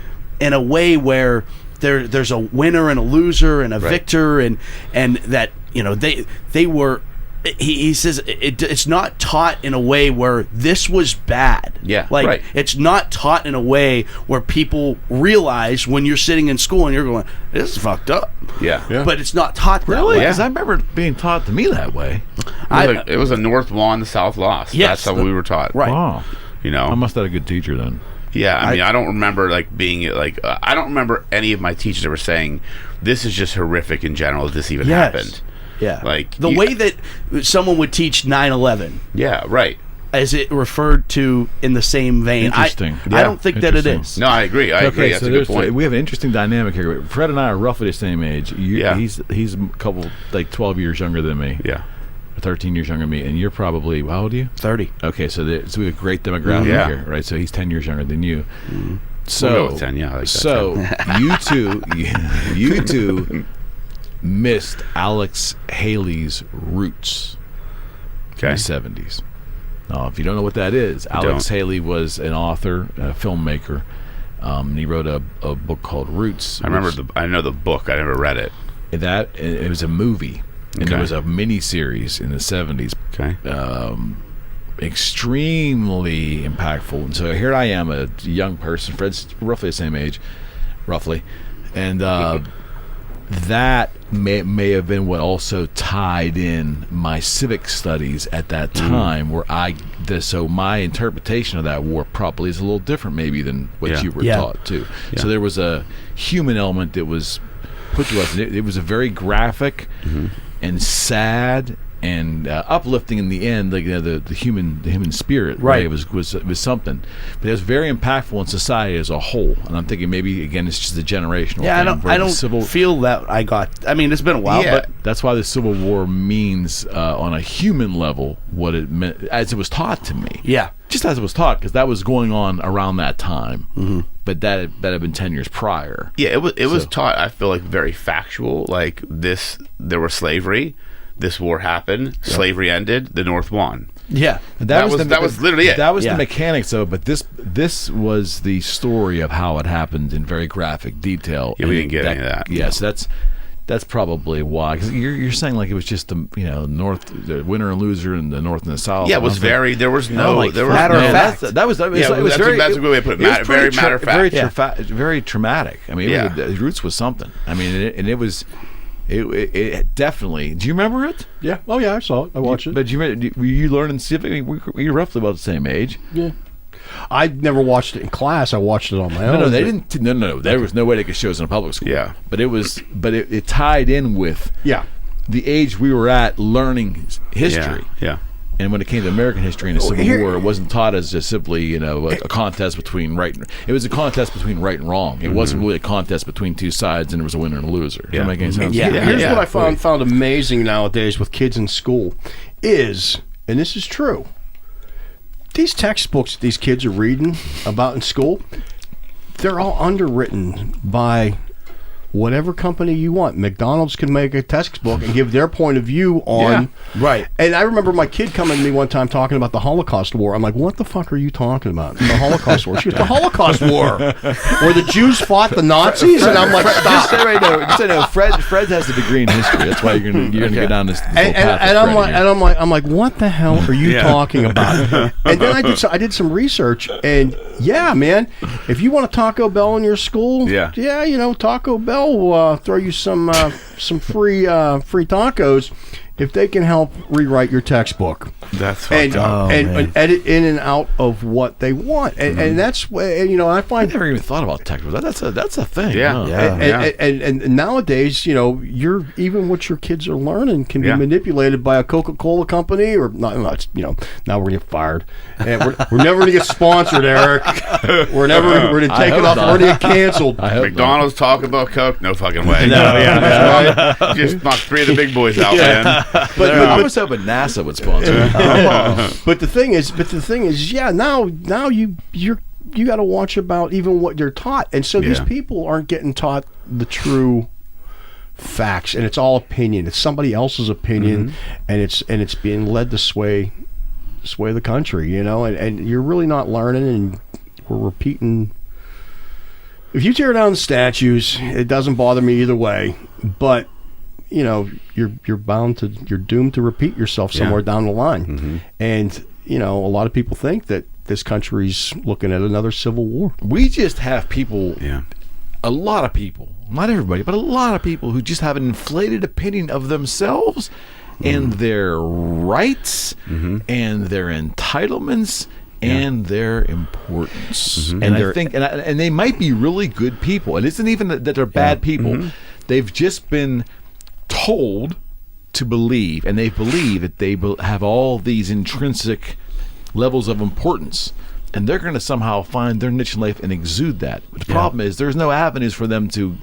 way where there's a winner and a loser and a victor, and that, you know, they were. He says it's not taught in a way where this was bad. Yeah, like it's not taught in a way where people realize when you're sitting in school and you're going, "This is fucked up." Yeah. But it's not taught that way. Because I remember being taught to me that way. It was a north law and the south loss. Yes, that's how we were taught. Right. Wow. You know, I must have had a good teacher then. Yeah, I mean, I don't remember being I don't remember any of my teachers ever saying this is just horrific in general. This even happened. Yeah, like the way that someone would teach 9/11. Yeah, right. As it referred to in the same vein. Interesting. I don't think that it is. No, I agree. I agree. That's a good point. We have an interesting dynamic here. Fred and I are roughly the same age. He's a couple, 12 years younger than me. Yeah. 13 years younger than me, and you're probably, how old are you? 30. Okay, so we have a great demographic here, right? So he's 10 years younger than you. So, we'll go with 10, yeah. I like that. you two missed Alex Haley's roots in the 70s. Now, if you don't know what that is, Alex Haley was an author, a filmmaker. And he wrote a book called Roots. I know the book. I never read it. It was a movie. And there was a mini-series in the 70s. Okay. Extremely impactful. And so here I am, a young person. Fred's roughly the same age, roughly. And that may have been what also tied in my civic studies at that time, where so my interpretation of that war probably is a little different maybe than what you were taught too. Yeah. So there was a human element that was put to us. It was a very graphic and sad and uplifting in the end, like the human spirit. Right, it was something, but it was very impactful in society as a whole. And I'm thinking maybe again it's just a generational thing. I don't feel that I got. I mean, it's been a while, but that's why the Civil War means on a human level what it meant as it was taught to me. Yeah, just as it was taught, because that was going on around that time. But that had been 10 years prior. Yeah, it was taught. I feel like very factual. Like this, there was slavery. This war happened. Slavery ended. The North won. Yeah, that was literally it. That was the mechanics of it. But this was the story of how it happened in very graphic detail. Yeah, we didn't get any of that. Yes, that's probably why. Because you're saying like it was just the North, the winner and loser, and the North and the South. Yeah, it was very. There was no. There was matter of fact. That was very. That's a good way to put it. Very matter of fact. Very traumatic. I mean, the roots was something. I mean, it was. It definitely. Do you remember it? Yeah. Oh yeah, I saw it. I watched it. But were you learning civic? You're roughly about the same age. Yeah. I never watched it in class. I watched it on my own. No, they didn't. No. There was no way they could show us in a public school. Yeah. But it tied in with the age we were at learning history. Yeah. And when it came to American history and the Civil War, it wasn't taught as just simply, a contest between right and... It was a contest between right and wrong. It wasn't really a contest between two sides and there was a winner and a loser. Does that make any sense? Here's what I found amazing nowadays with kids in school is, and this is true, these textbooks that these kids are reading about in school, they're all underwritten by whatever company you want. McDonald's can make a textbook and give their point of view on... Right. And I remember my kid coming to me one time talking about the Holocaust War. I'm like, what the fuck are you talking about? The Holocaust War. She goes, the Holocaust War. Where the Jews fought the Nazis? And I'm like, stop. Just say no. Fred has a degree in history. That's why you're gonna go down this path. And I'm like, what the hell are you talking about? And then I did some research, and man, if you want a Taco Bell in your school, Taco Bell will throw you some free tacos if they can help rewrite your textbook. That's fucked up. And edit in and out of what they want, and that's I find I never even thought about tech. That's a thing. And nowadays, you're even what your kids are learning can be manipulated by a Coca-Cola company or not. Now we're gonna get fired, and we're never gonna get sponsored, Eric. We're gonna take it off. We're gonna get canceled. McDonald's talking about Coke? No fucking way. Just knock three of the big boys out, man. But I was hoping NASA would sponsor. But the thing is, now you got to watch about even what you're taught, and so these people aren't getting taught the true facts, and it's all opinion. It's somebody else's opinion, and it's being led to sway the country, and you're really not learning, and we're repeating. If you tear down the statues, it doesn't bother me either way, but you're doomed to repeat yourself somewhere down the line. And a lot of people think that this country's looking at another civil war. We just have people, a lot of people, not everybody, but a lot of people who just have an inflated opinion of themselves and their rights and their entitlements and their importance. And I think and they might be really good people. It isn't even that they're bad people. They've just been told to believe, and they believe that they have all these intrinsic levels of importance, and they're going to somehow find their niche in life and exude that. But the problem is there's no avenues for them to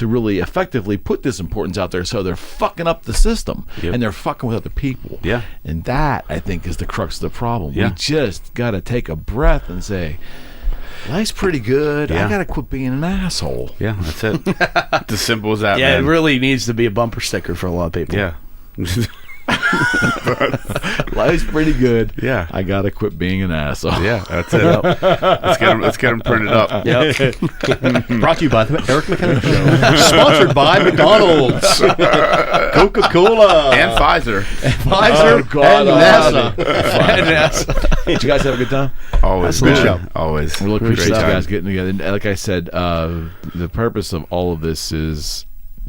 really effectively put this importance out there, so they're fucking up the system and they're fucking with other people. And that, I think, is the crux of the problem. We just got to take a breath and say, life's pretty good. I gotta quit being an asshole. Yeah, that's it. It's as simple as that. Yeah, man. It really needs to be a bumper sticker for a lot of people. Yeah. Life's pretty good. Yeah, I gotta quit being an asshole. Yeah, that's it. Let's get them printed up. Brought to you by the Eric McKenna Show. Sponsored by McDonald's, Coca-Cola, and Pfizer, and NASA. And NASA. Did you guys have a good time? Always. Good show. Always. We're looking for you guys getting together. And like I said, the purpose of all of this is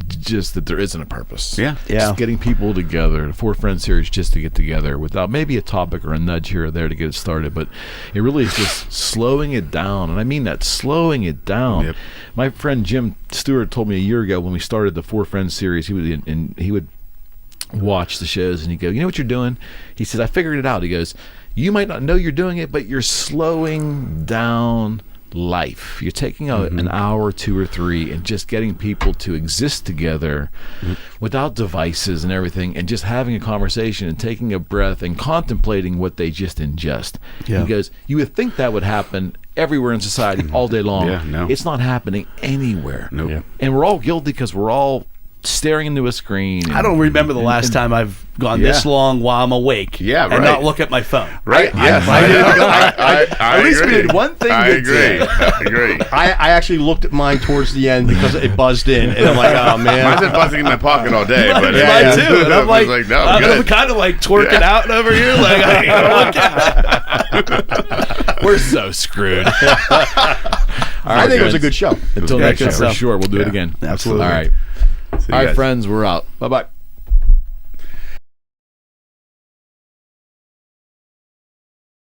just that there isn't a purpose. Yeah. Just getting people together, the Four Friends series, just to get together without maybe a topic or a nudge here or there to get it started. But it really is just slowing it down. And I mean that, slowing it down. Yep. My friend Jim Stewart told me a year ago when we started the Four Friends series, he would watch the shows and he'd go, you know what you're doing? He says, I figured it out. He goes, you might not know you're doing it, but you're slowing down life. You're taking an hour, 2 or 3, and just getting people to exist together without devices and everything, and just having a conversation and taking a breath and contemplating what they just ingest. Yeah. He goes, you would think that would happen everywhere in society all day long. Yeah, no. It's not happening anywhere. Nope. Yeah. And we're all guilty because we're all staring into a screen. I don't remember the last time I've gone this long while I'm awake and not look at my phone. Right? Yes. At least we did one thing. I agree. I actually looked at mine towards the end because it buzzed in, and I'm like, oh man, Mine's been buzzing in my pocket all day. But Mine too. And I'm like, no, I'm kind of like twerking out over here. Like, I gotta look at it. We're so screwed. I think it was a good show. Until next time, for sure. We'll do it again. Absolutely. All right. See you All right, guys. friends, we're out. Bye-bye.